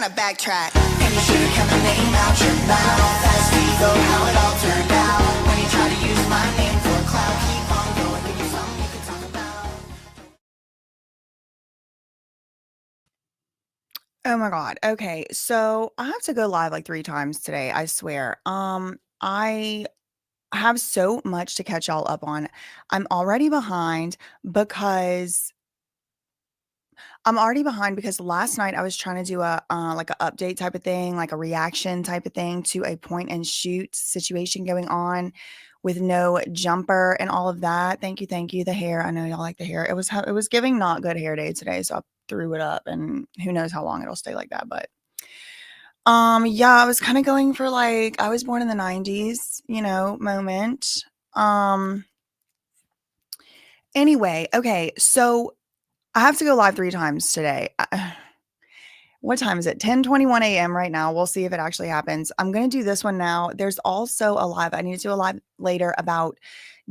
gonna backtrack. And you should've kept my name out your mouth. As we go, how it all turned out. When you try to use my name for clout, keep on going, give you something you can talk about. Oh my God. Okay. So I have to go live like 3 times today, I swear. I have so much to catch y'all up on. I'm already behind because I'm already behind because last night I was trying to do a like a update type of thing, like a reaction type of thing to a point and shoot situation going on with no jumper and all of that. Thank you, thank you. The hair, I know y'all like the hair. It was giving not good hair day today, so I threw it up, and who knows how long it'll stay like that. But yeah, I was kind of going for like I was born in the 90s, moment. Um, anyway, okay, so I have to go live 3 times today. What time is it? 10:21 a.m. right now. We'll see if it actually happens. I'm going to do this one now. There's also a live. I need to do a live later about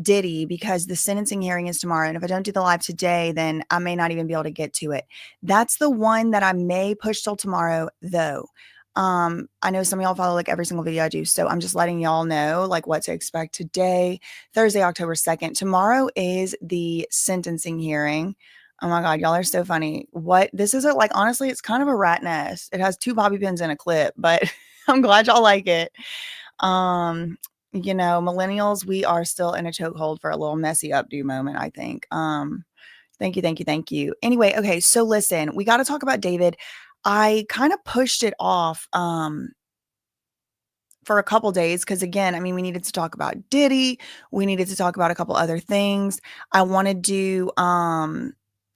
Diddy because the sentencing hearing is tomorrow. And if I don't do the live today, then I may not even be able to get to it. That's the one that I may push till tomorrow, though. I know some of y'all follow like every single video I do, so I'm just letting y'all know like what to expect today, Thursday, October 2nd. Tomorrow is the sentencing hearing. Oh my God, y'all are so funny. What this is like, honestly, it's kind of a rat nest. It has 2 bobby pins and a clip, but I'm glad y'all like it. Um, millennials, we are still in a chokehold for a little messy updo moment, I think. Thank you, thank you, thank you. Anyway, okay, so listen, we got to talk about David. I kind of pushed it off for a couple days because again, I mean, we needed to talk about Diddy. We needed to talk about a couple other things. I want to do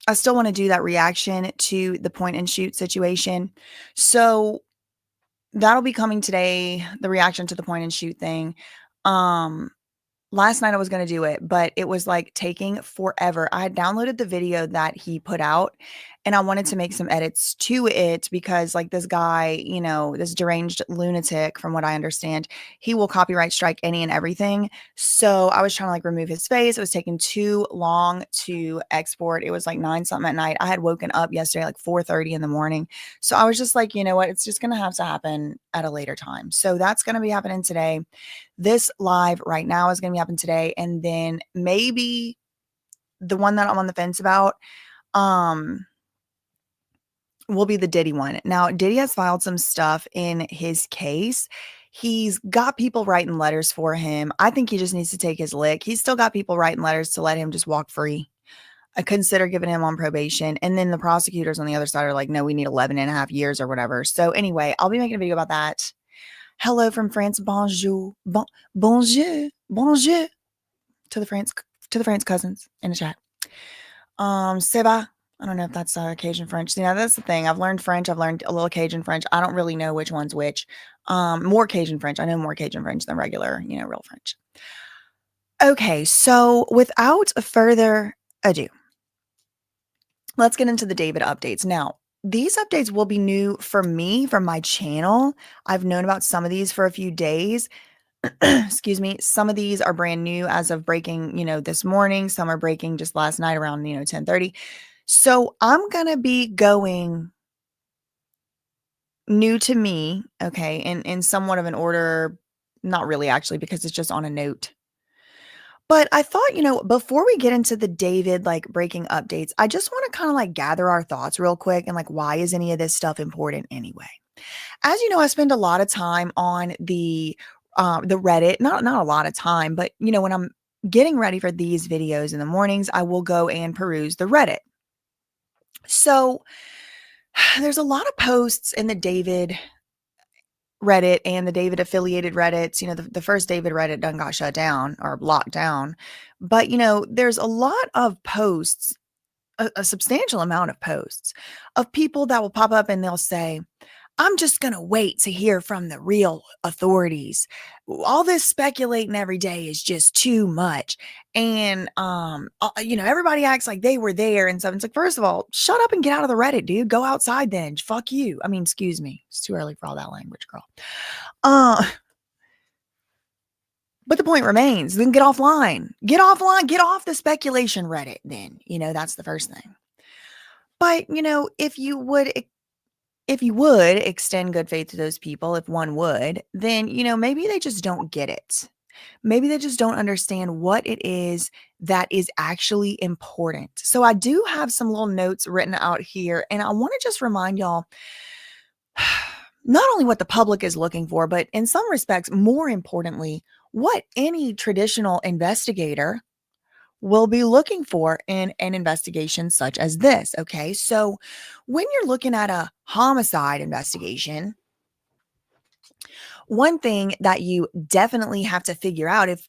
I still want to do that reaction to the point and shoot situation. So that'll be coming today, the reaction to the point and shoot thing. Um Last night I was gonna do it, but it was, like, taking forever. I had downloaded the video that he put out, and I wanted to make some edits to it because, like, this guy, this deranged lunatic, from what I understand, he will copyright strike any and everything. So, I was trying to, like, remove his face. It was taking too long to export. It was, like, 9 something at night. I had woken up yesterday, like, 4:30 in the morning. So, I was just like, "You know what? It's just gonna have to happen at a later time." So, that's gonna be happening today. This live right now is gonna be happening today, and then maybe the one that I'm on the fence about, um, will be the Diddy one. Now, Diddy has filed some stuff in his case. He's got people writing letters for him. I think he just needs to take his lick. He's still got people writing letters to let him just walk free. I consider giving him on probation. And then the prosecutors on the other side are like, no, we need 11 and a half years or whatever. So anyway, I'll be making a video about that. Hello from France. Bonjour. Bonjour. Bonjour to the France cousins in the chat. C'est va. I don't know if that's Cajun French. That's the thing. I've learned French. I've learned a little Cajun French. I don't really know which one's which. More Cajun French. I know more Cajun French than regular, real French. Okay, so without further ado, let's get into the David updates. Now, these updates will be new for me from my channel. I've known about some of these for a few days. Excuse me. Some of these are brand new as of breaking, this morning. Some are breaking just last night around, 10:30. So I'm going to be going new to me, okay, in somewhat of an order, not really actually, because it's just on a note. But I thought, before we get into the David like breaking updates, I just want to kind of like gather our thoughts real quick and like why is any of this stuff important anyway? As you know, I spend a lot of time on the Reddit, not a lot of time, but when I'm getting ready for these videos in the mornings, I will go and peruse the Reddit. So there's a lot of posts in the David Reddit and the David affiliated Reddits. The first David Reddit done got shut down or locked down. But, there's a lot of posts, a substantial amount of posts of people that will pop up and they'll say, I'm just going to wait to hear from the real authorities. All this speculating every day is just too much. And, everybody acts like they were there and stuff. It's like, first of all, shut up and get out of the Reddit, dude. Go outside then. Fuck you. I mean, excuse me. It's too early for all that language, girl. But the point remains, then get offline. Get offline. Get off the speculation Reddit then. That's the first thing. But, if you would extend good faith to those people, if one would, then, maybe they just don't get it. Maybe they just don't understand what it is that is actually important. So I do have some little notes written out here, and I want to just remind y'all not only what the public is looking for, but in some respects, more importantly, what any traditional investigator will be looking for in an investigation such as this. Okay. So when you're looking at a homicide investigation, one thing that you definitely have to figure out if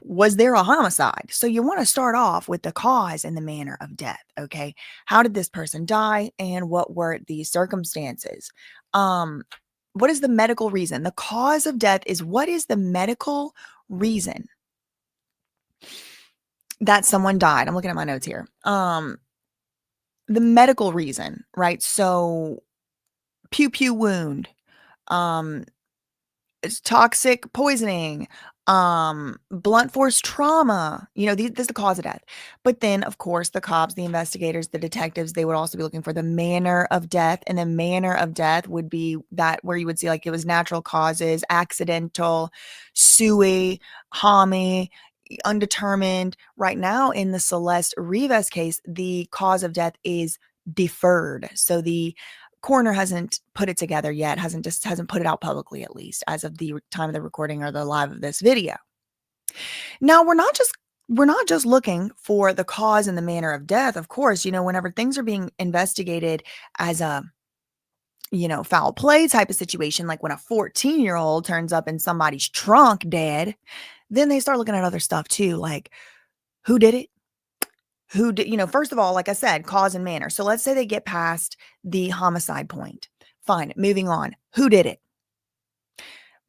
was there a homicide? So you want to start off with the cause and the manner of death. Okay. How did this person die and what were the circumstances? What is the medical reason? The cause of death is what is the medical reason that someone died? I'm looking at my notes here. The medical reason, right? So pew pew wound, it's toxic poisoning, blunt force trauma, this is the cause of death. But then, of course, the cops, the investigators, the detectives, they would also be looking for the manner of death. And the manner of death would be that where you would see like it was natural causes, accidental, sui, hami, undetermined. Right now in the Celeste Rivas case, the cause of death is deferred. So the coroner hasn't put it together yet, hasn't put it out publicly, at least as of the time of the recording or the live of this video. Now, we're not just looking for the cause and the manner of death. Of course, whenever things are being investigated as a foul play type of situation, like when a 14-year-old turns up in somebody's trunk dead, then they start looking at other stuff too, like who did it? Who did, first of all, like I said, cause and manner. So let's say they get past the homicide point. Fine. Moving on. Who did it?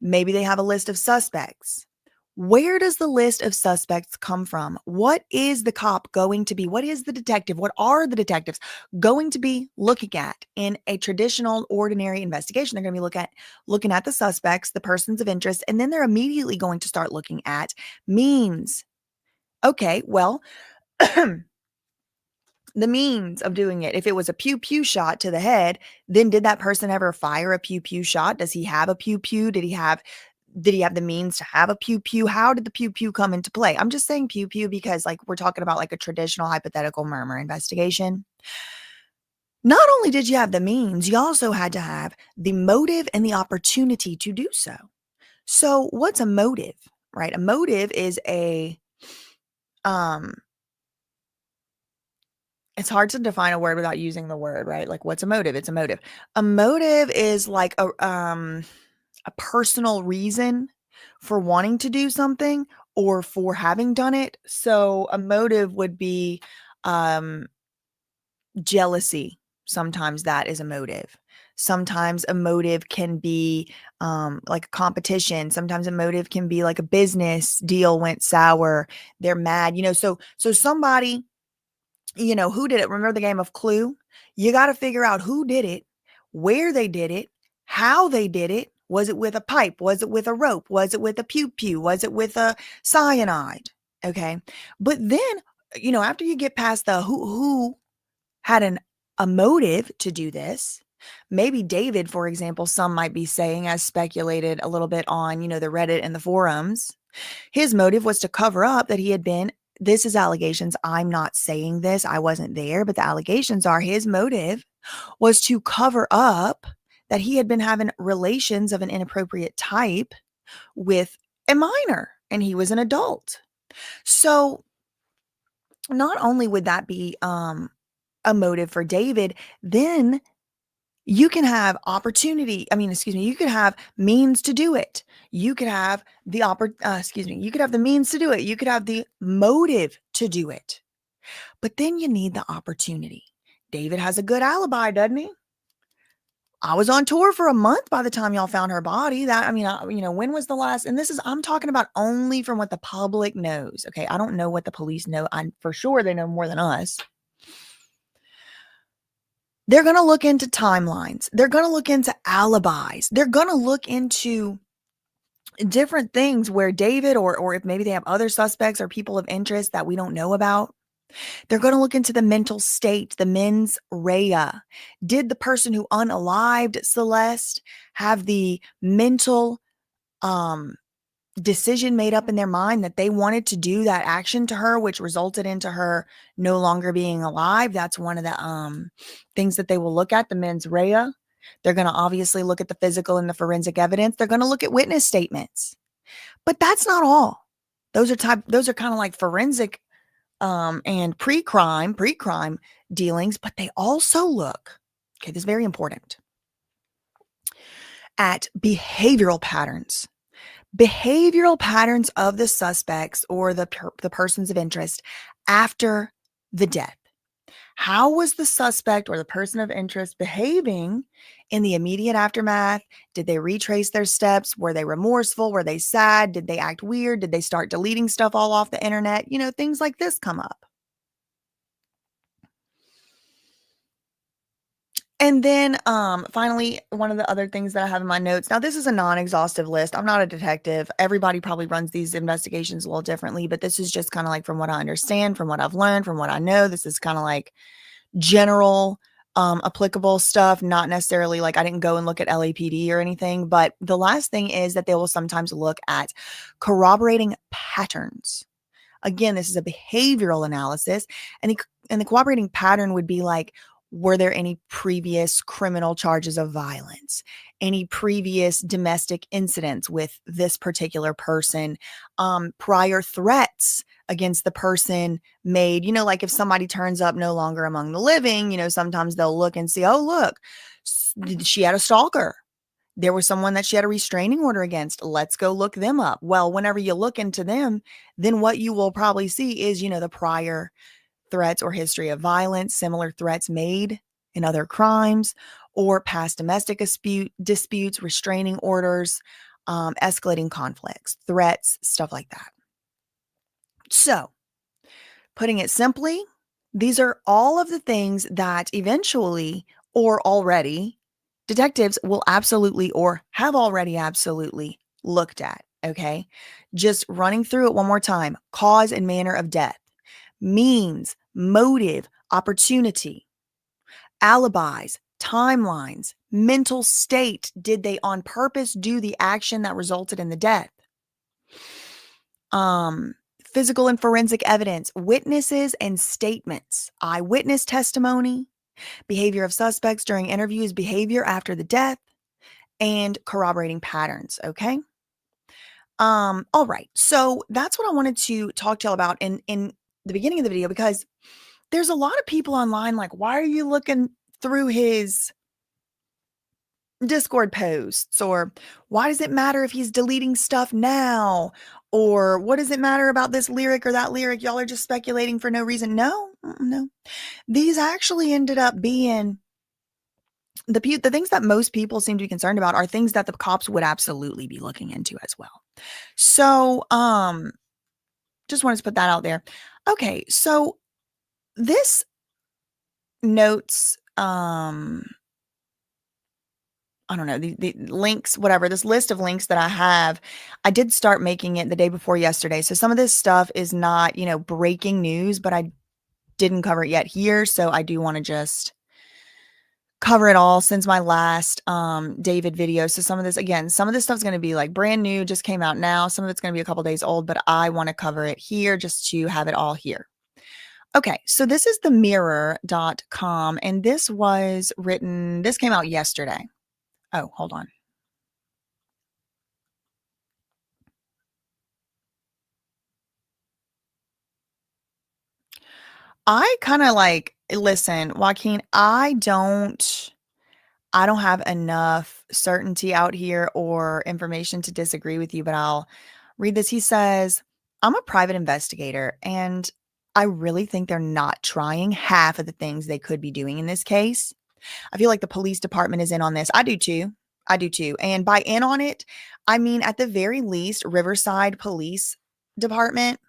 Maybe they have a list of suspects. Where does the list of suspects come from? What is the cop going to be? What is the detective? What are the detectives going to be looking at in a traditional, ordinary investigation? They're going to be looking at the suspects, the persons of interest, and then they're immediately going to start looking at means. Okay, well, the means of doing it. If it was a pew pew shot to the head, then did that person ever fire a pew pew shot? Does he have a pew pew? Did he have the means to have a pew pew? How did the pew pew come into play? I'm just saying pew pew because like we're talking about like a traditional hypothetical murder investigation. Not only did you have the means, you also had to have the motive and the opportunity to do so. So what's a motive, right? A motive is it's hard to define a word without using the word, right? Like what's a motive? It's a motive. A motive is like a personal reason for wanting to do something or for having done it. So a motive would be jealousy. Sometimes that is a motive. Sometimes a motive can be like a competition. Sometimes a motive can be like a business deal went sour. They're mad, so somebody, who did it? Remember the game of Clue? You got to figure out who did it, where they did it, how they did it. Was it with a pipe? Was it with a rope? Was it with a pew pew? Was it with a cyanide? Okay. But then, after you get past the who had a motive to do this, maybe David, for example, some might be saying, as speculated a little bit on, the Reddit and the forums, his motive was to cover up that he had been. This is allegations. I'm not saying this. I wasn't there, but the allegations are his motive was to cover up that he had been having relations of an inappropriate type with a minor and he was an adult. So not only would that be a motive for David, then you can have you could have means to do it. You could have the you could have the means to do it. You could have the motive to do it. But then you need the opportunity. David has a good alibi, doesn't he? I was on tour for a month by the time y'all found her body. When was the last, and I'm talking about only from what the public knows. Okay. I don't know what the police know. I'm for sure they know more than us. They're going to look into timelines. They're going to look into alibis. They're going to look into different things where David or if maybe they have other suspects or people of interest that we don't know about. They're going to look into the mental state, the mens rea. Did the person who unalived Celeste have the mental decision made up in their mind that they wanted to do that action to her, which resulted into her no longer being alive? That's one of the things that they will look at, the mens rea. They're going to obviously look at the physical and the forensic evidence. They're going to look at witness statements. But that's not all. Those are kind of like forensic and pre-crime dealings, but they also look, okay, this is very important, at behavioral patterns of the suspects or the persons of interest after the death. How was the suspect or the person of interest behaving in the immediate aftermath? Did they retrace their steps? Were they remorseful? Were they sad? Did they act weird? Did they start deleting stuff all off the internet? You know, things like this come up. And then finally, one of the other things that I have in my notes. Now, this is a non-exhaustive list. I'm not a detective. Everybody probably runs these investigations a little differently, but this is just kind of like from what I understand, from what I've learned, from what I know. This is kind of like general applicable stuff, not necessarily like I didn't go and look at LAPD or anything. But the last thing is that they will sometimes look at corroborating patterns. Again, this is a behavioral analysis, and the corroborating pattern would be like, were there any previous criminal charges of violence? Any previous domestic incidents with this particular person? Prior threats against the person made, you know, like if somebody turns up no longer among the living, you know, sometimes they'll look and see, oh, look, she had a stalker. There was someone that she had a restraining order against. Let's go look them up. Well, whenever you look into them, then what you will probably see is, you know, the prior threats or history of violence, similar threats made in other crimes, or past domestic disputes, restraining orders, escalating conflicts, threats, stuff like that. So, putting it simply, these are all of the things that eventually or already detectives will absolutely or have already absolutely looked at. Okay. Just running through it one more time. Cause and manner of death, means, motive, opportunity, alibis, timelines, mental state. Did they on purpose do the action that resulted in the death? Physical and forensic evidence, witnesses and statements, eyewitness testimony, behavior of suspects during interviews, behavior after the death, and corroborating patterns. Okay. All right. So that's what I wanted to talk to y'all about in the beginning of the video, because there's a lot of people online like, why are you looking through his Discord posts? Or why does it matter if he's deleting stuff now? Or what does it matter about this lyric or that lyric? Y'all are just speculating for no reason. No. These actually ended up being the things that most people seem to be concerned about are things that the cops would absolutely be looking into as well. So, just wanted to put that out there. Okay, so this notes, I don't know, the links, whatever, this list of links that I have, I did start making it the day before yesterday. So some of this stuff is not, you know, breaking news, but I didn't cover it yet here. So I do want to just cover it all since my last David video. So some of this stuff's going to be like brand new, just came out now. Some of it's going to be a couple days old, but I want to cover it here just to have it all here. Okay, so this is the mirror.com, and this came out yesterday. Oh, hold on. I kind of like, listen, Joaquin, I don't have enough certainty out here or information to disagree with you, but I'll read this. He says, I'm a private investigator, and I really think they're not trying half of the things they could be doing in this case. I feel like the police department is in on this. I do too. And by in on it, I mean, at the very least, Riverside Police Department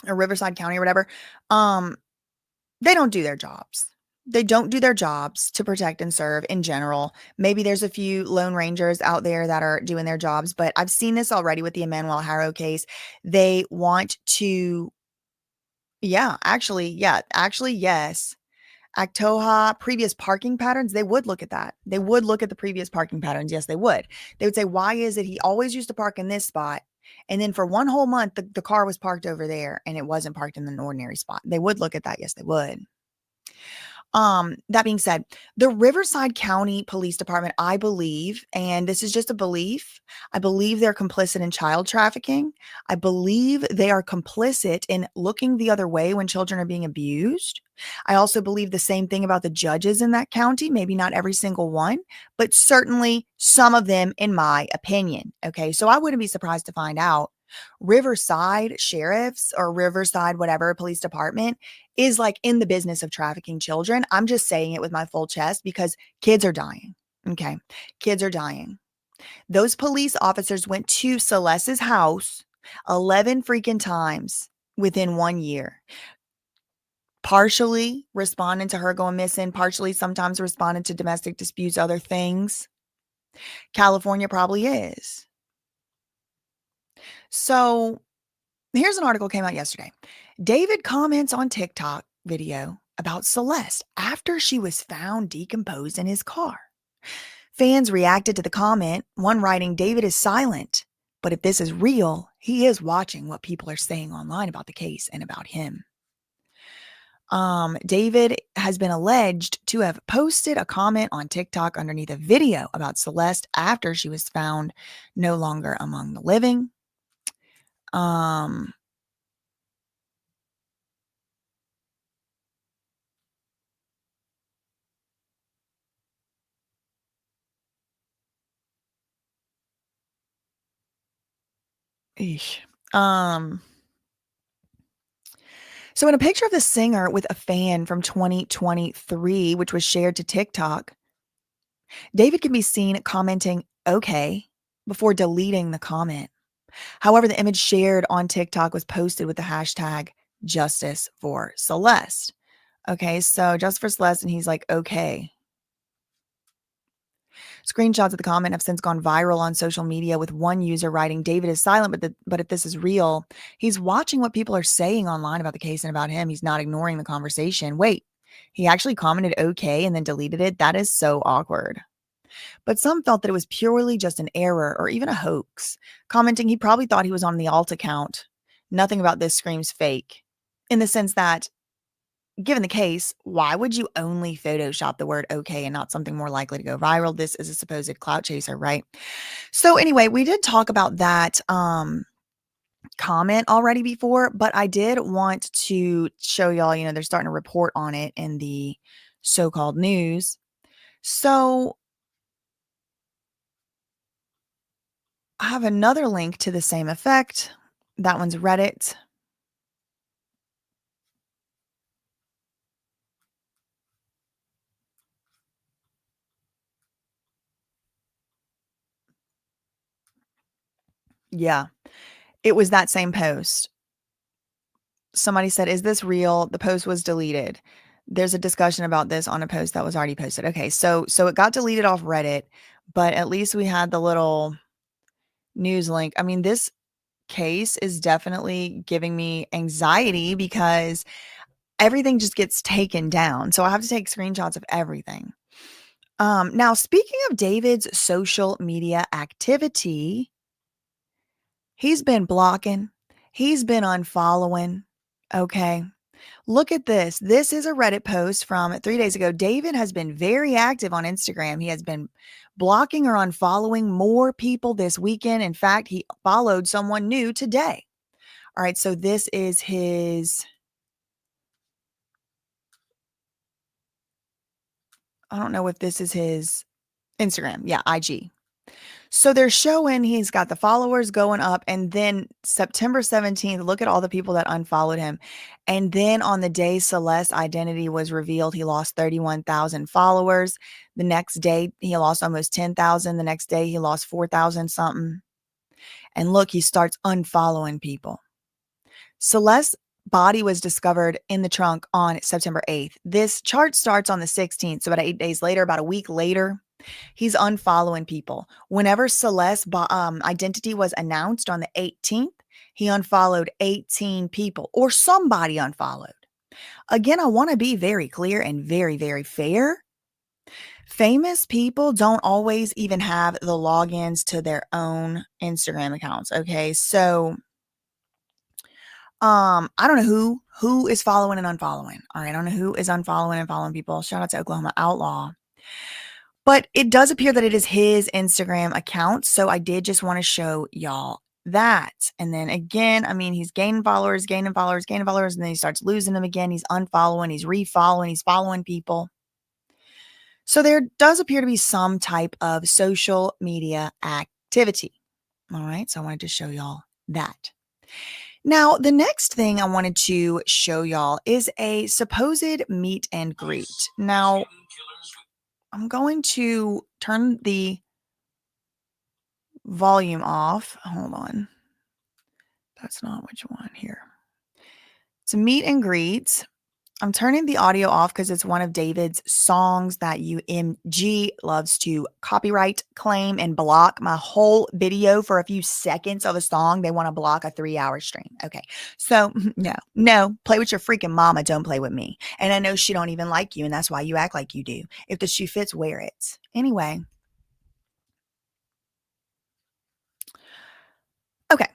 or Riverside County or whatever, they don't do their jobs. They don't do their jobs to protect and serve in general. Maybe there's a few Lone Rangers out there that are doing their jobs, but I've seen this already with the Emmanuel Harrow case. They want to Actually, yes. Actoha, previous parking patterns, they would look at that. They would look at the previous parking patterns. Yes, they would. They would say, why is it he always used to park in this spot? And then for one whole month, the car was parked over there and it wasn't parked in an ordinary spot. They would look at that. Yes, they would. That being said, the Riverside County Police Department, I believe, and this is just a belief, I believe they're complicit in child trafficking. I believe they are complicit in looking the other way when children are being abused. I also believe the same thing about the judges in that county, maybe not every single one, but certainly some of them, in my opinion. Okay, so I wouldn't be surprised to find out Riverside sheriffs or Riverside, whatever police department is like in the business of trafficking children. I'm just saying it with my full chest because kids are dying. Okay. Kids are dying. Those police officers went to Celeste's house 11 freaking times within 1 year. Partially responding to her going missing, partially sometimes responding to domestic disputes, other things. California probably is. So here's an article came out yesterday. David comments on TikTok video about Celeste after she was found decomposed in his car. Fans reacted to the comment, one writing, David is silent, but if this is real, he is watching what people are saying online about the case and about him. David has been alleged to have posted a comment on TikTok underneath a video about Celeste after she was found no longer among the living. Eesh. So in a picture of the singer with a fan from 2023, which was shared to TikTok, David can be seen commenting, okay, before deleting the comment. However, the image shared on TikTok was posted with the hashtag justice for Celeste. Okay, so justice for Celeste, and he's like, okay. Screenshots of the comment have since gone viral on social media, with one user writing, David is silent, but if this is real, he's watching what people are saying online about the case and about him. He's not ignoring the conversation. Wait, he actually commented okay and then deleted it? That is so awkward. But some felt that it was purely just an error or even a hoax, commenting he probably thought he was on the alt account. Nothing about this screams fake, in the sense that, given the case, why would you only Photoshop the word okay and not something more likely to go viral? This is a supposed clout chaser, right? So anyway, we did talk about that comment already before, but I did want to show y'all, they're starting to report on it in the so-called news. So I have another link to the same effect. That one's Reddit. Yeah, it was that same post. Somebody said, is this real? The post was deleted. There's a discussion about this on a post that was already posted. Okay, so it got deleted off Reddit, but at least we had the little news link. I mean, this case is definitely giving me anxiety because everything just gets taken down. So I have to take screenshots of everything. Now, speaking of David's social media activity, he's been blocking, he's been unfollowing. Okay. Look at this. This is a Reddit post from 3 days ago. David has been very active on Instagram. He has been blocking or unfollowing more people this weekend. In fact, he followed someone new today. All right. So this is his, I don't know if this is his Instagram. Yeah, IG. So they're showing he's got the followers going up. And then September 17th, look at all the people that unfollowed him. And then on the day Celeste's identity was revealed, he lost 31,000 followers. The next day, he lost almost 10,000. The next day, he lost 4,000 something. And look, he starts unfollowing people. Celeste's body was discovered in the trunk on September 8th. This chart starts on the 16th. So about 8 days later, about a week later, He's unfollowing people. Whenever Celeste's identity was announced on the 18th, he unfollowed 18 people, or somebody unfollowed. Again, I want to be very clear and very, very fair. Famous people don't always even have the logins to their own Instagram accounts. Okay. So, I don't know who is following and unfollowing. All right. I don't know who is unfollowing and following people. Shout out to Oklahoma Outlaw. But it does appear that it is his Instagram account. So I did just want to show y'all that. And then again, I mean, he's gaining followers, gaining followers, gaining followers, and then he starts losing them again. He's unfollowing, he's refollowing, he's following people. So there does appear to be some type of social media activity. All right. So I wanted to show y'all that. Now, the next thing I wanted to show y'all is a supposed meet and greet. Now, I'm going to turn the volume off. Hold on. That's not what you want here. It's a meet and greet. I'm turning the audio off because it's one of David's songs that UMG loves to copyright claim and block my whole video for a few seconds of a song. They want to block a 3-hour stream. Okay. So no, play with your freaking mama. Don't play with me. And I know she don't even like you. And that's why you act like you do. If the shoe fits, wear it. Anyway. Okay.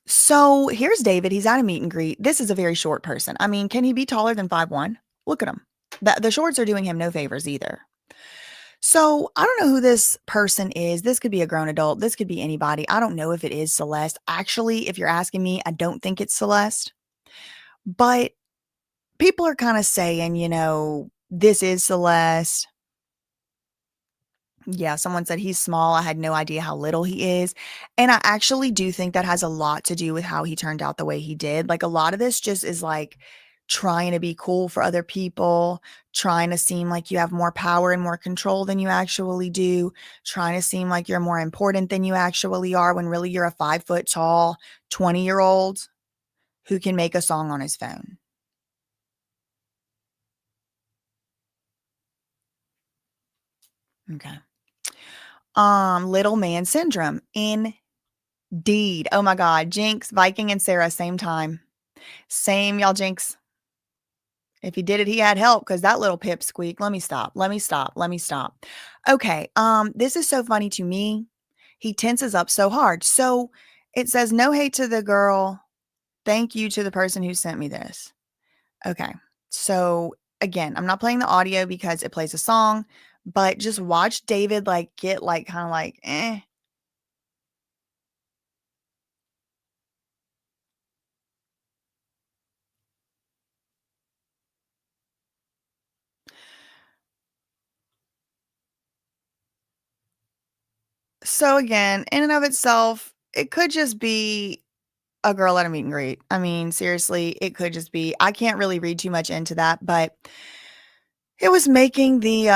So here's David. He's at a meet and greet. This is a very short person. I mean, can he be taller than 5'1"? Look at him. The shorts are doing him no favors either. So I don't know who this person is. This could be a grown adult. This could be anybody. I don't know if it is Celeste. Actually, if you're asking me, I don't think it's Celeste. But people are kind of saying, this is Celeste. Yeah, someone said he's small. I had no idea how little he is. And I actually do think that has a lot to do with how he turned out the way he did. Like a lot of this just is like trying to be cool for other people, trying to seem like you have more power and more control than you actually do, trying to seem like you're more important than you actually are when really you're a 5 foot tall 20-year-old who can make a song on his phone. Okay. Little man syndrome. Indeed. Oh my God. Jinx, Viking, and Sarah, same time. Same, y'all, Jinx. If he did it, he had help because that little pipsqueak. Let me stop. Okay. This is so funny to me. He tenses up so hard. So it says, no hate to the girl. Thank you to the person who sent me this. Okay. So again, I'm not playing the audio because it plays a song, but just watch David get kind of eh. So again, in and of itself, it could just be a girl at a meet and greet. I mean, seriously, it could just be. I can't really read too much into that, but it was making the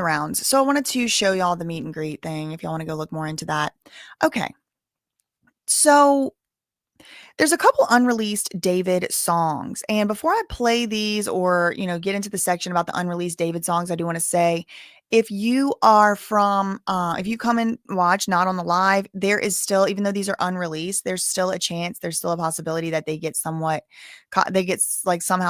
rounds. So I wanted to show y'all the meet and greet thing if y'all want to go look more into that. Okay. So there's a couple unreleased David songs. And before I play these or, get into the section about the unreleased David songs, I do want to say if you are if you come and watch not on the live, there is still, even though these are unreleased, there's still a chance, there's still a possibility that they get somehow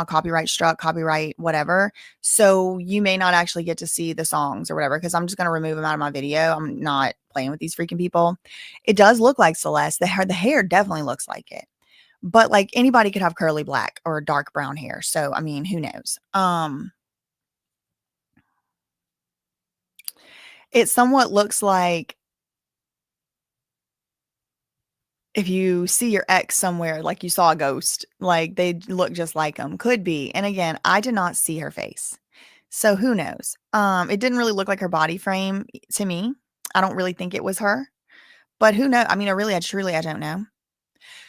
copyright struck, copyright, whatever. So you may not actually get to see the songs or whatever, because I'm just going to remove them out of my video. I'm not playing with these freaking people. It does look like Celeste. The hair definitely looks like it. But anybody could have curly black or dark brown hair. So, I mean, who knows? It somewhat looks like if you see your ex somewhere, like you saw a ghost, like they look just like them. Could be. And again, I did not see her face. So who knows? It didn't really look like her body frame to me. I don't really think it was her. But who knows? I mean, I don't know.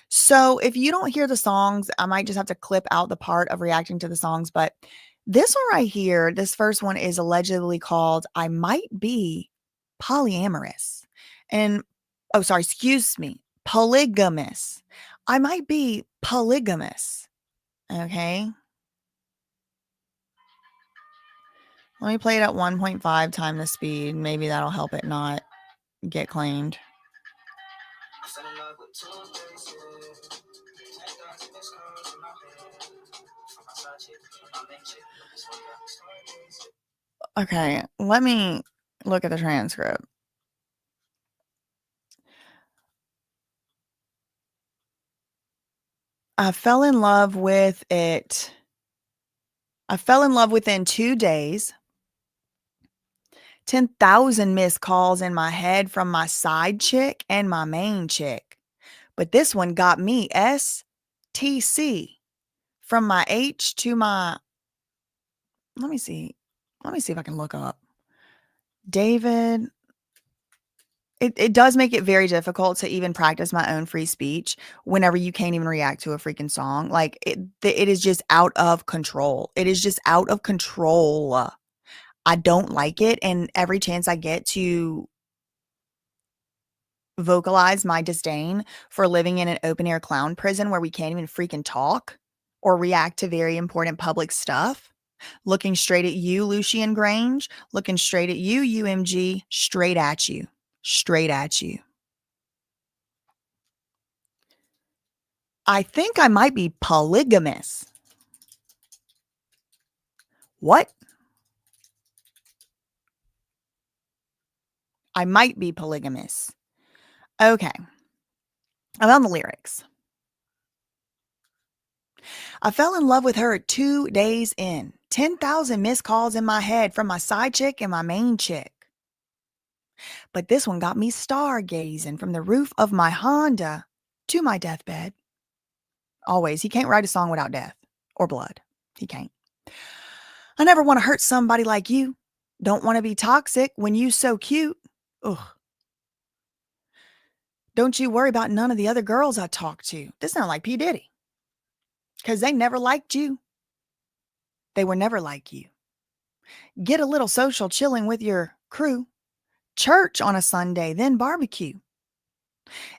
So if you don't hear the songs, I might just have to clip out the part of reacting to the songs. But this one right here, this first one is allegedly called I Might Be Polyamorous. And, oh, sorry, excuse me, polygamous. I might be polygamous. Okay. Let me play it at 1.5 times the speed. Maybe that'll help it not get claimed. Okay, let me look at the transcript. I fell in love with it. I fell in love within 2 days. 10,000 missed calls in my head from my side chick and my main chick. But this one got me STC from my H to my. Let me see. Let me see if I can look up. David. It does make it very difficult to even practice my own free speech whenever you can't even react to a freaking song. Like it is just out of control. It is just out of control. I don't like it. And every chance I get to vocalize my disdain for living in an open air clown prison where we can't even freaking talk or react to very important public stuff. Looking straight at you, Lucian Grange. Looking straight at you, UMG. Straight at you. Straight at you. I think I might be polygamous. What? I might be polygamous. Okay. I found the lyrics. I fell in love with her 2 days in. 10,000 missed calls in my head from my side chick and my main chick. But this one got me stargazing from the roof of my Honda to my deathbed. Always. He can't write a song without death or blood. He can't. I never want to hurt somebody like you. Don't want to be toxic when you so cute. Ugh. Don't you worry about none of the other girls I talk to. This sounds like P. Diddy. Because they never liked you. They were never like you. Get a little social chilling with your crew. Church on a Sunday, then barbecue.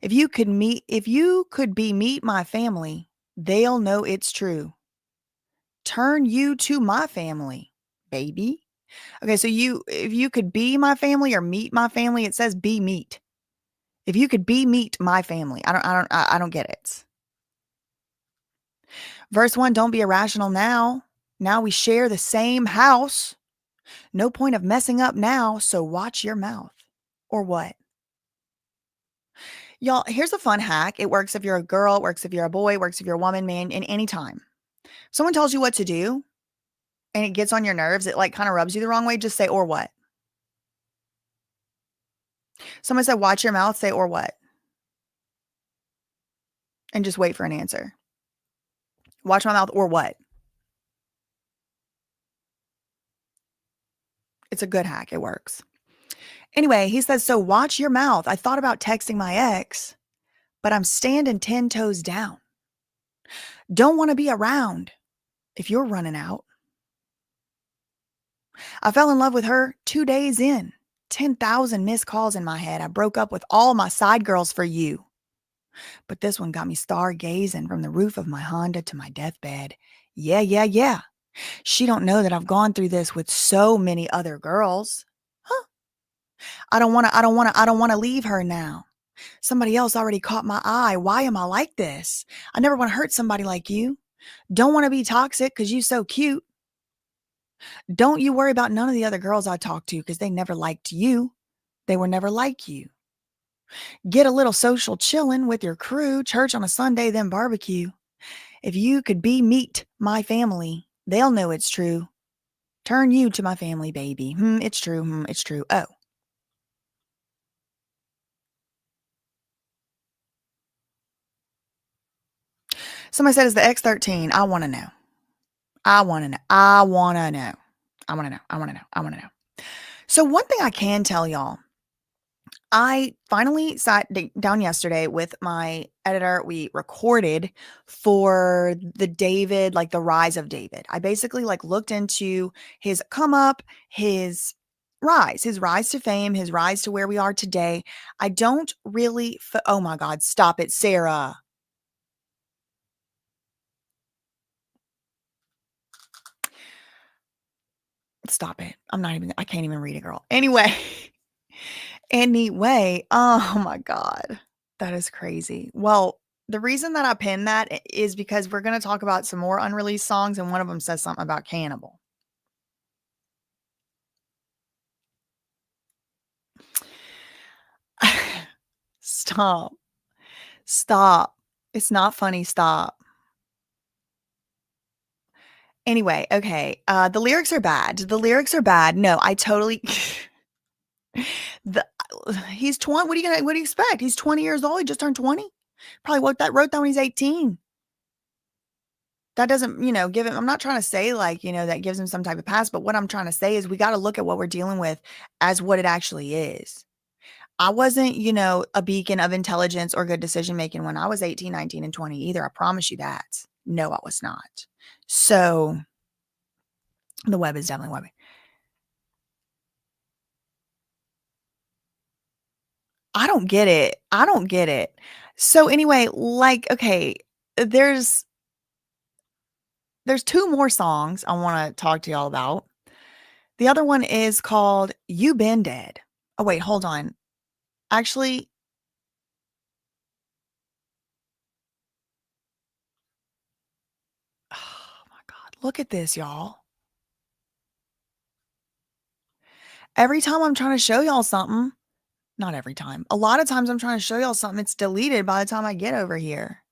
If you could be meet my family, they'll know it's true. Turn you to my family, baby. Okay, so if you could be my family or meet my family, it says be meet. If you could be meet my family, I don't get it. Verse 1, don't be irrational now. Now we share the same house. No point of messing up now, so watch your mouth. Or what? Y'all, here's a fun hack. It works if you're a girl, it works if you're a boy, it works if you're a woman, man, in any time. Someone tells you what to do and it gets on your nerves, it like kind of rubs you the wrong way, just say, or what? Someone said, watch your mouth, say, or what? And just wait for an answer. Watch my mouth, or what? It's a good hack. It works. Anyway, he says, so watch your mouth. I thought about texting my ex, but I'm standing 10 toes down. Don't want to be around if you're running out. I fell in love with her 2 days in. 10,000 missed calls in my head. I broke up with all my side girls for you. But this one got me stargazing from the roof of my Honda to my deathbed. Yeah. She don't know that I've gone through this with so many other girls. Huh? I don't want to leave her now. Somebody else already caught my eye. Why am I like this? I never want to hurt somebody like you. Don't want to be toxic because you so cute. Don't you worry about none of the other girls I talk to because they never liked you. They were never like you. Get a little social chilling with your crew, church on a Sunday, then barbecue. If you could be meet my family, they'll know it's true. Turn you to my family, baby. It's true. It's true. Oh. Somebody said, is the X13? I want to know. I want to know. So one thing I can tell y'all, I finally sat down yesterday with my editor. We recorded for the David, like the rise of David. I basically like looked into his come up, his rise to fame, his rise to where we are today. I don't really, oh my God, stop it, Sarah. Stop it. I can't even read it, girl. Anyway. Anyway, oh my God. That is crazy. Well, the reason that I pinned that is because we're going to talk about some more unreleased songs, and one of them says something about cannibal. Stop. Stop. It's not funny. Stop. Anyway, okay. The lyrics are bad. The lyrics are bad. No, I totally. He's 20. What do you expect? He's 20 years old. He just turned 20. Probably wrote that when he's 18. That doesn't, give him. I'm not trying to say that gives him some type of pass, but what I'm trying to say is we got to look at what we're dealing with as what it actually is. I wasn't, a beacon of intelligence or good decision making when I was 18, 19, and 20 either. I promise you that. No, I was not. So the web is definitely webbing. I don't get it. So anyway, okay, there's 2 more songs I want to talk to y'all about. The other one is called You Been Dead. Oh, wait, hold on. Actually, oh my God, look at this, y'all. Every time I'm trying to show y'all something, not every time, a lot of times I'm trying to show y'all something, it's deleted by the time I get over here.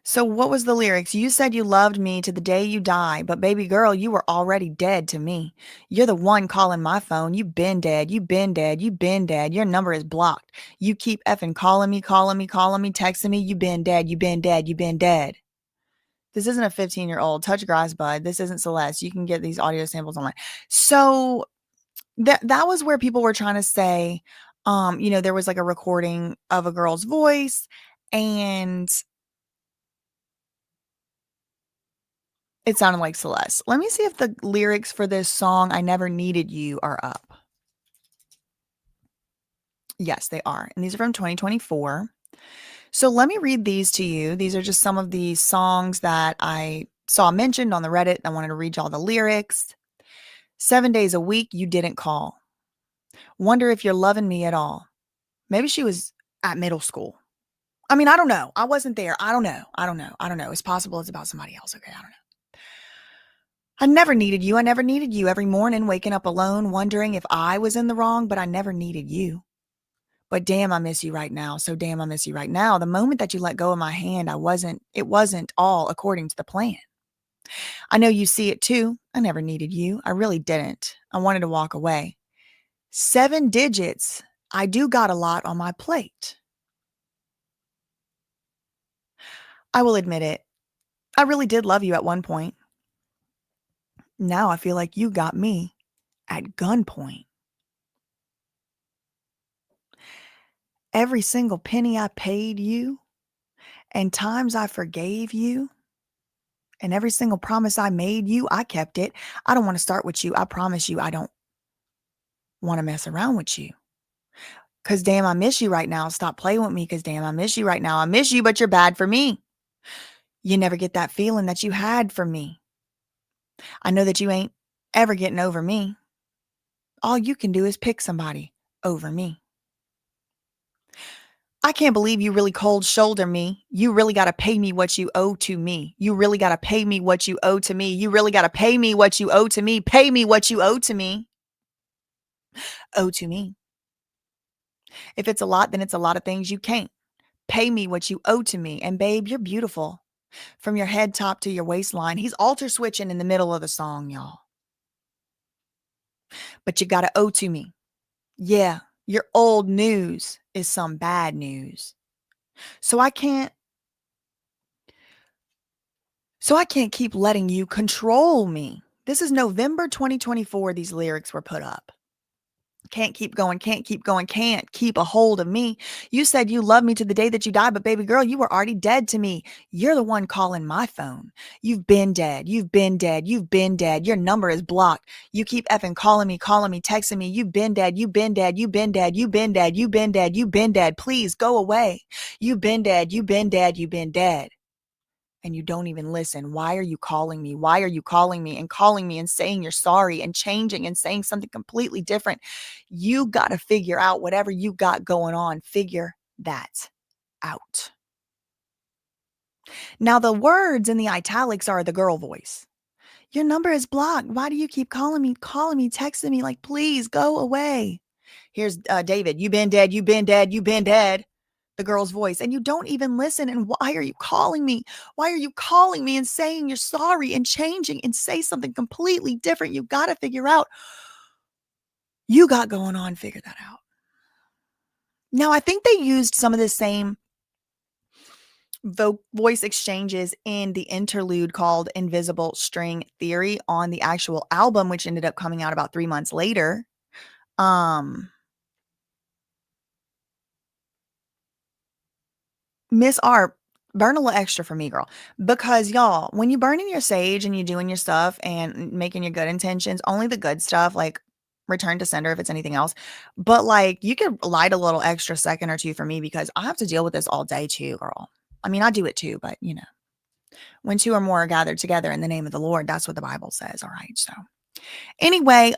So what was the lyrics? You said you loved me to the day you die, but baby girl, you were already dead to me. You're the one calling my phone. You been dead. You been dead. You been dead. Your number is blocked. You keep effing calling me, texting me. You been dead. You been dead. You been dead. This isn't a 15-year-old. Touch grass, bud. This isn't Celeste. You can get these audio samples online. So that was where people were trying to say, there was like a recording of a girl's voice, and it sounded like Celeste. Let me see if the lyrics for this song, I Never Needed You, are up. Yes, they are. And these are from 2024. So let me read these to you. These are just some of the songs that I saw mentioned on the Reddit. I wanted to read y'all the lyrics. 7 days a week, you didn't call. Wonder if you're loving me at all. Maybe she was at middle school. I mean, I don't know. I wasn't there. I don't know. It's possible it's about somebody else. Okay, I don't know. I never needed you. I never needed you. Every morning, waking up alone, wondering if I was in the wrong, but I never needed you. But damn, I miss you right now. So damn, I miss you right now. The moment that you let go of my hand, it wasn't all according to the plan. I know you see it too. I never needed you. I really didn't. I wanted to walk away. 7 digits. I do got a lot on my plate. I will admit it. I really did love you at one point. Now I feel like you got me at gunpoint. Every single penny I paid you, and times I forgave you, and every single promise I made you, I kept it. I don't want to start with you. I promise you I don't want to mess around with you. Because damn, I miss you right now. Stop playing with me because damn, I miss you right now. I miss you, but you're bad for me. You never get that feeling that you had for me. I know that you ain't ever getting over me. All you can do is pick somebody over me. I can't believe you really cold shoulder me. You really got to pay me what you owe to me. You really got to pay me what you owe to me. You really got to pay me what you owe to me. Pay me what you owe to me. Owe to me. If it's a lot, then it's a lot of things you can't. Pay me what you owe to me. And babe, you're beautiful. From your head top to your waistline. He's alter switching in the middle of the song, y'all. But you got to owe to me. Yeah, your old news is some bad news. So I can't keep letting you control me. This is November 2024. These lyrics were put up. Can't keep going, can't keep a hold of me. You said you love me to the day that you die, but baby girl, you were already dead to me. You're the one calling my phone. You've been dead. You've been dead. You've been dead. Your number is blocked. You keep effing calling me, texting me. You've been dead. You've been dead. You've been dead. You've been dead. You've been dead. You've been dead. Please go away. You've been dead. You've been dead. You've been dead. and you don't even listen. Why are you calling me? Why are you calling me and saying you're sorry and changing and saying something completely different? You got to figure out whatever you got going on. Figure that out. Now, the words in the italics are the girl voice. Your number is blocked. Why do you keep calling me, texting me? Like, please go away. Here's David. You've been dead. You've been dead. You've been dead. The girl's voice. And you don't even listen. And why are you calling me? Why are you calling me and saying you're sorry and changing and say something completely different? You got to figure out you got going on. Figure that out. Now, I think they used some of the same voice exchanges in the interlude called Invisible String Theory on the actual album, which ended up coming out about 3 months later. Miss R, burn a little extra for me, girl. Because y'all, when you burning your sage and you doing your stuff and making your good intentions, only the good stuff, like return to sender if it's anything else. But like you could light a little extra second or two for me because I have to deal with this all day too, girl. I mean, I do it too, but you know, when two or more are gathered together in the name of the Lord, that's what the Bible says. All right. So anyway,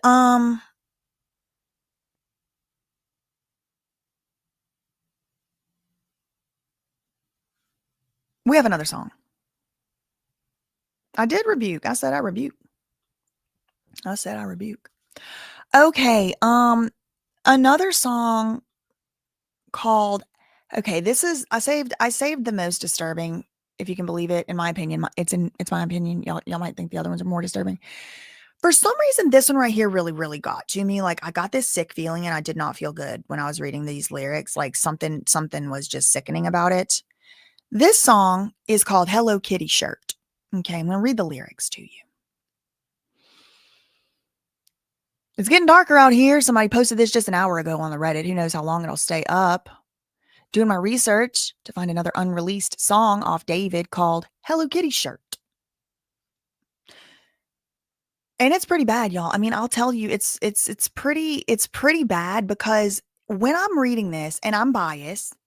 we have another song. I did rebuke. I said I rebuke. Okay. Another song called, okay, this is, I saved the most disturbing, if you can believe it, in my opinion. It's my opinion. Y'all might think the other ones are more disturbing. For some reason, this one right here really, really got to me. Like I got this sick feeling and I did not feel good when I was reading these lyrics. Like something was just sickening about it. This song is called Hello Kitty Shirt. Okay, I'm going to read the lyrics to you. It's getting darker out here. Somebody posted this just an hour ago on the Reddit. Who knows how long it'll stay up. Doing my research to find another unreleased song off David called Hello Kitty Shirt. And it's pretty bad, y'all. I mean, I'll tell you, it's pretty bad because when I'm reading this, and I'm biased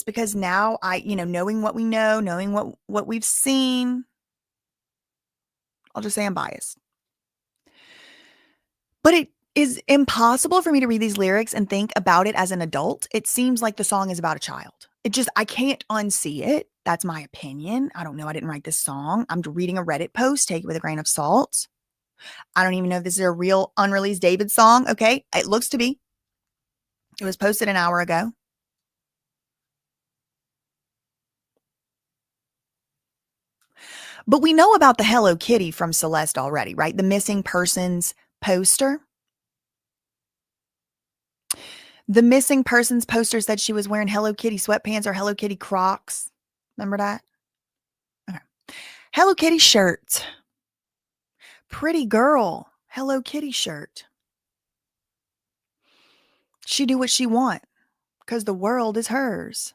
because now knowing what we know, knowing what we've seen, I'll just say I'm biased. But it is impossible for me to read these lyrics and think about it as an adult. It seems like the song is about a child. I can't unsee it. That's my opinion. I don't know. I didn't write this song. I'm reading a Reddit post. Take it with a grain of salt. I don't even know if this is a real unreleased David song. Okay. It looks to be. It was posted an hour ago. But we know about the Hello Kitty from Celeste already, right? The missing persons poster. The missing persons poster said she was wearing Hello Kitty sweatpants or Hello Kitty Crocs. Remember that? Okay. Hello Kitty shirt. Pretty girl. Hello Kitty shirt. She do what she want because the world is hers.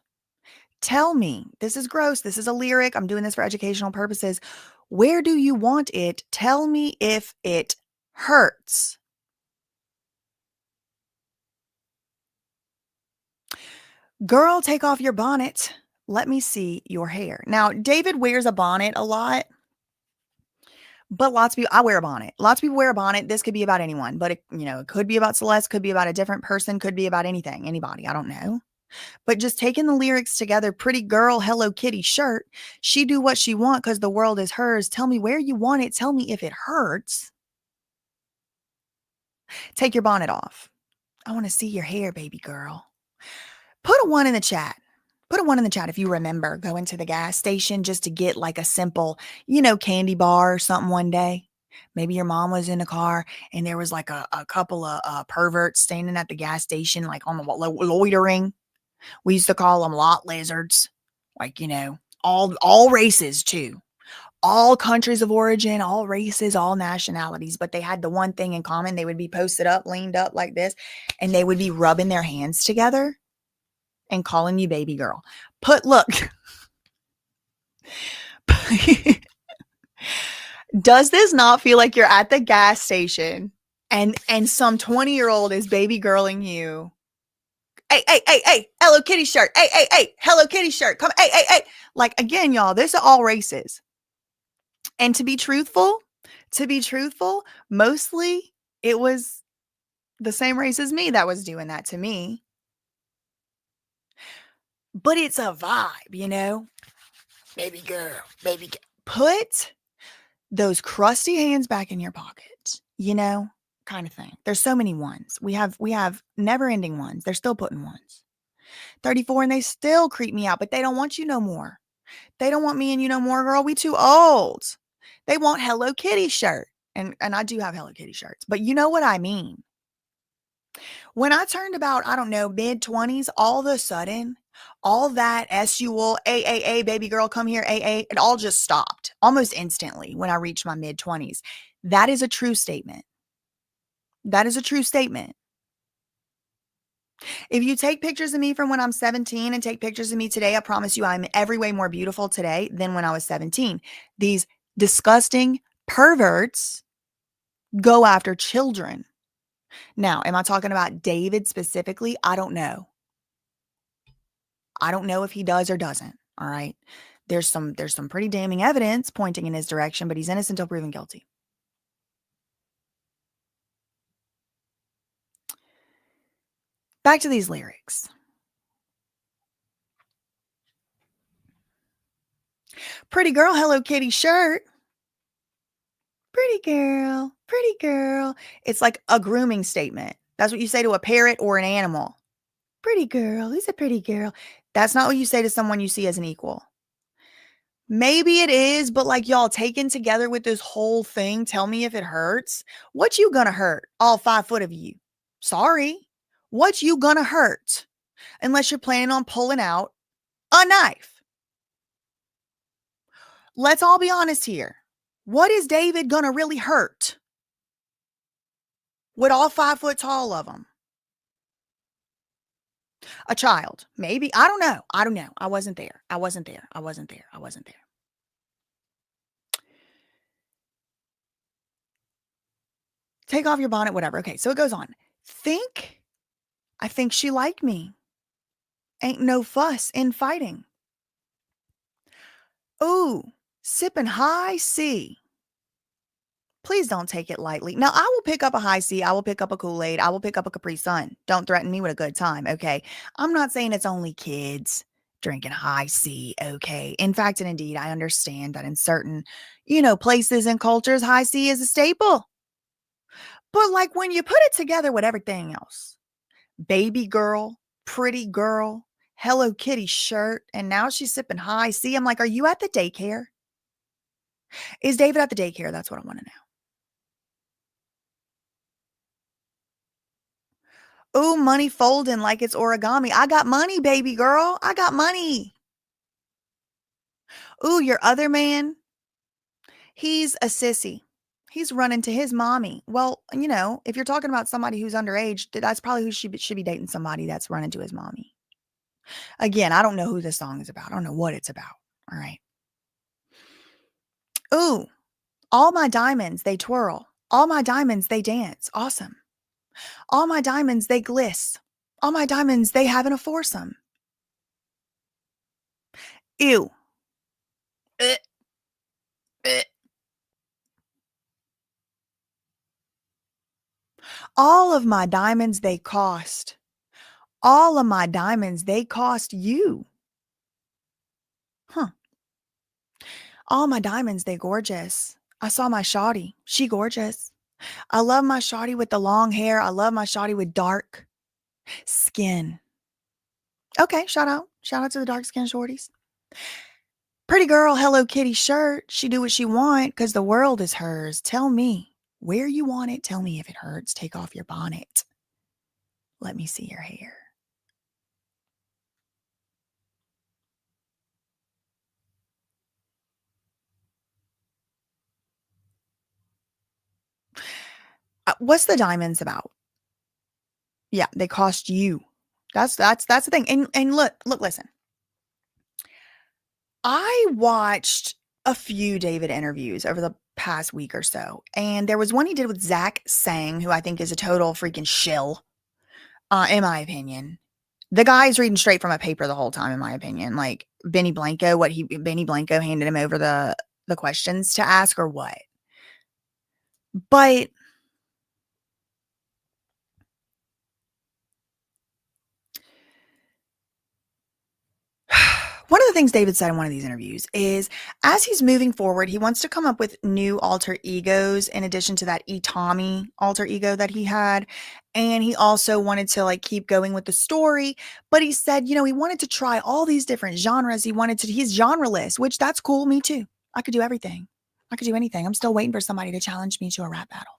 Tell me, this is gross. This is a lyric. I'm doing this for educational purposes. Where do you want it? Tell me if it hurts. Girl, take off your bonnet. Let me see your hair. Now, David wears a bonnet a lot, but lots of people, I wear a bonnet. Lots of people wear a bonnet. This could be about anyone, but it could be about Celeste, could be about a different person, could be about anything, anybody. I don't know. But just taking the lyrics together, pretty girl, Hello Kitty shirt. She do what she want because the world is hers. Tell me where you want it. Tell me if it hurts. Take your bonnet off. I want to see your hair, baby girl. Put a 1 in the chat. Put a 1 in the chat if you remember going to the gas station just to get like a simple, candy bar or something one day. Maybe your mom was in the car and there was like a couple of perverts standing at the gas station, like on the loitering. We used to call them lot lizards. Like, all races too. All countries of origin, all races, all nationalities. But they had the one thing in common. They would be posted up, leaned up like this, and they would be rubbing their hands together and calling you baby girl. Look. Does this not feel like you're at the gas station and some 20-year-old is baby girling you Hey, Hello Kitty shirt. Hey, Hello Kitty shirt. Come, hey. Like, again, y'all, this are all races. And to be truthful, mostly it was the same race as me that was doing that to me. But it's a vibe, you know? Baby girl. Put those crusty hands back in your pocket, you know? Kind of thing. There's so many ones. We have never-ending ones. They're still putting ones. 34 and they still creep me out, but they don't want you no more. They don't want me and you no more, girl. We too old. They want Hello Kitty shirt. And I do have Hello Kitty shirts, but you know what I mean. When I turned about, I don't know, mid-20s, all of a sudden, all that SUL, baby girl, come here, it all just stopped almost instantly when I reached my mid-20s. That is a true statement. That is a true statement. If you take pictures of me from when I'm 17 and take pictures of me today, I promise you I'm every way more beautiful today than when I was 17. These disgusting perverts go after children. Now, am I talking about David specifically? I don't know. I don't know if he does or doesn't. All right. There's some pretty damning evidence pointing in his direction, but he's innocent until proven guilty. Back to these lyrics. Pretty girl, Hello Kitty shirt. Pretty girl. It's like a grooming statement. That's what you say to a parrot or an animal. Pretty girl, who's a pretty girl? That's not what you say to someone you see as an equal. Maybe it is, but like y'all taken together with this whole thing, tell me if it hurts. What you gonna hurt? All 5 foot of you. Sorry. What you gonna hurt? Unless you're planning on pulling out a knife. Let's all be honest here. What is David gonna really hurt? With all 5 foot tall of them? A child, maybe. I don't know. I wasn't there. Take off your bonnet, whatever. Okay, so it goes on. I think she liked me. Ain't no fuss in fighting. Ooh, sipping high C. Please don't take it lightly. Now, I will pick up a high C. I will pick up a Kool-Aid. I will pick up a Capri Sun. Don't threaten me with a good time, okay? I'm not saying it's only kids drinking high C, okay? In fact, and indeed, I understand that in certain, places and cultures, high C is a staple. But like when you put it together with everything else, baby girl, pretty girl, Hello Kitty shirt, and now she's sipping high C. I'm like, are you at the daycare? Is David at the daycare? That's what I want to know. Ooh, money folding like it's origami. I got money, baby girl. I got money. Ooh, your other man, he's a sissy. He's running to his mommy. Well, if you're talking about somebody who's underage, that's probably who should be dating somebody that's running to his mommy. Again, I don't know who this song is about. I don't know what it's about. All right. Ooh, all my diamonds, they twirl. All my diamonds, they dance. Awesome. All my diamonds, they gliss. All my diamonds, they having a foursome. Ew. Uh, uh. All of my diamonds, they cost. All of my diamonds, they cost you. Huh. All my diamonds, they gorgeous. I saw my shawty. She gorgeous. I love my shawty with the long hair. I love my shawty with dark skin. Okay, shout out. Shout out to the dark skin shorties. Pretty girl, Hello Kitty shirt. She do what she want because the world is hers. Tell me where you want it. Tell me if it hurts. Take off your bonnet. Let me see your hair. What's the diamonds about? Yeah, they cost you. That's the thing. And look, listen. I watched a few David interviews over the past week or so, and there was one he did with Zach Sang, who I think is a total freaking shill, in my opinion. The guy's reading straight from a paper the whole time, in my opinion. Like Benny Blanco, Benny Blanco handed him over the questions to ask or what. But one of the things David said in one of these interviews is as he's moving forward, he wants to come up with new alter egos in addition to that Tommy alter ego that he had. And he also wanted to like keep going with the story. But he said, he wanted to try all these different genres. He's genreless, which that's cool. Me too. I could do everything. I could do anything. I'm still waiting for somebody to challenge me to a rap battle.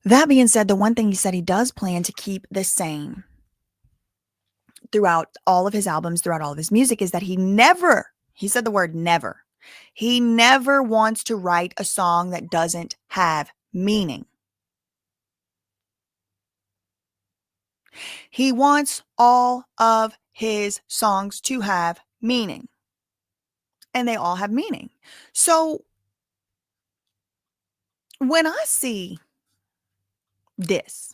That being said, the one thing he said he does plan to keep the same throughout all of his albums, throughout all of his music, is that he said the word never. He never wants to write a song that doesn't have meaning. He wants all of his songs to have meaning. And they all have meaning. So when I see this,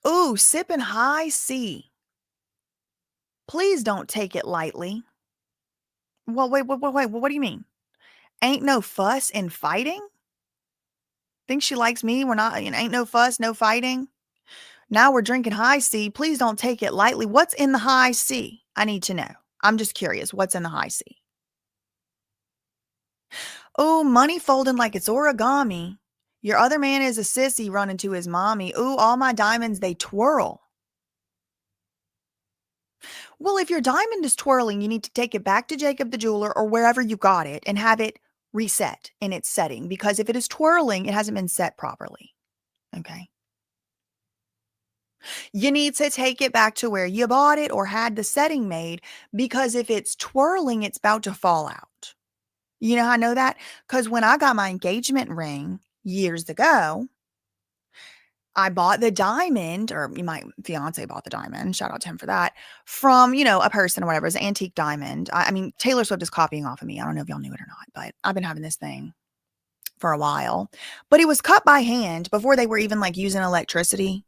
ooh, sipping high C. Please don't take it lightly. Well, wait, what do you mean? Ain't no fuss in fighting? Think she likes me? We're not, ain't no fuss, no fighting. Now we're drinking high C. Please don't take it lightly. What's in the high C? I need to know. I'm just curious. What's in the high C? Oh, money folding like it's origami. Your other man is a sissy running to his mommy. Ooh, all my diamonds, they twirl. Well, if your diamond is twirling, you need to take it back to Jacob the jeweler or wherever you got it and have it reset in its setting. Because if it is twirling, it hasn't been set properly. Okay. You need to take it back to where you bought it or had the setting made, because if it's twirling, it's about to fall out. You know how I know that? Because when I got my engagement ring years ago, I bought the diamond, or my fiance bought the diamond, shout out to him for that, from, a person or whatever. It's an antique diamond. I mean, Taylor Swift is copying off of me. I don't know if y'all knew it or not, but I've been having this thing for a while. But it was cut by hand before they were even like using electricity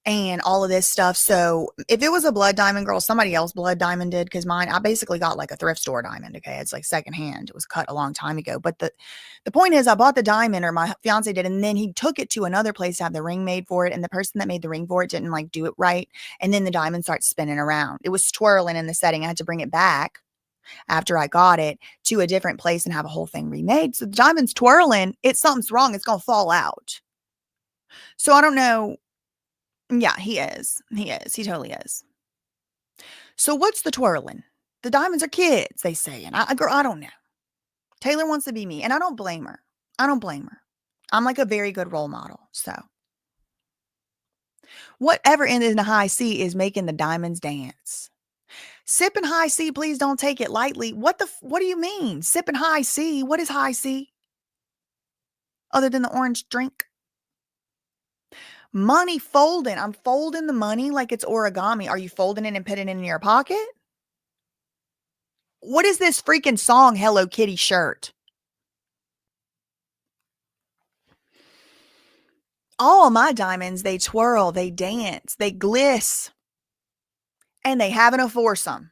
and all of this stuff. So if it was a blood diamond, girl, somebody else blood diamond did, because mine, I basically got like a thrift store diamond. Okay. It's like secondhand. It was cut a long time ago. But the point is, I bought the diamond, or my fiance did, and then he took it to another place to have the ring made for it. And the person that made the ring for it didn't like do it right. And then the diamond starts spinning around. It was twirling in the setting. I had to bring it back after I got it to a different place and have a whole thing remade. So the diamond's twirling. Something's wrong. It's going to fall out. So I don't know. Yeah, he is. He is. He totally is. So what's the twirling? The diamonds are kids, they say. And girl, I don't know. Taylor wants to be me, and I don't blame her. I don't blame her. I'm like a very good role model. So whatever in the high C is making the diamonds dance. Sipping high C, please don't take it lightly. What do you mean? Sipping high C? What is high C? Other than the orange drink? Money folding. I'm folding the money like it's origami. Are you folding it and putting it in your pocket? What is this freaking song, Hello Kitty shirt? All my diamonds, they twirl, they dance, they gliss, and they having a foursome.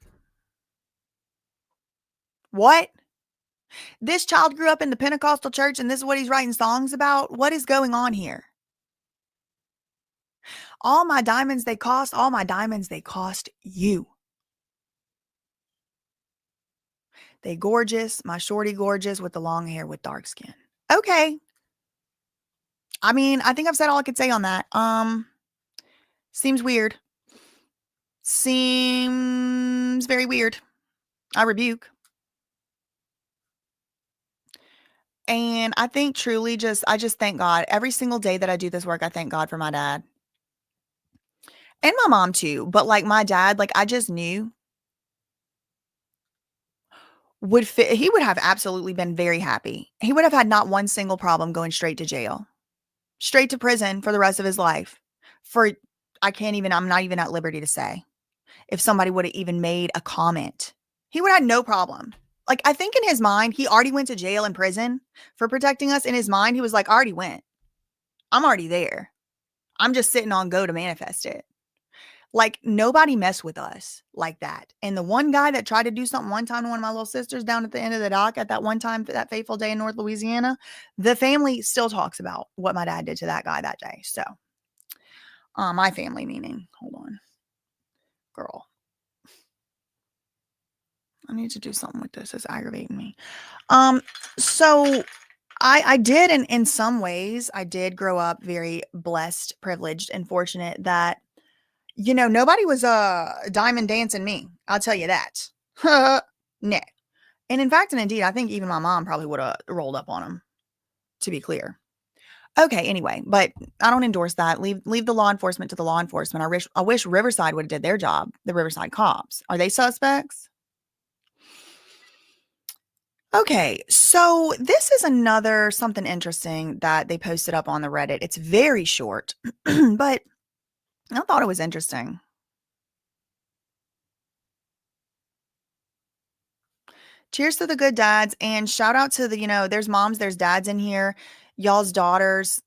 What? This child grew up in the Pentecostal church and this is what he's writing songs about? What is going on here? All my diamonds, they cost you. They gorgeous, my shorty gorgeous with the long hair with dark skin. Okay. I mean, I think I've said all I could say on that. Seems weird. Seems very weird. I rebuke. And I think truly I just thank God. Every single day that I do this work, I thank God for my dad. And my mom too. But like my dad, like I just knew he would have absolutely been very happy. He would have had not one single problem going straight to jail, straight to prison for the rest of his life. I'm not even at liberty to say if somebody would have even made a comment. He would have had no problem. Like, I think in his mind, he already went to jail and prison for protecting us. In his mind, he was like, I already went. I'm already there. I'm just sitting on go to manifest it. Like, nobody messed with us like that. And the one guy that tried to do something one time to one of my little sisters down at the end of the dock at that one time, that fateful day in North Louisiana, the family still talks about what my dad did to that guy that day. So, my family meaning, hold on, girl. I need to do something with this. It's aggravating me. So I did, in some ways, I did grow up very blessed, privileged, and fortunate that, nobody was diamond dancing me. I'll tell you that. Nah. And in fact, and indeed, I think even my mom probably would have rolled up on him, to be clear. Okay, anyway, but I don't endorse that. Leave the law enforcement to the law enforcement. I wish Riverside would have did their job, the Riverside cops. Are they suspects? Okay, so this is another something interesting that they posted up on the Reddit. It's very short, but I thought it was interesting. Cheers to the good dads, and shout out to there's moms, there's dads in here. Y'all's daughters,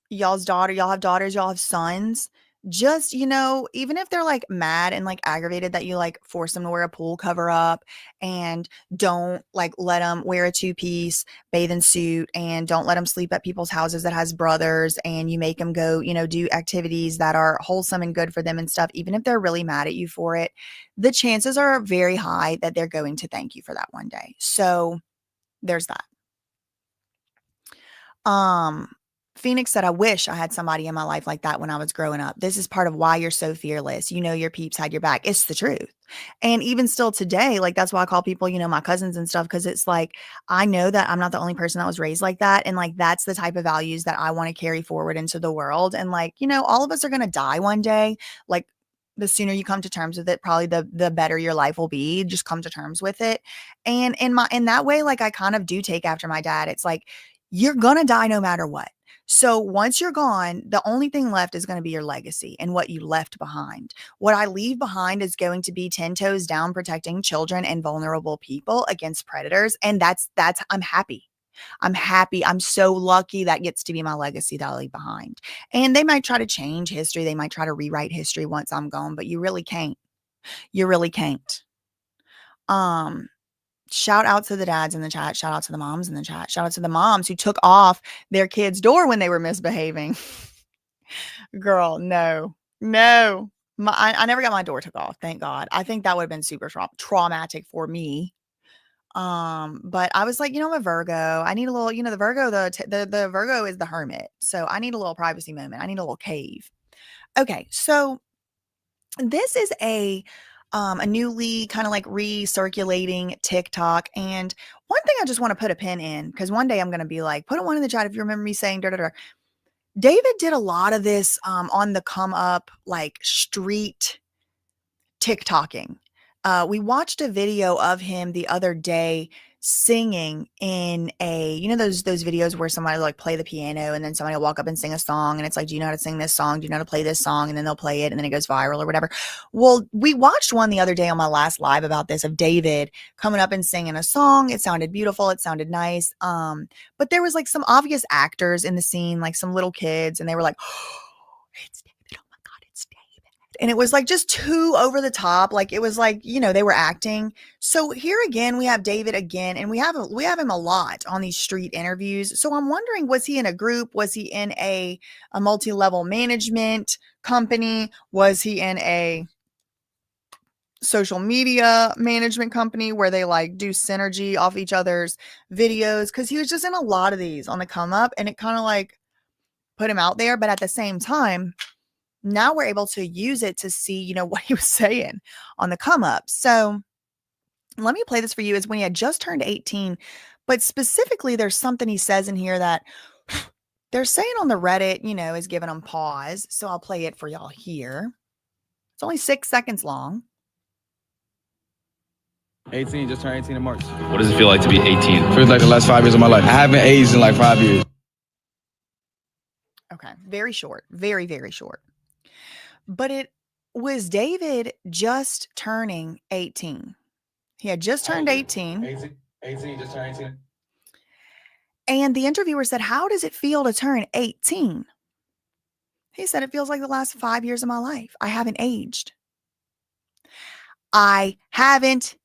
y'all have daughters, y'all have sons. Just, even if they're like mad and like aggravated that you like force them to wear a pool cover up and don't like let them wear a two-piece bathing suit and don't let them sleep at people's houses that has brothers, and you make them go, do activities that are wholesome and good for them and stuff, even if they're really mad at you for it, the chances are very high that they're going to thank you for that one day. So there's that. Phoenix said, I wish I had somebody in my life like that when I was growing up. This is part of why you're so fearless. Your peeps had your back. It's the truth. And even still today, like, that's why I call people, my cousins and stuff, because it's like, I know that I'm not the only person that was raised like that. And like, that's the type of values that I want to carry forward into the world. And like, all of us are going to die one day. Like, the sooner you come to terms with it, probably the better your life will be. Just come to terms with it. And in that way, like, I kind of do take after my dad. It's like, you're going to die no matter what. So once you're gone, the only thing left is going to be your legacy and what you left behind. What I leave behind is going to be 10 toes down, protecting children and vulnerable people against predators. And that's, I'm happy. I'm happy. I'm so lucky that gets to be my legacy that I leave behind. And they might try to change history. They might try to rewrite history once I'm gone, but you really can't. You really can't. Shout out to the dads in the chat. Shout out to the moms in the chat. Shout out to the moms who took off their kids' door when they were misbehaving. Girl, no. I never got my door took off. Thank God. I think that would have been super traumatic for me. But I was like, I'm a Virgo. I need a little, the Virgo, the Virgo is the hermit. So I need a little privacy moment. I need a little cave. Okay. So this is a newly kind of like recirculating TikTok. And one thing I just want to put a pin in, because one day I'm going to be like, put a one in the chat if you remember me saying da da da. David did a lot of this on the come up, like street TikToking. We watched a video of him the other day singing in those videos where somebody like play the piano and then somebody will walk up and sing a song, and it's like, do you know how to sing this song? Do you know how to play this song? And then they'll play it and then it goes viral or whatever. Well, we watched one the other day on my last live about this, of David coming up and singing a song. It sounded beautiful. It sounded nice. But there was like some obvious actors in the scene, like some little kids, and they were like, oh, it's David. Oh my God, it's David. And it was like just too over the top. Like, it was like, they were acting. So here again, we have David again, and we have him a lot on these street interviews. So I'm wondering, was he in a group? Was he in a multi-level management company? Was he in a social media management company where they like do synergy off each other's videos? Because he was just in a lot of these on the come up, and it kind of like put him out there. But at the same time, now we're able to use it to see, what he was saying on the come up. So let me play this for you. Is when he had just turned 18, but specifically there's something he says in here that they're saying on the Reddit, is giving him pause. So I'll play it for y'all here. It's only 6 seconds long. 18, just turned 18 in March. What does it feel like to be 18? Feels like the last 5 years of my life. I haven't aged in like 5 years. Okay. Very short. Very, very short. But it was David just turning 18. He had just turned 18. 18, just turned 18. And the interviewer said, "How does it feel to turn 18?" He said, "It feels like the last 5 years of my life. I haven't aged. I haven't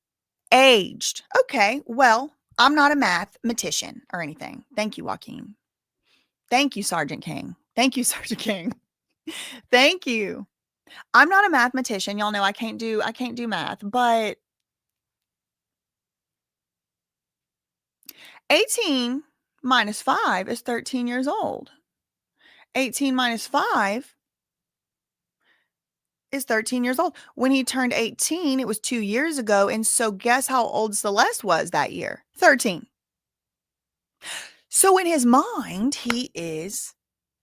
aged." Okay, well, I'm not a mathematician or anything. Thank you, Joaquin. Thank you, Sergeant King. Thank you, Sergeant King. Thank you. I'm not a mathematician. Y'all know I can't do math, but 18 minus 5 is 13 years old. 18 minus 5 is 13 years old. When he turned 18, it was 2 years ago. And so guess how old Celeste was that year? 13. So in his mind, he is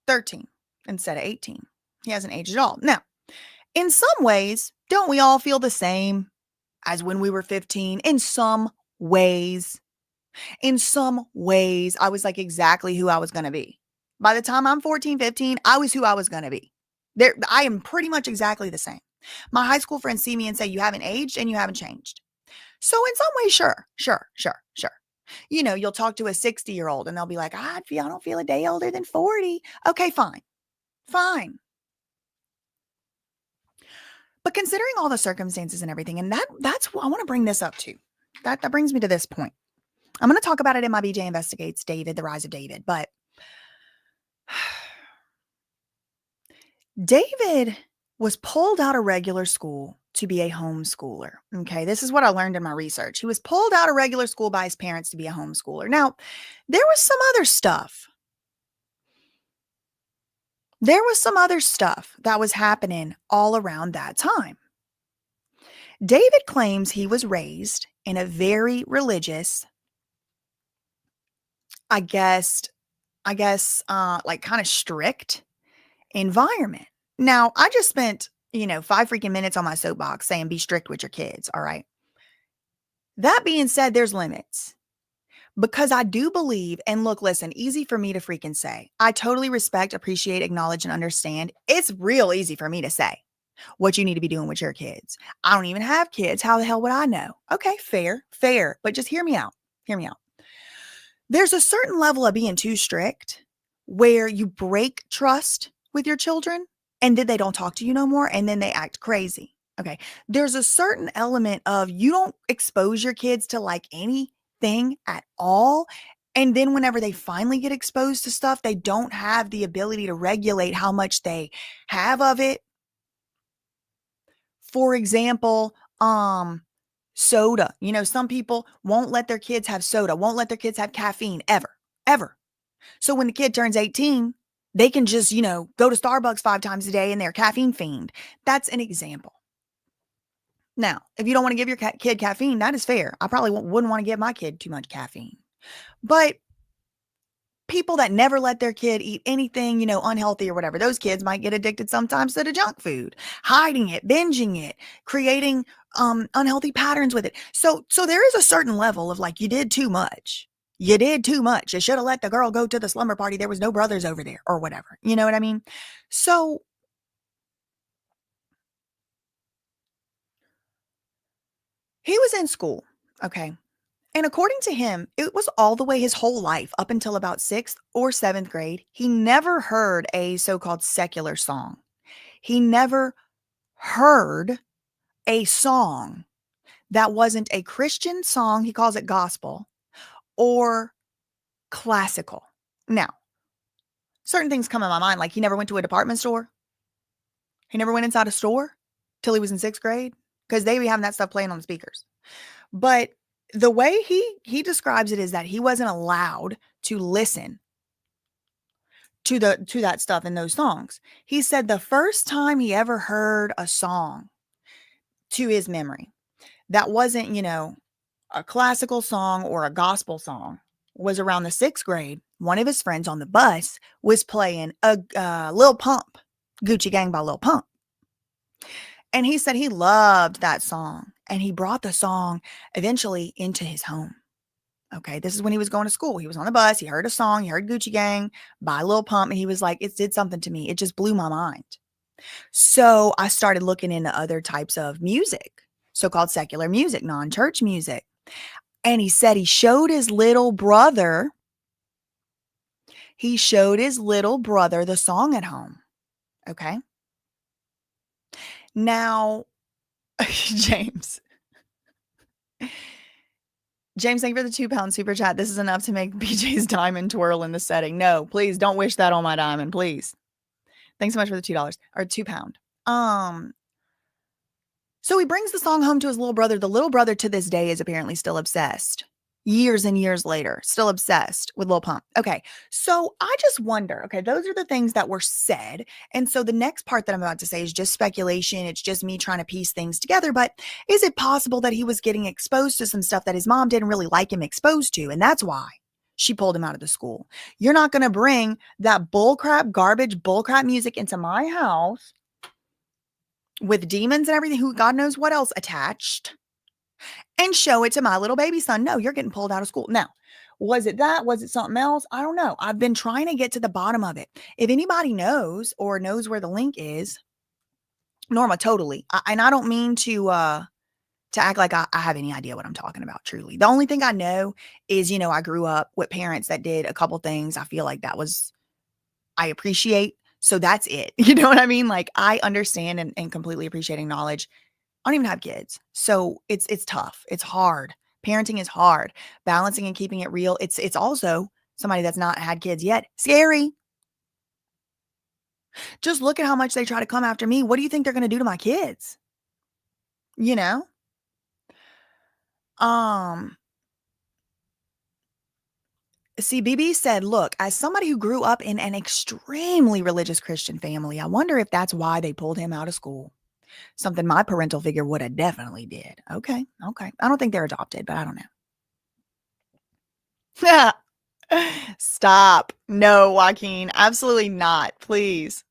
13 instead of 18. He hasn't aged at all. Now, in some ways, don't we all feel the same as when we were 15? In some ways. In some ways, I was like exactly who I was going to be. By the time I'm 14, 15, I was who I was going to be. I am pretty much exactly the same. My high school friends see me and say, "You haven't aged and you haven't changed." So in some ways, sure. You know, you'll talk to a 60-year-old and they'll be like, I don't feel a day older than 40. Okay, fine. But considering all the circumstances and everything, and that's what I want to bring this up to. That brings me to this point. I'm going to talk about it in my BJ Investigates David, the Rise of David, but David was pulled out of regular school to be a homeschooler. Okay, this is what I learned in my research. He was pulled out of regular school by his parents to be a homeschooler. Now, there was some other stuff. There was some other stuff that was happening all around that time. David claims he was raised in a very religious, I guess, like kind of strict environment. Now, I just spent, 5 freaking minutes on my soapbox saying be strict with your kids, all right? That being said, there's limits. Because I do believe, and look, listen, easy for me to freaking say. I totally respect, appreciate, acknowledge, and understand. It's real easy for me to say what you need to be doing with your kids. I don't even have kids. How the hell would I know? Okay, fair. But just hear me out. There's a certain level of being too strict where you break trust with your children and then they don't talk to you no more and then they act crazy. Okay. There's a certain element of you don't expose your kids to like anything at all. And then whenever they finally get exposed to stuff, they don't have the ability to regulate how much they have of it. For example, soda. Some people won't let their kids have soda, won't let their kids have caffeine ever. So when the kid turns 18, they can just, go to Starbucks 5 times a day and they're caffeine fiend. That's an example. Now, if you don't want to give your kid caffeine, that is fair. I probably wouldn't want to give my kid too much caffeine. But people that never let their kid eat anything, unhealthy or whatever, those kids might get addicted sometimes to the junk food, hiding it, binging it, creating unhealthy patterns with it. So there is a certain level of like, you did too much. You should have let the girl go to the slumber party. There was no brothers over there or whatever. You know what I mean? So he was in school. Okay. And according to him, it was all the way his whole life up until about 6th or 7th grade. He never heard a so-called secular song. He never heard a song that wasn't a Christian song. He calls it gospel or classical. Now, certain things come in my mind. Like he never went to a department store. He never went inside a store till he was in 6th grade because they be having that stuff playing on the speakers. But the way he describes it is that he wasn't allowed to listen to that stuff in those songs. He said the first time he ever heard a song to his memory that wasn't, a classical song or a gospel song was around the 6th grade. One of his friends on the bus was playing a Lil Pump, Gucci Gang by Lil Pump. And he said he loved that song. And he brought the song eventually into his home. Okay, this is when he was going to school. He was on the bus. He heard a song. He heard Gucci Gang by Lil Pump. And he was like, it did something to me. It just blew my mind. So I started looking into other types of music, so-called secular music, non-church music. And he said he showed his little brother the song at home. Okay. Now, James, thank you for the £2 super chat. This is enough to make BJ's diamond twirl in the setting. No, please don't wish that on my diamond, please. Thanks so much for the $2 or £2. So he brings the song home to his little brother. The little brother to this day is apparently still obsessed. Years and years later, still obsessed with Lil Pump. Okay, so I just wonder, okay, those are the things that were said. And so the next part that I'm about to say is just speculation. It's just me trying to piece things together. But is it possible that he was getting exposed to some stuff that his mom didn't really like him exposed to? And that's why she pulled him out of the school. You're not going to bring that bullcrap, garbage, bullcrap music into my house with demons and everything, who God knows what else attached, and show it to my little baby son. No, you're getting pulled out of school. Now, was it that? Was it something else? I don't know. I've been trying to get to the bottom of it. If anybody knows or knows where the link is, Norma, totally. And I don't mean to act like I have any idea what I'm talking about, truly. The only thing I know is, I grew up with parents that did a couple things. I feel like I appreciate. So that's it. You know what I mean? Like, I understand and completely appreciating knowledge. I don't even have kids. So it's tough. It's hard. Parenting is hard. Balancing and keeping it real. It's also, somebody that's not had kids yet, scary. Just look at how much they try to come after me. What do you think they're going to do to my kids? See, BB said, look, as somebody who grew up in an extremely religious Christian family, I wonder if that's why they pulled him out of school. Something my parental figure would have definitely did. Okay. I don't think they're adopted, but I don't know. Stop. No, Joaquin. Absolutely not. Please.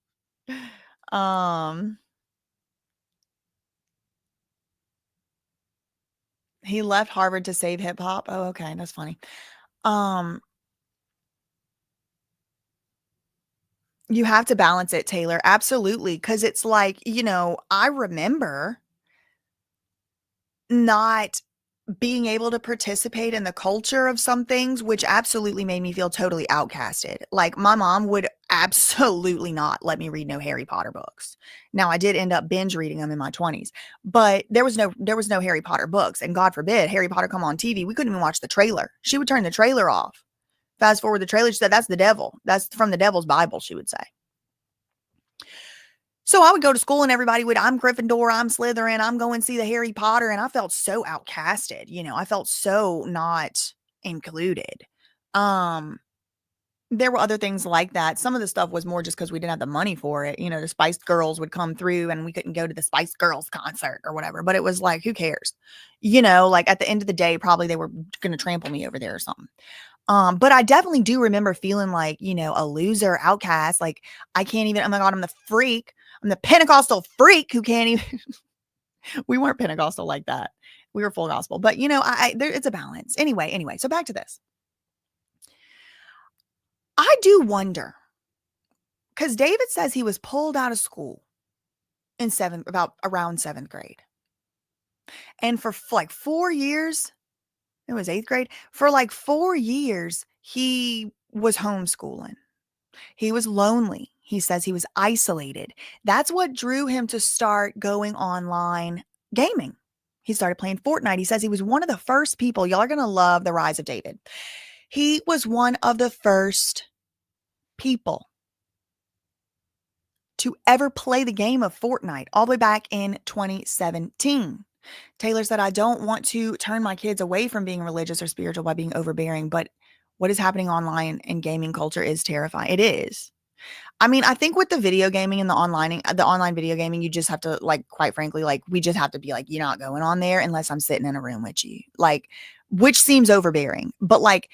He left Harvard to save hip hop. Oh, okay. That's funny. You have to balance it, Taylor. Absolutely. Cause it's like, I remember not being able to participate in the culture of some things, which absolutely made me feel totally outcasted. Like, my mom would absolutely not let me read no Harry Potter books. Now, I did end up binge reading them in my 20s, but there was no Harry Potter books. And God forbid Harry Potter come on TV. We couldn't even watch the trailer. She would turn the trailer off. Fast forward the trailer. She said, that's the devil. That's from the devil's Bible, she would say. So I would go to school and everybody would, I'm Gryffindor, I'm Slytherin, I'm going to see the Harry Potter. And I felt so outcasted. I felt so not included. There were other things like that. Some of the stuff was more just because we didn't have the money for it. The Spice Girls would come through and we couldn't go to the Spice Girls concert or whatever. But it was like, who cares? Like, at the end of the day, probably they were going to trample me over there or something. But I definitely do remember feeling like, a loser, outcast. Like, I can't even, oh my God, I'm the freak. I'm the Pentecostal freak who can't even, we weren't Pentecostal like that. We were full gospel, but it's a balance. Anyway, so back to this. I do wonder, because David says he was pulled out of school in around 7th grade. And for like 4 years, it was 8th grade. For like 4 years, he was homeschooling. He was lonely. He says he was isolated. That's what drew him to start going online gaming. He started playing Fortnite. He says he was one of the first people. Y'all are going to love the rise of David. He was one of the first people to ever play the game of Fortnite all the way back in 2017. Taylor said, I don't want to turn my kids away from being religious or spiritual by being overbearing, but what is happening online in gaming culture is terrifying. It is. I mean, I think with the video gaming and the online video gaming, you just have to, like, quite frankly, like, we just have to be like, you're not going on there unless I'm sitting in a room with you, like, which seems overbearing, but like,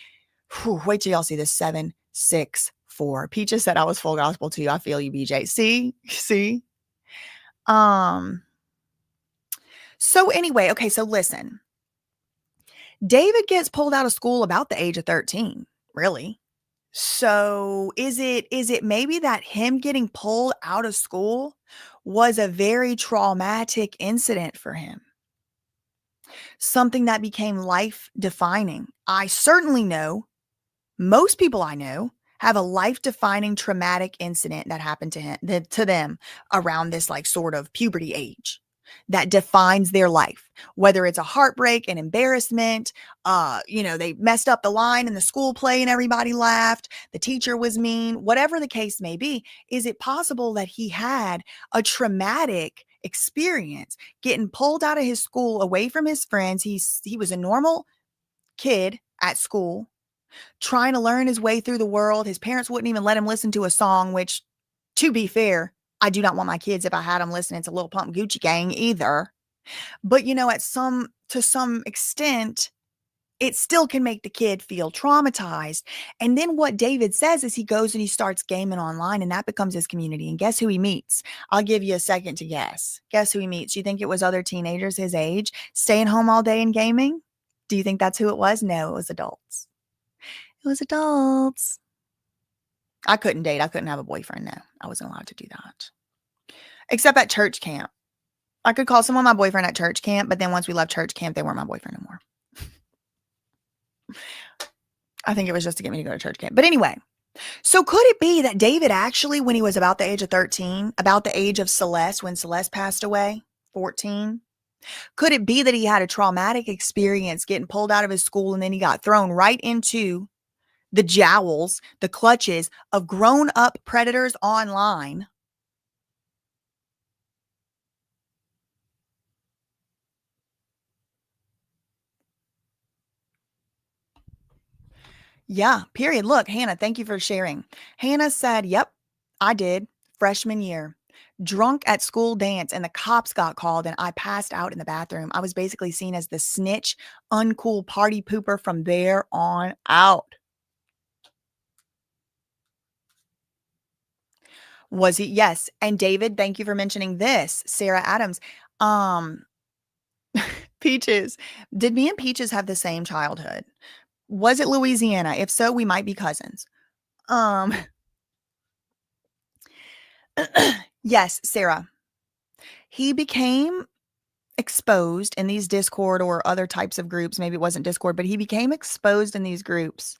wait till y'all see this. 7, 6, 4. Peaches said I was full gospel too. I feel you, BJ. See. So anyway, okay. So listen, David gets pulled out of school about the age of 13, really. So is it maybe that him getting pulled out of school was a very traumatic incident for him? something that became life defining. I certainly know most people I know have a life defining traumatic incident that happened to them around this like sort of puberty age that defines their life, whether it's a heartbreak, an embarrassment, they messed up the line in the school play and everybody laughed, the teacher was mean, whatever the case may be. Is it possible that he had a traumatic experience getting pulled out of his school, away from his friends? He was a normal kid at school, trying to learn his way through the world. His parents wouldn't even let him listen to a song, which, to be fair, I do not want my kids, if I had them, listening to Lil Pump Gucci Gang either. But, to some extent, it still can make the kid feel traumatized. And then what David says is he goes and he starts gaming online, and that becomes his community. And guess who he meets? I'll give you a second to guess. Guess who he meets? You think it was other teenagers his age staying home all day and gaming? Do you think that's who it was? No, it was adults. It was adults. I couldn't date. I couldn't have a boyfriend. No, I wasn't allowed to do that. Except at church camp. I could call someone my boyfriend at church camp, but then once we left church camp, they weren't my boyfriend anymore. I think it was just to get me to go to church camp. But anyway, so could it be that David actually, when he was about the age of 13, about the age of Celeste, when Celeste passed away, 14, could it be that he had a traumatic experience getting pulled out of his school, and then he got thrown right into the jowls, the clutches of grown-up predators online? Yeah, period. Look, Hannah, thank you for sharing. Hannah said, yep, I did. Freshman year. Drunk at school dance, and the cops got called, and I passed out in the bathroom. I was basically seen as the snitch, uncool party pooper from there on out. Was he? Yes. And David, thank you for mentioning this. Sarah Adams. Peaches. Did me and Peaches have the same childhood? Was it Louisiana? If so, we might be cousins. Yes, Sarah. He became exposed in these Discord or other types of groups. Maybe it wasn't Discord, but he became exposed in these groups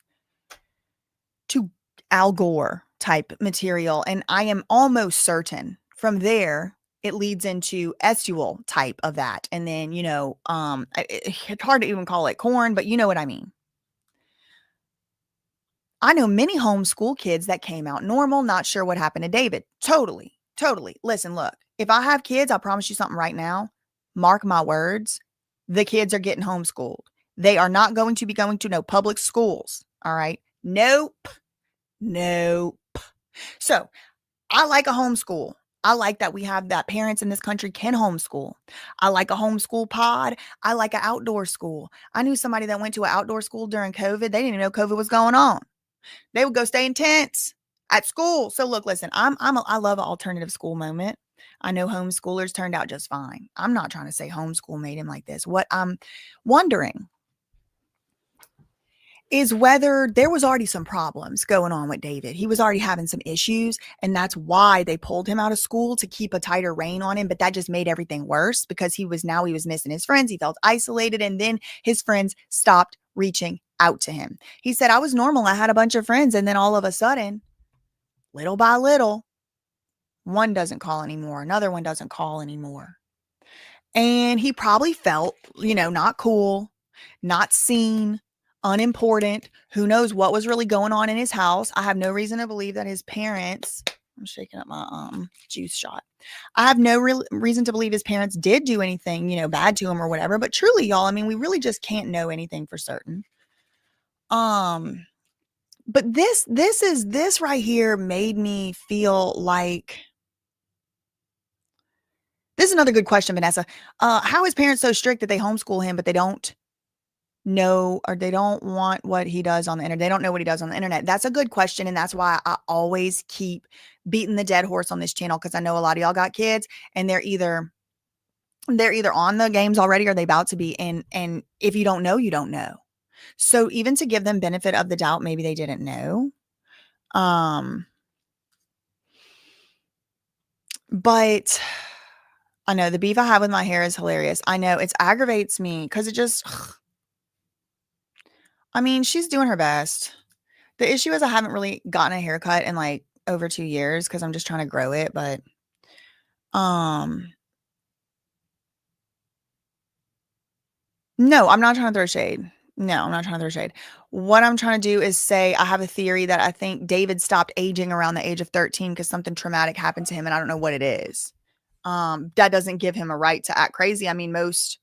to Al Gore type material. And I am almost certain from there, it leads into estual type of that. And then, it's hard to even call it corn, but you know what I mean. I know many homeschool kids that came out normal, not sure what happened to David. Totally. Listen, look, if I have kids, I promise you something right now. Mark my words. The kids are getting homeschooled. They are not going to be going to no public schools. All right. Nope. So I like a homeschool. I like that we have that parents in this country can homeschool. I like a homeschool pod. I like an outdoor school. I knew somebody that went to an outdoor school during COVID. They didn't even know COVID was going on. They would go stay in tents at school. So look, listen, I love an alternative school moment. I know homeschoolers turned out just fine. I'm not trying to say homeschool made him like this. What I'm wondering is whether there was already some problems going on with David. He was already having some issues, and that's why they pulled him out of school, to keep a tighter rein on him. But that just made everything worse, because he was missing his friends. He felt isolated, and then his friends stopped reaching out to him. He said, I was normal. I had a bunch of friends, and then all of a sudden, little by little, one doesn't call anymore. Another one doesn't call anymore. And he probably felt, not cool, not seen, unimportant. Who knows what was really going on in his house? I have no reason to believe that his parents, I'm shaking up my juice shot. I have no real reason to believe his parents did do anything, bad to him or whatever. But truly, y'all, I mean, we really just can't know anything for certain. But this right here made me feel like, this is another good question, Vanessa. How is parents so strict that they homeschool him, but they don't know, or they don't want what he does on the internet? They don't know what he does on the internet. That's a good question. And that's why I always keep beating the dead horse on this channel, because I know a lot of y'all got kids, and they're either on the games already, or they about to be. And if you don't know, you don't know. So even to give them benefit of the doubt, maybe they didn't know. But I know the beef I have with my hair is hilarious. I know it aggravates me because it just, I mean, she's doing her best. The issue is I haven't really gotten a haircut in like over 2 years because I'm just trying to grow it. But, no, I'm not trying to throw shade. No, I'm not trying to throw shade. What I'm trying to do is say I have a theory that I think David stopped aging around the age of 13 because something traumatic happened to him and I don't know what it is. That doesn't give him a right to act crazy. I mean, most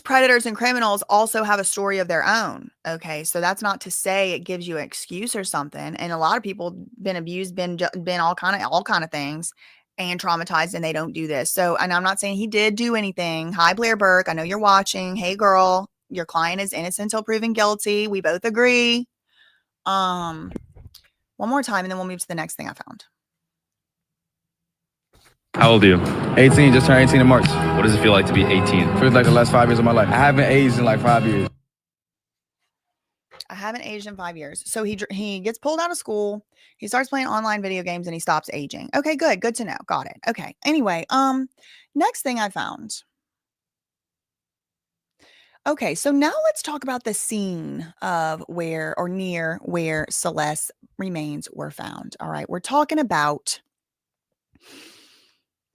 predators and criminals also have a story of their own. Okay. So that's not to say it gives you an excuse or something. And a lot of people been abused, been all kind of things and traumatized and they don't do this. So, and I'm not saying he did do anything. Hi, Blair Burke. I know you're watching. Hey girl, your client is innocent until proven guilty. We both agree. One more time and then we'll move to the next thing I found. How old are you? 18, just turned 18 in March. What does it feel like to be 18? Feels like the last 5 years of my life. I haven't aged in like 5 years. I haven't aged in 5 years. So he gets pulled out of school. He starts playing online video games and he stops aging. Okay, good. Good to know. Got it. Okay. Anyway, next thing I found. Okay, so now let's talk about the scene of where or near where Celeste's remains were found. All right, we're talking about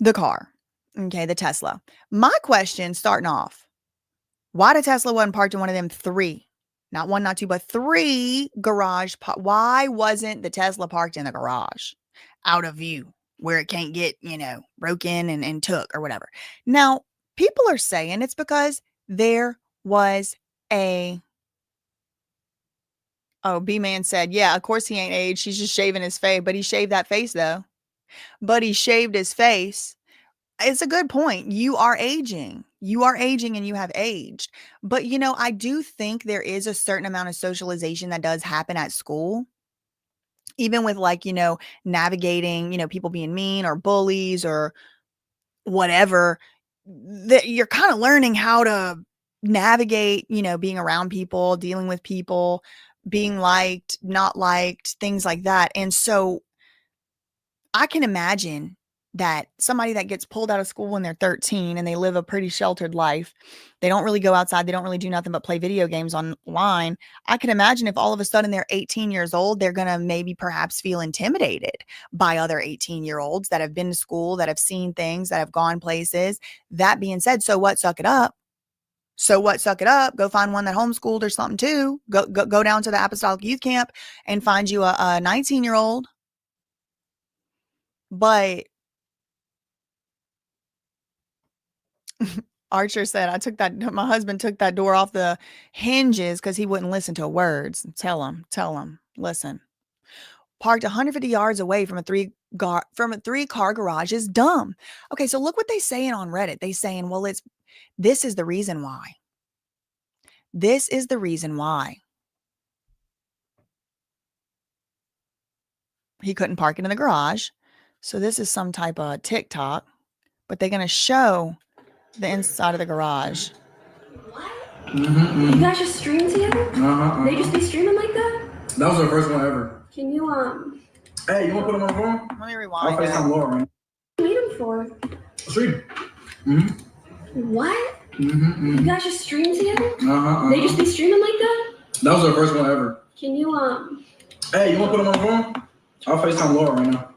the car. Okay, the Tesla. My question starting off, why the Tesla wasn't parked in one of them 3, not 1, not 2, but 3 garage? Why wasn't the Tesla parked in the garage out of view where it can't get, broken and took or whatever? Now, people are saying it's because there was B-Man said, yeah, of course he ain't aged. He's just shaving his face, but he shaved that face though. But he shaved his face. It's a good point. You are aging. You are aging and you have aged. But, I do think there is a certain amount of socialization that does happen at school. Even with navigating, people being mean or bullies or whatever, that you're kind of learning how to navigate, being around people, dealing with people, being liked, not liked, things like that. And so I can imagine that somebody that gets pulled out of school when they're 13 and they live a pretty sheltered life, they don't really go outside, they don't really do nothing but play video games online. I can imagine if all of a sudden they're 18 years old, they're going to maybe perhaps feel intimidated by other 18-year-olds that have been to school, that have seen things, that have gone places. That being said, so what? Suck it up. So what? Suck it up. Go find one that homeschooled or something too. Go down to the Apostolic Youth Camp and find you a 19-year-old. But Archer said, my husband took that door off the hinges because he wouldn't listen to words. Tell him, listen. Parked 150 yards away from a three-car garage is dumb. Okay, so look what they saying on Reddit. They saying, well, this is the reason why. This is the reason why. He couldn't park it in the garage. So this is some type of TikTok, but they're going to show the inside of the garage. What? You guys just stream together? They just be streaming like that? That was our first one ever. Can you, Hey, you want to put him on the phone? Let me rewind. I'll FaceTime Laura right now. what do you need him for? Stream. What? You guys just stream together? They just be streaming like that? That was our first one ever. Can you, Hey, you want to put him on the phone? I'll FaceTime Laura right now.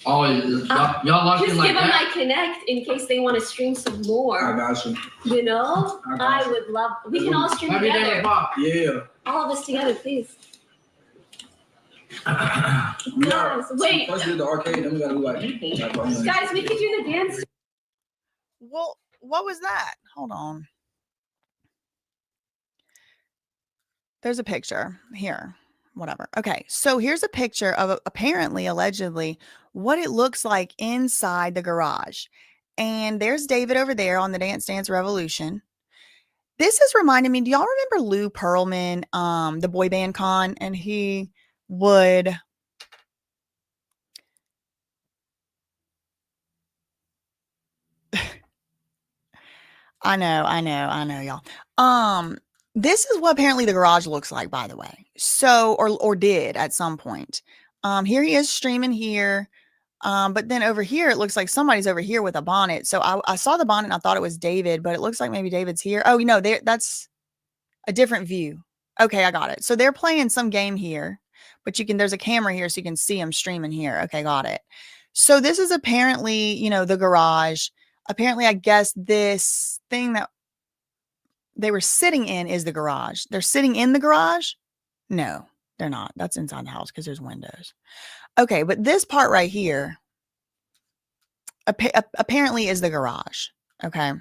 Oh, y'all locked just in like give them that? my connect in case they want to stream some more. I got you. You know? I got I would love, we can all stream Happy day with together. Bob. Yeah. All of us together, please. We got, Guys, wait. First we did the arcade, then we got to do like. Guys, we could do the dance. Well, what was that? Hold on. There's a picture here. Whatever. Okay. So here's a picture of apparently, allegedly, what it looks like inside the garage. And there's David over there on the Dance Dance Revolution. This is reminding me, do y'all remember Lou Pearlman, the boy band con? And he would I know, y'all. This is what apparently the garage looks like, by the way. So, or did at some point. Here he is streaming here. But then over here, it looks like somebody's over here with a bonnet. So I saw the bonnet and I thought it was David, but it looks like maybe David's here. Oh, that's a different view. Okay, I got it. So they're playing some game here, but there's a camera here so you can see them streaming here. Okay, got it. So this is apparently, the garage. Apparently, I guess this thing that they were sitting in is the garage. They're sitting in the garage? No, they're not. That's inside the house because there's windows. Okay, but this part right here apparently is the garage. Okay.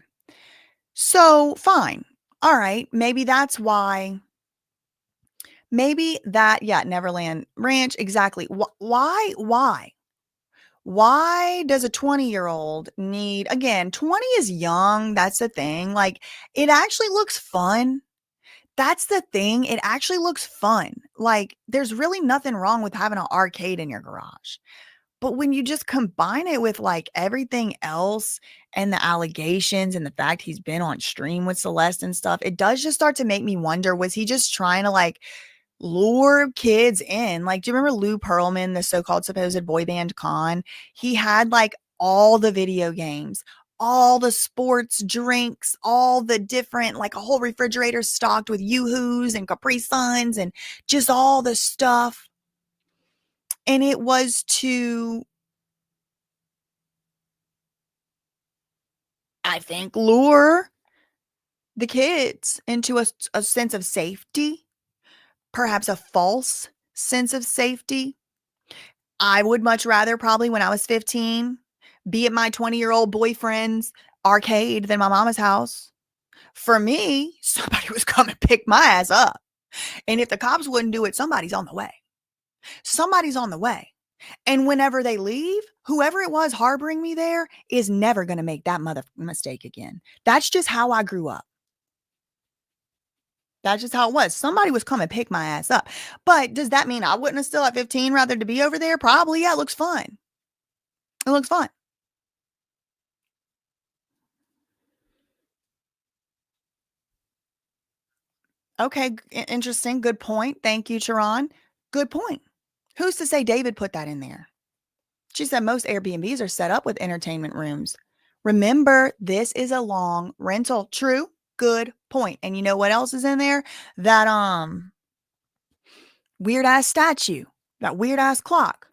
So fine. All right. Maybe that's why. Maybe that, yeah, Neverland Ranch. Exactly. Why? Why does a 20-year-old need, again, 20 is young. That's the thing. Like, it actually looks fun. That's the thing. It actually looks fun. Like, there's really nothing wrong with having an arcade in your garage. But when you just combine it with like everything else and the allegations and the fact he's been on stream with Celeste and stuff, it does just start to make me wonder, was he just trying to like lure kids in? Like, do you remember Lou Pearlman, the so-called supposed boy band con? He had like all the video games, all the sports drinks, all the different, like a whole refrigerator stocked with Yoo-Hoos and Capri Suns and just all the stuff. And it was to, I think, lure the kids into a sense of safety, perhaps a false sense of safety. I would much rather probably when I was 15 be at my 20-year-old boyfriend's arcade than my mama's house. For me, somebody was coming to pick my ass up. And if the cops wouldn't do it, somebody's on the way. Somebody's on the way. And whenever they leave, whoever it was harboring me there is never going to make that mother mistake again. That's just how I grew up. That's just how it was. Somebody was coming to pick my ass up. But does that mean I wouldn't have still at 15 rather to be over there? Probably. Yeah, it looks fun. It looks fun. Okay, interesting. Good point. Thank you, Sharon. Good point. Who's to say David put that in there? She said most Airbnbs are set up with entertainment rooms. Remember, this is a long rental. True. Good point. And you know what else is in there? That weird ass statue, that weird ass clock.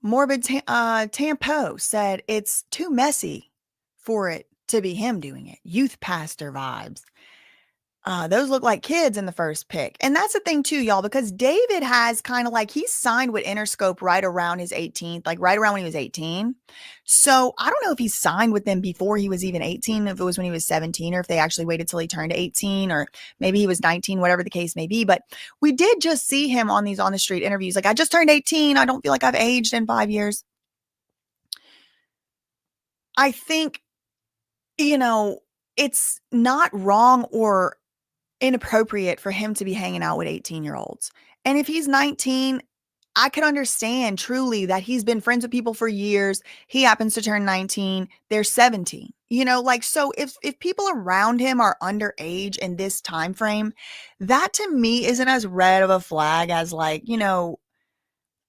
Morbid Tampo said it's too messy for it to be him doing it. Youth pastor vibes. Those look like kids in the first pick. And that's the thing too, y'all, because David has kind of like, he signed with Interscope right around his 18th, like right around when he was 18. So I don't know if he signed with them before he was even 18, if it was when he was 17, or if they actually waited till he turned 18, or maybe he was 19, whatever the case may be. But we did just see him on these on the street interviews. Like, I just turned 18. I don't feel like I've aged in 5 years. I think, it's not wrong or inappropriate for him to be hanging out with 18-year-olds. And if he's 19, I could understand truly that he's been friends with people for years. He happens to turn 19. They're 17. So if people around him are underage in this time frame, that to me isn't as red of a flag as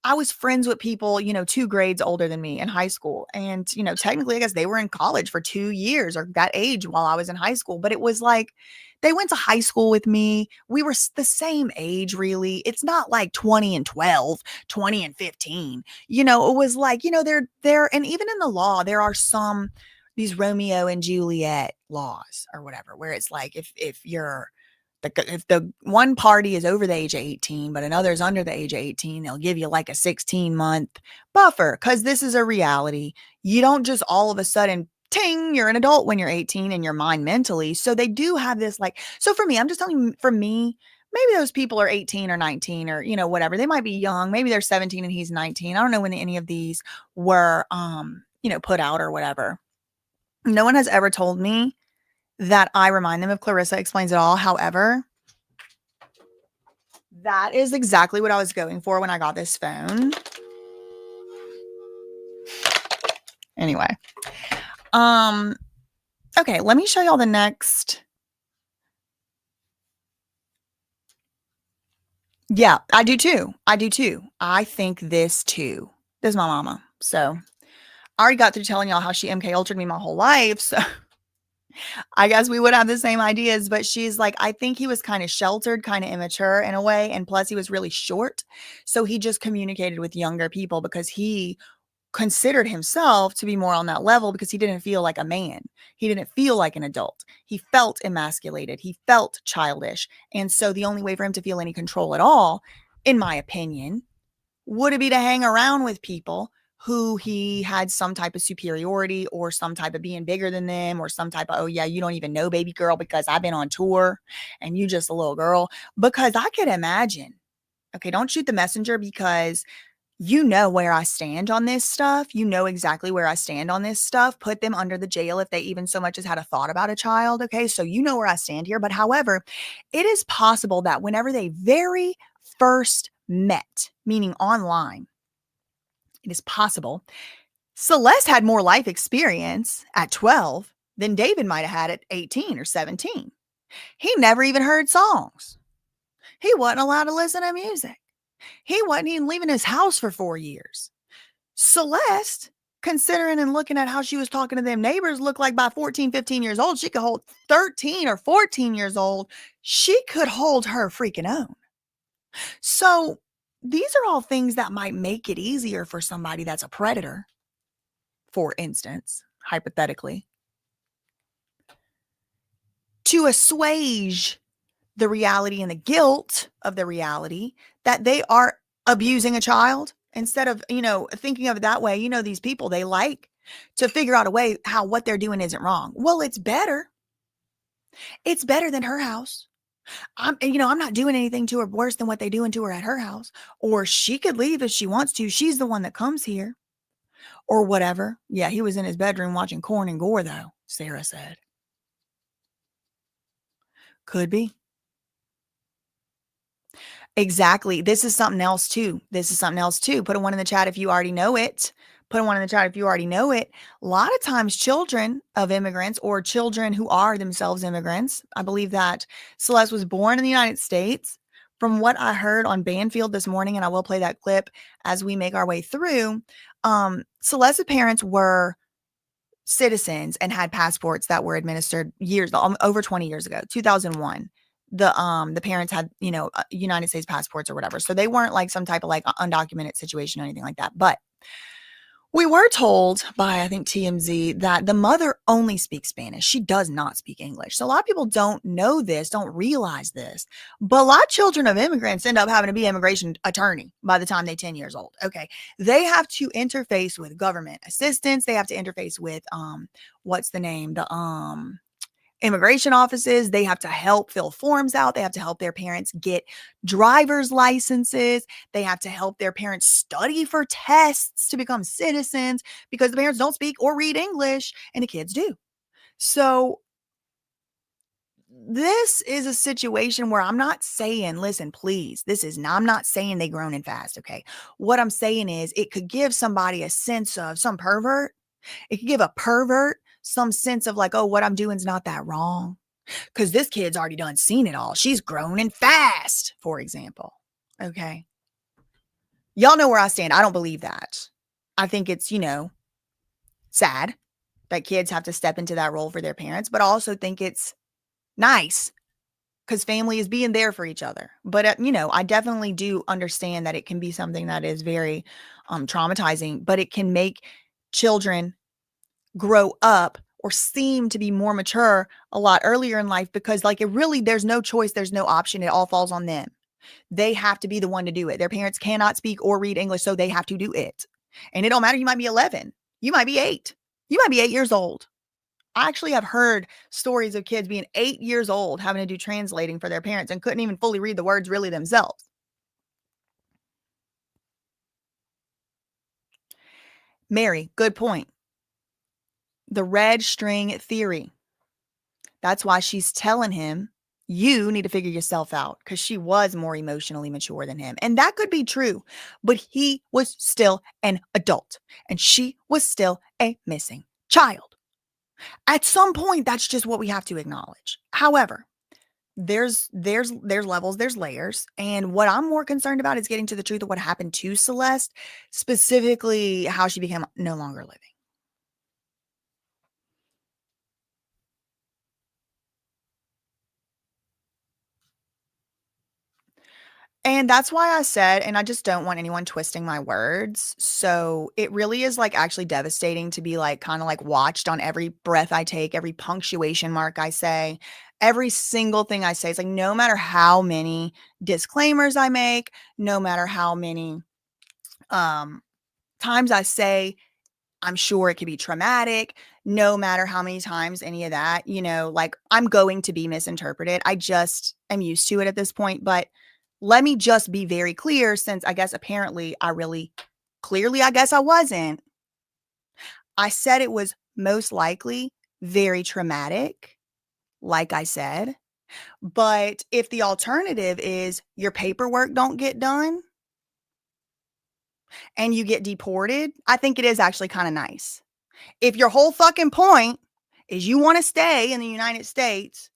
I was friends with people, 2 grades older than me in high school. And, technically, I guess they were in college for 2 years or that age while I was in high school. But it was like, they went to high school with me. We were the same age, really. It's not like 20 and 12, 20 and 15. It was like, they're, and even in the law, there are these Romeo and Juliet laws or whatever, where it's like, if the one party is over the age of 18, but another is under the age of 18, they'll give you like a 16-month buffer, because this is a reality. You don't just all of a sudden, ting, you're an adult when you're 18 in your mind mentally. So they do have this so for me, I'm just telling you, for me, maybe those people are 18 or 19 or, whatever. They might be young. Maybe they're 17 and he's 19. I don't know when any of these were, put out or whatever. No one has ever told me that I remind them of Clarissa Explains It All. However, that is exactly what I was going for when I got this phone. Anyway. Okay, let me show y'all the next Yeah, I do too. I do too. I think this too. This is my mama. So I already got through telling y'all how she MK Ultra'd me my whole life. So I guess we would have the same ideas. But she's like, I think he was kind of sheltered, kind of immature in a way. And plus, he was really short. So he just communicated with younger people because he considered himself to be more on that level because he didn't feel like a man. He didn't feel like an adult. He felt emasculated. He felt childish. And so the only way for him to feel any control at all, in my opinion, would it be to hang around with people who he had some type of superiority or some type of being bigger than them or some type of, oh yeah, you don't even know baby girl because I've been on tour and you just a little girl. Because I could imagine, okay, don't shoot the messenger because you know where I stand on this stuff. You know exactly where I stand on this stuff. Put them under the jail if they even so much as had a thought about a child. Okay. So you know where I stand here. But however, it is possible that whenever they very first met, meaning online, it is possible Celeste had more life experience at 12 than David might have had at 18 or 17. He never even heard songs. He wasn't allowed to listen to music. He wasn't even leaving his house for 4 years. Celeste, considering and looking at how she was talking to them neighbors, looked like by 14, 15 years old, she could hold 13 or 14 years old. She could hold her freaking own. So these are all things that might make it easier for somebody that's a predator, for instance, hypothetically, to assuage the reality and the guilt of the reality that they are abusing a child instead of, thinking of it that way. These people, they like to figure out a way how what they're doing isn't wrong. Well, it's better. It's better than her house. I'm not doing anything to her worse than what they're doing to her at her house. Or she could leave if she wants to. She's the one that comes here or whatever. Yeah, he was in his bedroom watching Corn and Gore though, Sarah said. Could be. Exactly. This is something else too. Put a one in the chat if you already know it. A lot of times children of immigrants or children who are themselves immigrants, I believe that Celeste was born in the United States. From what I heard on Banfield this morning, and I will play that clip as we make our way through, Celeste's parents were citizens and had passports that were administered over 20 years ago, 2001. The parents had, United States passports or whatever. So they weren't like some type of like undocumented situation or anything like that. But we were told by, I think, TMZ that the mother only speaks Spanish. She does not speak English. So a lot of people don't know this, don't realize this. But a lot of children of immigrants end up having to be an immigration attorney by the time they're 10 years old. Okay. They have to interface with government assistance. They have to interface with, what's the name? Immigration offices. They have to help fill forms out. They have to help their parents get driver's licenses. They have to help their parents study for tests to become citizens because the parents don't speak or read English and the kids do. So this is a situation where I'm not saying, listen, please, I'm not saying they grown and fast. Okay. What I'm saying is it could give somebody a sense of some pervert. It could give a pervert some sense of like, oh, what I'm doing is not that wrong. Because this kid's already done seen it all. She's grown and fast, for example. Okay. Y'all know where I stand. I don't believe that. I think it's, sad that kids have to step into that role for their parents, but I also think it's nice because family is being there for each other. But, I definitely do understand that it can be something that is very traumatizing, but it can make children grow up or seem to be more mature a lot earlier in life because there's no choice. There's no option. It all falls on them. They have to be the one to do it. Their parents cannot speak or read English, so they have to do it. And it don't matter. You might be 11. You might be 8. You might be 8 years old. I actually have heard stories of kids being 8 years old having to do translating for their parents and couldn't even fully read the words really themselves. Mary, good point. The red string theory. That's why she's telling him, you need to figure yourself out because she was more emotionally mature than him. And that could be true, but he was still an adult and she was still a missing child. At some point, that's just what we have to acknowledge. However, there's levels, there's layers. And what I'm more concerned about is getting to the truth of what happened to Celeste, specifically how she became no longer living. And that's why I said, and I just don't want anyone twisting my words. So it really is like actually devastating to be like kind of like watched on every breath I take, every punctuation mark I say, every single thing I say. It's like no matter how many disclaimers I make, no matter how many times I say, I'm sure it could be traumatic, no matter how many times any of that, like I'm going to be misinterpreted. I just am used to it at this point. But let me just be very clear, since I guess apparently I guess I wasn't. I said it was most likely very traumatic, like I said. But if the alternative is your paperwork don't get done and you get deported, I think it is actually kind of nice. If your whole fucking point is you want to stay in the United States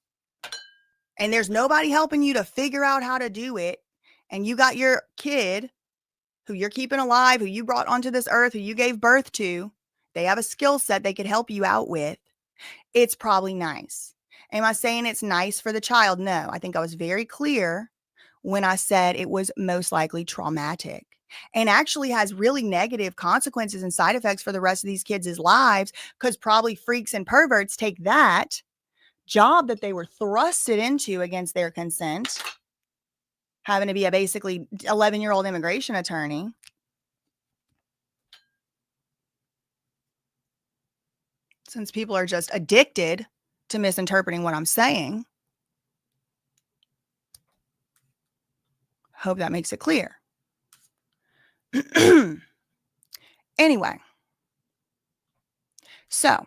and there's nobody helping you to figure out how to do it, and you got your kid who you're keeping alive, who you brought onto this earth, who you gave birth to, they have a skill set they could help you out with, it's probably nice. Am I saying it's nice for the child? No, I think I was very clear when I said it was most likely traumatic and actually has really negative consequences and side effects for the rest of these kids' lives, because probably freaks and perverts take that job that they were thrusted into against their consent, having to be a basically 11-year-old immigration attorney. Since people are just addicted to misinterpreting what I'm saying. Hope that makes it clear. Anyway. So,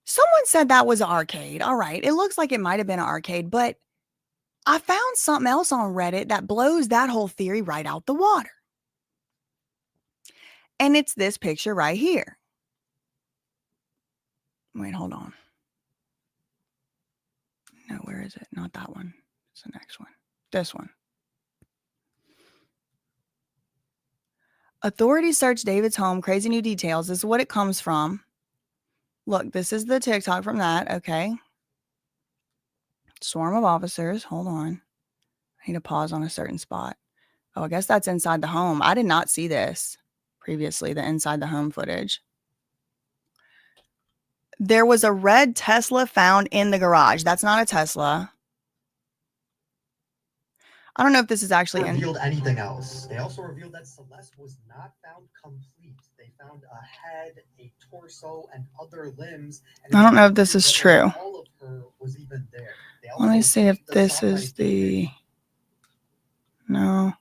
someone said that was an arcade. All right. It looks like it might have been an arcade, but I found something else on Reddit that blows that whole theory right out the water. And it's this picture right here. Wait, hold on. No, where is it? Not that one. It's the next one. This one. Authorities search David's home. Crazy new details. This is what it comes from. Look, this is the TikTok from that. Okay. Swarm of officers. Hold on. I need to pause on a certain spot. Oh, I guess that's inside the home. I did not see this previously, the inside the home footage. There was a red Tesla found in the garage. That's not a Tesla. I don't know if this is actually revealed anything else. They also revealed that Celeste was not found complete. They found a head, a torso, and other limbs. And I don't know if this is true. All of her was even there. Let me see if this is the... No.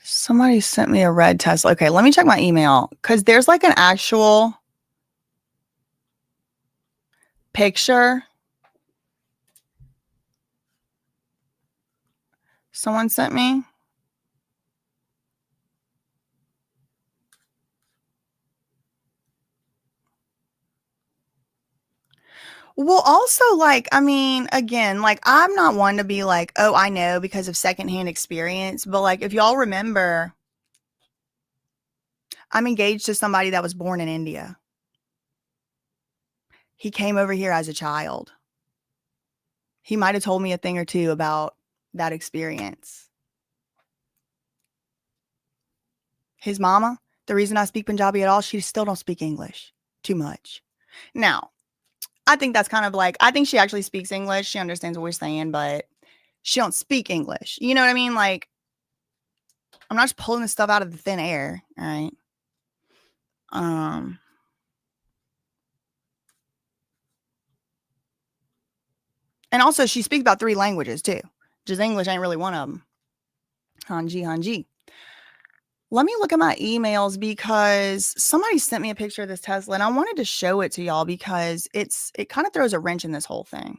Somebody sent me a red Tesla. Okay, let me check my email, because there's like an actual picture. Someone sent me. Well, also, like, I mean, again, like, I'm not one to be like, oh, I know because of secondhand experience. But like, if y'all remember, I'm engaged to somebody that was born in India. He came over here as a child. He might have told me a thing or two about that experience. His mama, the reason I speak Punjabi at all, she still don't speak English too much. Now, I think that's kind of like, I think she actually speaks English. She understands what we're saying, but she don't speak English. You know what I mean? Like, I'm not just pulling this stuff out of the thin air. All right. And also she speaks about 3 languages too. Just English ain't really one of them. Hanji. Let me look at my emails, because somebody sent me a picture of this Tesla and I wanted to show it to y'all because it kind of throws a wrench in this whole thing.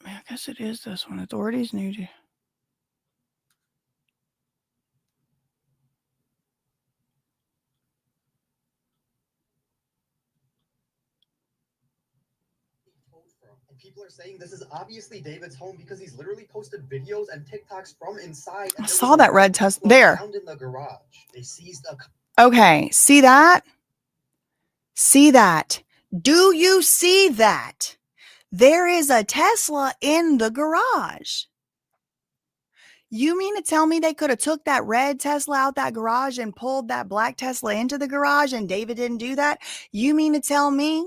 I guess it is this one. Authorities new to... And people are saying this is obviously David's home because he's literally posted videos and TikToks from inside. I saw that red Tesla there. Found in the garage. They seized a. Okay, see that? See that? Do you see that? There is a Tesla in the garage. You mean to tell me they could have took that red Tesla out that garage and pulled that black Tesla into the garage and David didn't do that? You mean to tell me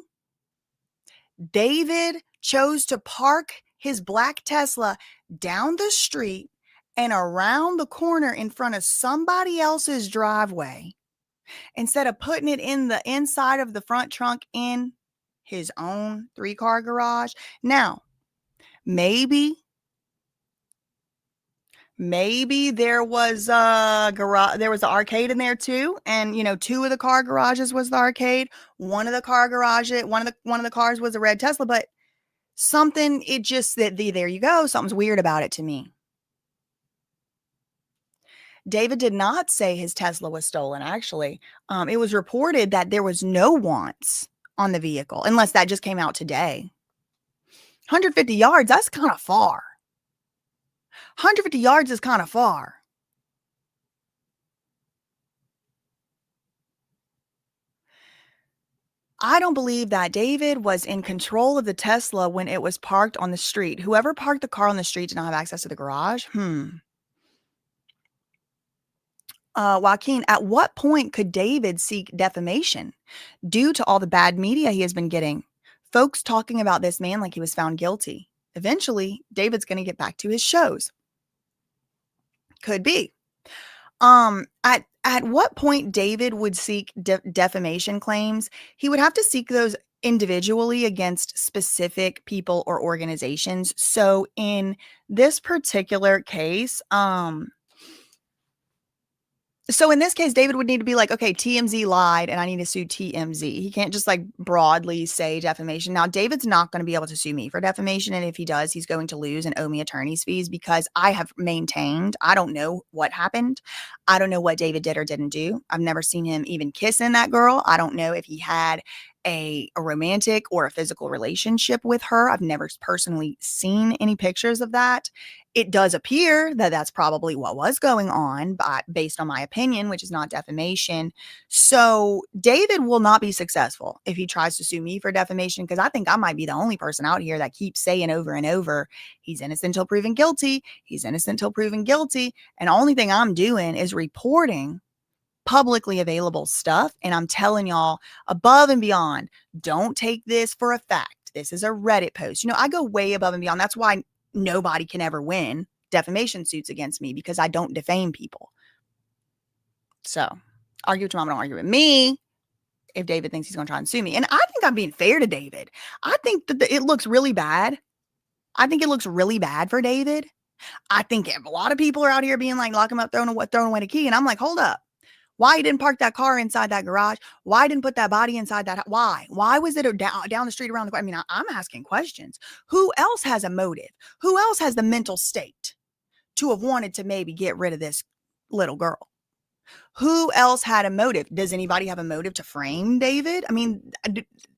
David chose to park his black Tesla down the street and around the corner in front of somebody else's driveway instead of putting it in the inside of the front trunk in his own 3-car garage? Now, maybe there was a garage, there was an arcade in there too, and 2 of the car garages was the arcade. One of the cars was a red Tesla, but something, it just that there you go, something's weird about it to me. David did not say his Tesla was stolen. Actually, it was reported that there was no wants on the vehicle, unless that just came out today. 150 yards, that's kind of far. 150 yards is kind of far. I don't believe that David was in control of the Tesla when it was parked on the street. Whoever parked the car on the street did not have access to the garage. Joaquin, at what point could David seek defamation due to all the bad media he has been getting? Folks talking about this man like he was found guilty. Eventually, David's going to get back to his shows. Could be. At what point David would seek defamation claims? He would have to seek those individually against specific people or organizations. So in this particular case, so in this case, David would need to be like, okay, TMZ lied and I need to sue TMZ. He can't just like broadly say defamation. Now, David's not going to be able to sue me for defamation. And if he does, he's going to lose and owe me attorney's fees because I have maintained, I don't know what happened. I don't know what David did or didn't do. I've never seen him even kissing that girl. I don't know if he had a romantic or a physical relationship with her. I've never personally seen any pictures of that. It does appear that that's probably what was going on, but based on my opinion, which is not defamation. So David will not be successful if he tries to sue me for defamation, because I think I might be the only person out here that keeps saying over and over, he's innocent until proven guilty. He's innocent until proven guilty. And the only thing I'm doing is reporting publicly available stuff. And I'm telling y'all above and beyond, don't take this for a fact. This is a Reddit post. I go way above and beyond. That's why nobody can ever win defamation suits against me, because I don't defame people. So argue with your mom, don't argue with me if David thinks he's going to try and sue me. And I think I'm being fair to David. I think that it looks really bad. I think it looks really bad for David. I think a lot of people are out here being like, lock him up, throwing away the key. And I'm like, hold up. Why you didn't park that car inside that garage? Why didn't put that body inside that? Why? Why was it down the street around the corner? I mean, I'm asking questions. Who else has a motive? Who else has the mental state to have wanted to maybe get rid of this little girl? Who else had a motive? Does anybody have a motive to frame David? I mean,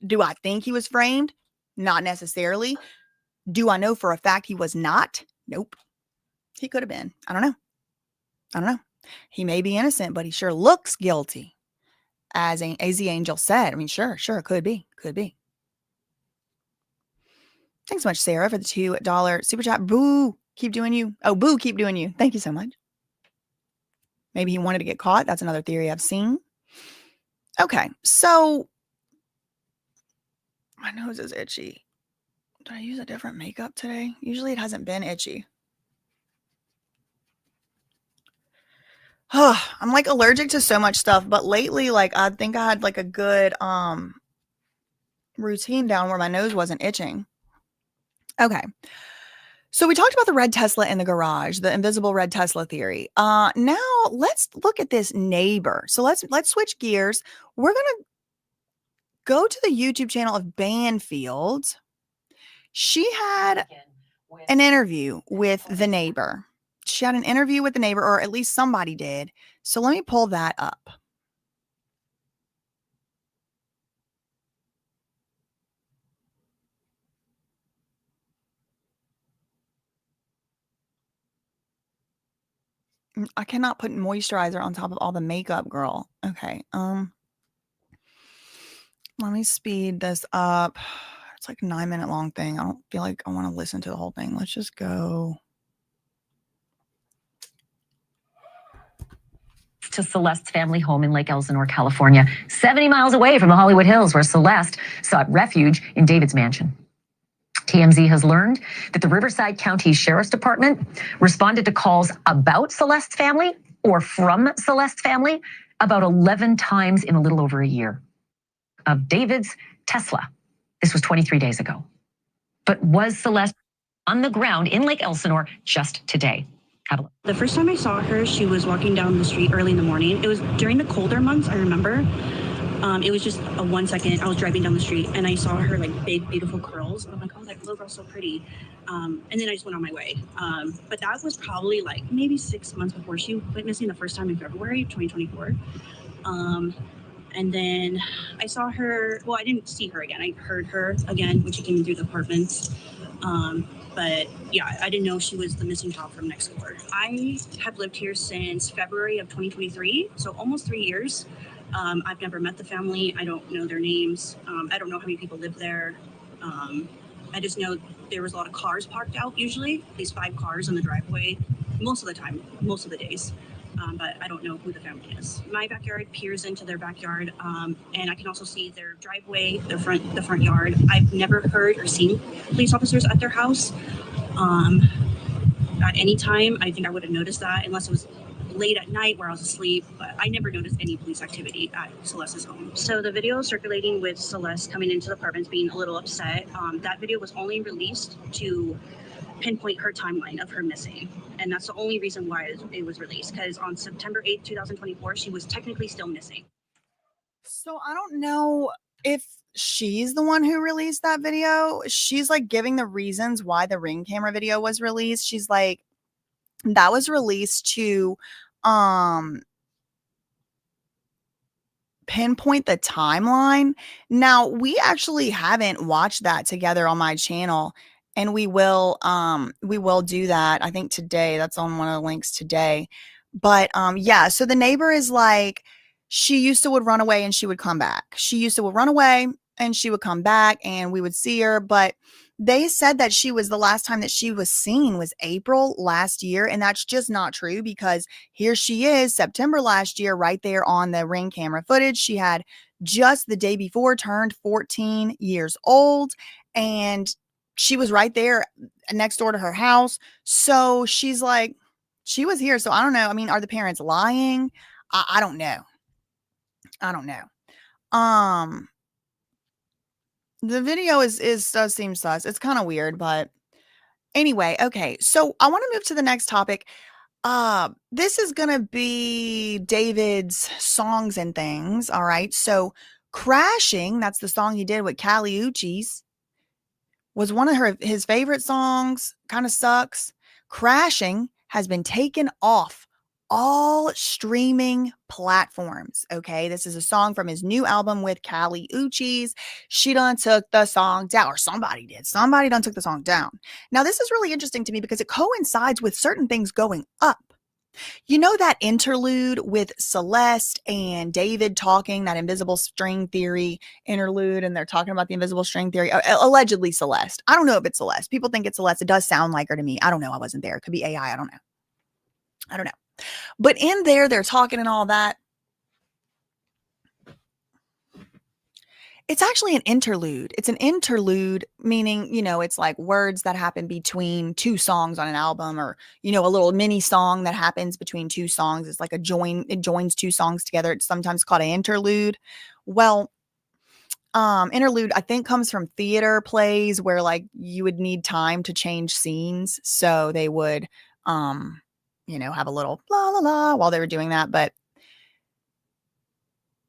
do I think he was framed? Not necessarily. Do I know for a fact he was not? Nope. He could have been. I don't know. He may be innocent, but he sure looks guilty, as the angel said. I mean, sure, could be. Thanks so much, Sarah, for the $2 super chat. Boo, keep doing you. Oh, boo, keep doing you. Thank you so much. Maybe he wanted to get caught. That's another theory I've seen. Okay, so my nose is itchy. Did I use a different makeup today? Usually it hasn't been itchy. I'm like allergic to so much stuff, but lately, like, I think I had like a good routine down where my nose wasn't itching. Okay. So we talked about the red Tesla in the garage, the invisible red Tesla theory. Now let's look at this neighbor. So let's switch gears. We're going to go to the YouTube channel of Banfield. She had an interview with the neighbor. She had an interview with the neighbor, or at least somebody did. So let me pull that up. I cannot put moisturizer on top of all the makeup, girl. Okay. Let me speed this up. It's like a 9-minute long thing. I don't feel like I want to listen to the whole thing. Let's just go. To Celeste's family home in Lake Elsinore, California, 70 miles away from the Hollywood Hills, where Celeste sought refuge in David's mansion. TMZ has learned that the Riverside County Sheriff's Department responded to calls about Celeste's family or from Celeste's family about 11 times in a little over a year. Of David's Tesla. This was 23 days ago. But was Celeste on the ground in Lake Elsinore just today? Have a look. The first time I saw her, she was walking down the street early in the morning. It was during the colder months, I remember. It was just a 1 second. I was driving down the street and I saw her like big, beautiful curls. I'm like, oh, that little girl's so pretty. And then I just went on my way. But that was probably like maybe 6 months before she went missing the first time in February 2024. And then I saw her, well, I didn't see her again. I heard her again when she came through the apartments. But yeah, I didn't know she was the missing child from next door. I have lived here since February of 2023, so almost 3 years. I've never met the family. I don't know their names. I don't know how many people live there. I just know there was a lot of cars parked out usually, at least 5 cars in the driveway, most of the time, most of the days. But I don't know who the family is. My backyard peers into their backyard, and I can also see their driveway, the front yard. I've never heard or seen police officers at their house at any time. I think I would have noticed that unless it was late at night where I was asleep, but I never noticed any police activity at Celeste's home. So the video circulating with Celeste coming into the apartments being a little upset, that video was only released to pinpoint her timeline of her missing. And that's the only reason why it was released, because on September 8th, 2024, she was technically still missing. So I don't know if she's the one who released that video. She's like giving the reasons why the Ring camera video was released. She's like, that was released to pinpoint the timeline. Now, we actually haven't watched that together on my channel, and we will do that, I think today. That's on one of the links today. But yeah, so the neighbor is like, she used to would run away and she would come back. She used to would run away and she would come back and we would see her. But they said that she was, the last time that she was seen was April last year. And that's just not true, because here she is, September last year, right there on the Ring camera footage. She had just the day before turned 14 years old, and she was right there next door to her house. So she's like, she was here. So I don't know. I mean, are the parents lying? I don't know. I don't know. The video does seem sus. It's kind of weird, but anyway, okay. So I want to move to the next topic. This is going to be David's songs and things. All right. So Crashing, that's the song he did with Kali Uchis, was one of his favorite songs. Kind of sucks. Crashing has been taken off all streaming platforms. Okay, this is a song from his new album with Kali Uchis. She done took the song down, or somebody did. Somebody done took the song down. Now, this is really interesting to me because it coincides with certain things going up. You know that interlude with Celeste and David talking, that invisible string theory interlude, and they're talking about the invisible string theory, allegedly Celeste. I don't know if it's Celeste. People think it's Celeste. It does sound like her to me. I don't know. I wasn't there. It could be AI. I don't know. But in there, they're talking and all that. It's actually an interlude. It's an interlude, meaning, you know, it's like words that happen between 2 songs on an album, or, you know, a little mini song that happens between 2 songs. It's like it joins 2 songs together. It's sometimes called an interlude. Well, interlude, I think, comes from theater plays where like you would need time to change scenes. So they would, you know, have a little la la la while they were doing that. But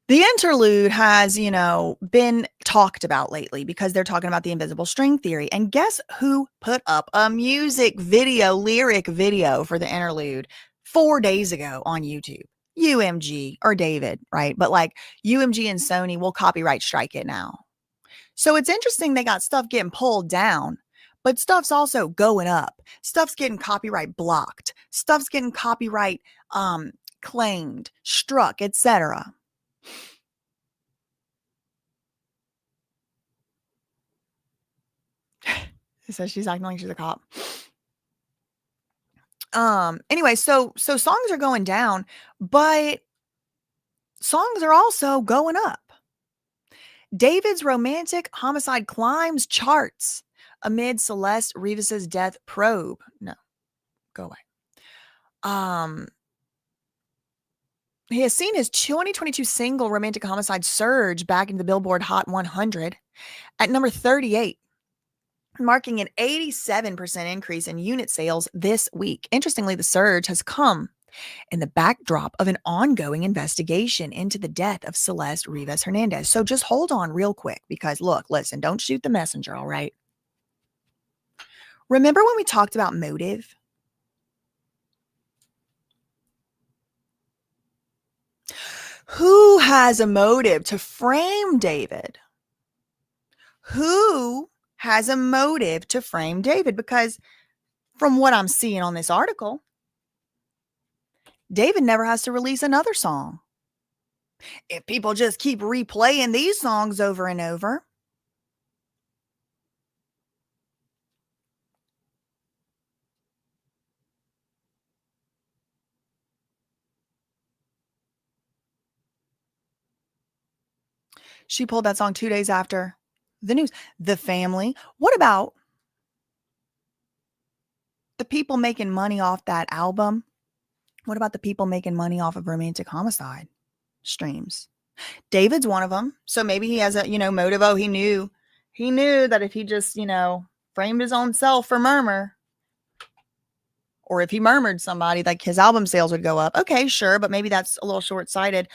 the interlude has, you know, been talked about lately because they're talking about the invisible string theory. And guess who put up a lyric video for the interlude 4 days ago on YouTube? UMG, or David, right? But like UMG and Sony will copyright strike it now. So it's interesting they got stuff getting pulled down, but stuff's also going up. Stuff's getting copyright blocked. Stuff's getting copyright claimed, struck, etc. So she's acting like she's a cop. Anyway, so songs are going down, but songs are also going up. David's romantic homicide climbs charts amid Celeste Rivas's death probe. No, go away. He has seen his 2022 single Romantic Homicide surge back into the Billboard Hot 100 at number 38, marking an 87% increase in unit sales this week. Interestingly, the surge has come in the backdrop of an ongoing investigation into the death of Celeste Rivas Hernandez. So just hold on real quick because look, listen, don't shoot the messenger, all right? Remember when we talked about motive? Who has a motive to frame David? Who has a motive to frame David? Because from what I'm seeing on this article, David never has to release another song. If people just keep replaying these songs over and over, she pulled that song 2 days after the news. The family. What about the people making money off that album? What about the people making money off of Romantic Homicide streams? David's one of them. So maybe he has a, motive. Oh, he knew that if he just, framed his own self for murmur, or if he murmured somebody, like his album sales would go up. Okay, sure. But maybe that's a little short-sighted.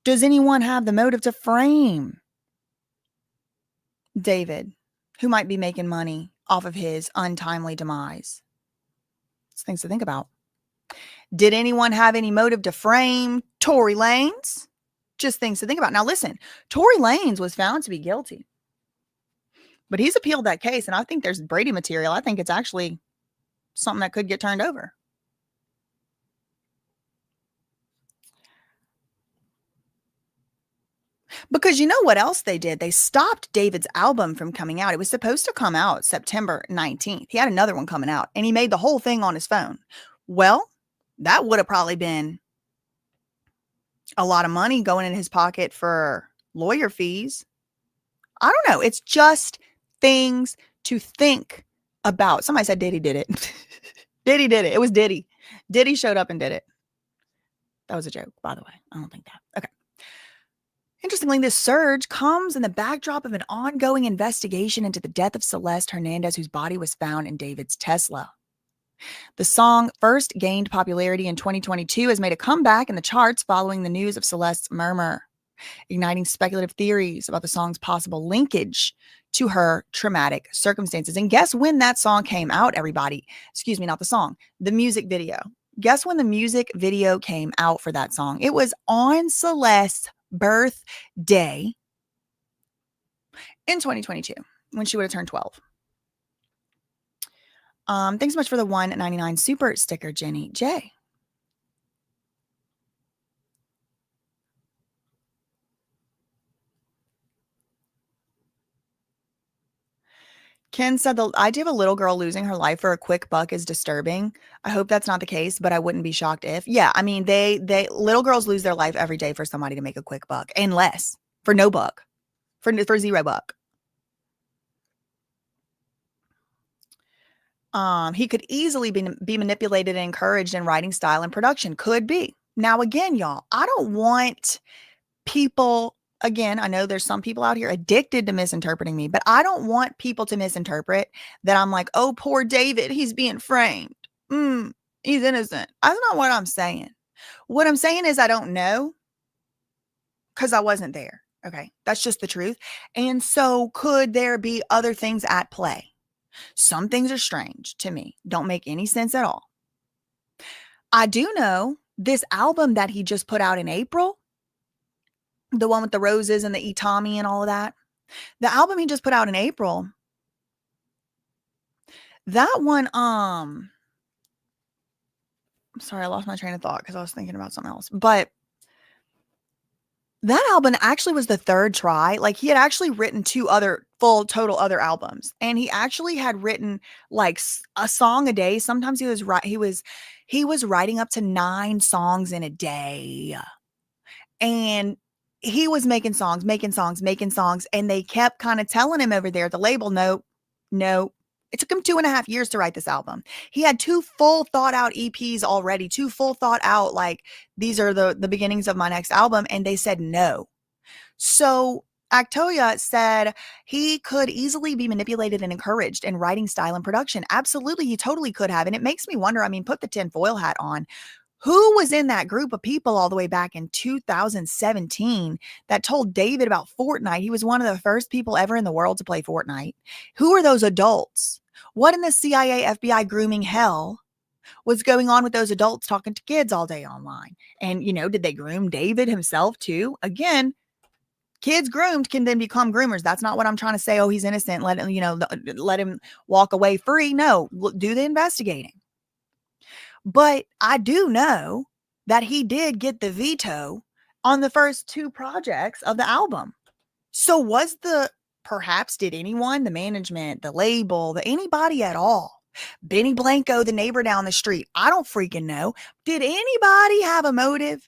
Does anyone have the motive to frame David, who might be making money off of his untimely demise? It's things to think about. Did anyone have any motive to frame Tory Lanez? Just things to think about. Now, listen, Tory Lanez was found to be guilty, but he's appealed that case, and I think there's Brady material. I think it's actually something that could get turned over. Because you know what else they did? They stopped David's album from coming out. It was supposed to come out September 19th. He had another one coming out, and he made the whole thing on his phone. Well, that would have probably been a lot of money going in his pocket for lawyer fees. I don't know. It's just things to think about. Somebody said Diddy did it. Diddy did it. It was Diddy. Diddy showed up and did it. That was a joke, by the way. I don't think that. Okay. Interestingly, this surge comes in the backdrop of an ongoing investigation into the death of Celeste Hernandez, whose body was found in David's Tesla. The song first gained popularity in 2022, has made a comeback in the charts following the news of Celeste's murmur, igniting speculative theories about the song's possible linkage to her traumatic circumstances. And guess when that song came out, everybody? Excuse me, not the song, the music video. Guess when the music video came out for that song? It was on Celeste's birthday in 2022 when she would have turned 12. Thanks so much for the $1.99 super sticker, Jenny J. Ken said the idea of a little girl losing her life for a quick buck is disturbing. I hope that's not the case, but I wouldn't be shocked if. Yeah, I mean, they little girls lose their life every day for somebody to make a quick buck, and less for no buck, for $0. He could easily be manipulated and encouraged in writing style and production. Could be. Now, again, y'all, I don't want people. Again, I know there's some people out here addicted to misinterpreting me, but I don't want people to misinterpret that I'm like, oh, poor David, he's being framed. He's innocent. That's not what I'm saying. What I'm saying is I don't know because I wasn't there. Okay. That's just the truth. And so could there be other things at play? Some things are strange to me. Don't make any sense at all. I do know this album that he just put out in April, the one with the roses and the Itami and all of that. The album he just put out in April, that one, I'm sorry, I lost my train of thought because I was thinking about something else. But that album actually was the third try. Like, he had actually written 2 other full total other albums, and he actually had written like a song a day. Sometimes he was writing up to 9 songs in a day. And he was making songs, and they kept kind of telling him over there at the label, no. It took him 2.5 years to write this album. He had 2 full thought out EPs already, 2 full thought out, like, these are the beginnings of my next album, and they said no. So Actoya said he could easily be manipulated and encouraged in writing style and production. Absolutely, he totally could have. And it makes me wonder, I mean, put the tinfoil hat on. Who was in that group of people all the way back in 2017 that told David about Fortnite? He was one of the first people ever in the world to play Fortnite. Who are those adults? What in the CIA, FBI grooming hell was going on with those adults talking to kids all day online? And, did they groom David himself too? Again, kids groomed can then become groomers. That's not what I'm trying to say. Oh, he's innocent. Let him, let him walk away free. No, do the investigating. But I do know that he did get the veto on the first 2 projects of the album. So perhaps did anyone, the management, the label, anybody at all, Benny Blanco, the neighbor down the street, I don't freaking know. Did anybody have a motive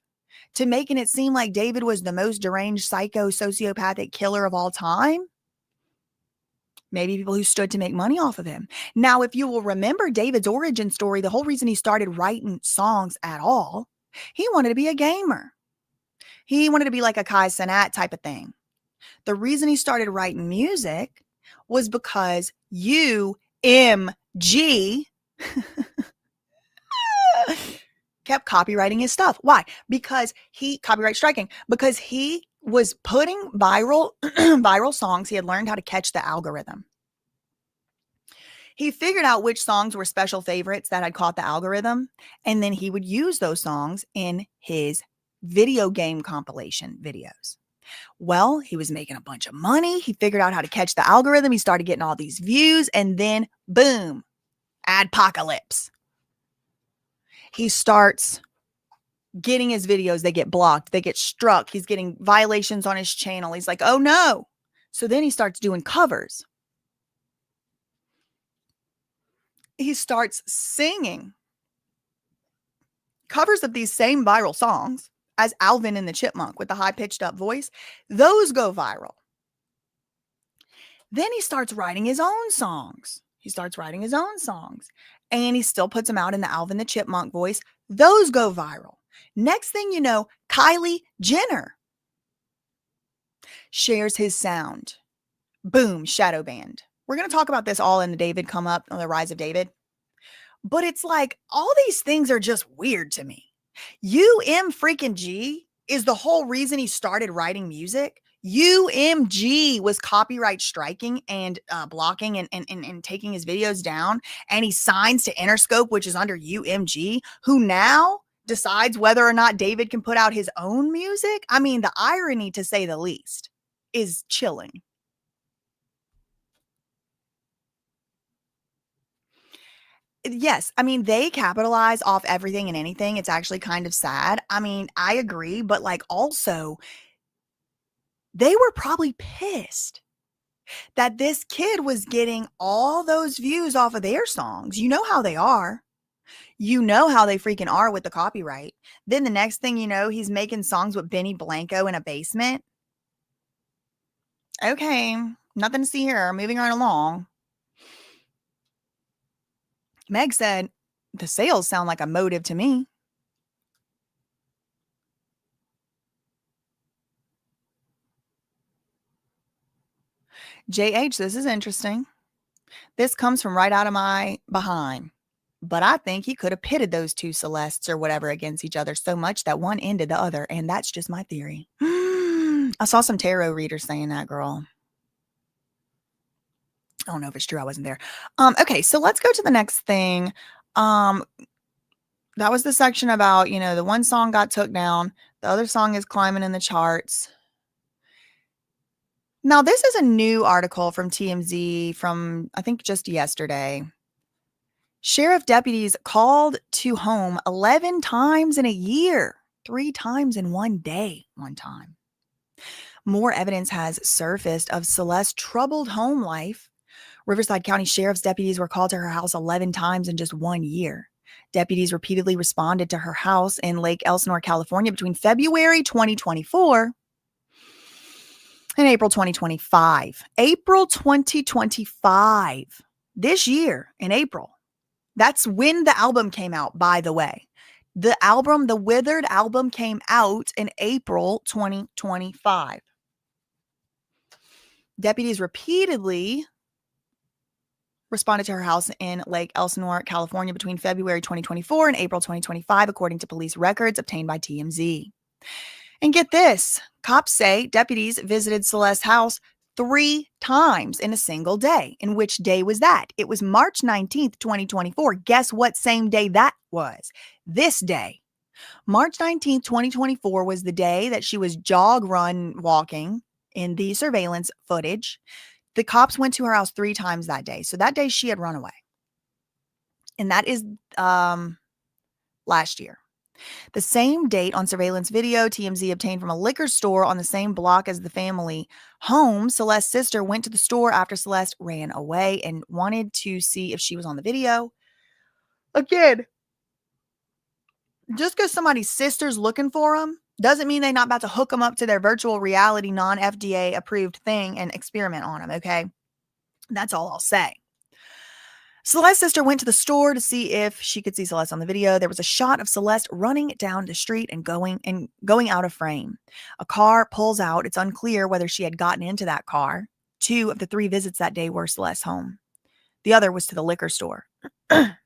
to making it seem like David was the most deranged, psycho, sociopathic killer of all time? Maybe people who stood to make money off of him. Now, if you will remember David's origin story, the whole reason he started writing songs at all, he wanted to be a gamer. He wanted to be like a Kai Cenat type of thing. The reason he started writing music was because UMG kept copywriting his stuff. Why? Because copyright striking, because he was putting viral songs. He had learned how to catch the algorithm. He figured out which songs were special favorites that had caught the algorithm, and then he would use those songs in his video game compilation videos. Well, he was making a bunch of money. He figured out how to catch the algorithm. He started getting all these views, and then boom, adpocalypse. He starts getting his videos, they get blocked, they get struck. He's getting violations on his channel. He's like, oh no. So then he starts doing covers. He starts singing covers of these same viral songs as Alvin and the Chipmunk with the high pitched up voice. Those go viral. Then he starts writing his own songs. And he still puts them out in the Alvin the Chipmunk voice. Those go viral. Next thing you know, Kylie Jenner shares his sound. Boom, shadow banned. We're going to talk about this all in the David Come Up, on the Rise of David. But it's like, all these things are just weird to me. UMG is the whole reason he started writing music. UMG was copyright striking and blocking and taking his videos down. And he signs to Interscope, which is under UMG, who now decides whether or not David can put out his own music. I mean, the irony, to say the least, is chilling. Yes, I mean, they capitalize off everything and anything. It's actually kind of sad. I mean, I agree, but like, also, they were probably pissed that this kid was getting all those views off of their songs. You know how they are. You know how they freaking are with the copyright. Then the next thing you know, he's making songs with Benny Blanco in a basement. Okay, nothing to see here. Moving right along. Meg said, the sales sound like a motive to me. JH, this is interesting. This comes from right out of my behind. But I think he could have pitted those 2 Celestes or whatever against each other so much that one ended the other. And that's just my theory. I saw some tarot readers saying that, girl. I don't know if it's true. I wasn't there. Okay, so let's go to the next thing. That was the section about, the one song got took down. The other song is climbing in the charts. Now, this is a new article from TMZ from, I think, just yesterday. Sheriff deputies called to home 11 times in a year, 3 times in one day, one time. More evidence has surfaced of Celeste's troubled home life. Riverside County Sheriff's deputies were called to her house 11 times in just 1 year. Deputies repeatedly responded to her house in Lake Elsinore, California between February 2024 and April 2025. April 2025. This year in April. That's when the album came out, by the way. The album, the Withered album, came out in April 2025. Deputies repeatedly responded to her house in Lake Elsinore, California between February 2024 and April 2025, according to police records obtained by TMZ. And get this, cops say deputies visited Celeste's house 3 times in a single day. And which day was that? It was March 19th, 2024. Guess what same day that was? This day. March 19th, 2024 was the day that she was jog run walking in the surveillance footage. The cops went to her house 3 times that day. So that day she had run away. And that is last year. The same date on surveillance video TMZ obtained from a liquor store on the same block as the family home. Celeste's sister went to the store after Celeste ran away and wanted to see if she was on the video. Again, just because somebody's sister's looking for them doesn't mean they're not about to hook them up to their virtual reality non-FDA approved thing and experiment on them, okay? That's all I'll say. Celeste's sister went to the store to see if she could see Celeste on the video. There was a shot of Celeste running down the street and going out of frame. A car pulls out. It's unclear whether she had gotten into that car. 2 of the 3 visits that day were Celeste's home. The other was to the liquor store. The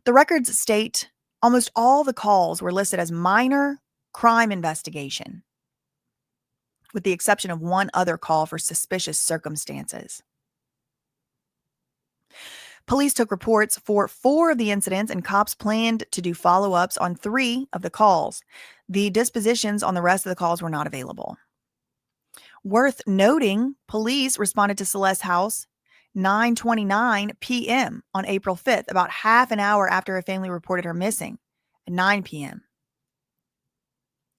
records state almost all the calls were listed as minor crime investigation, with the exception of 1 other call for suspicious circumstances. Police took reports for 4 of the incidents, and cops planned to do follow-ups on 3 of the calls. The dispositions on the rest of the calls were not available. Worth noting, police responded to Celeste's house 9:29 p.m. on April 5th, about half an hour after her family reported her missing, at 9 p.m.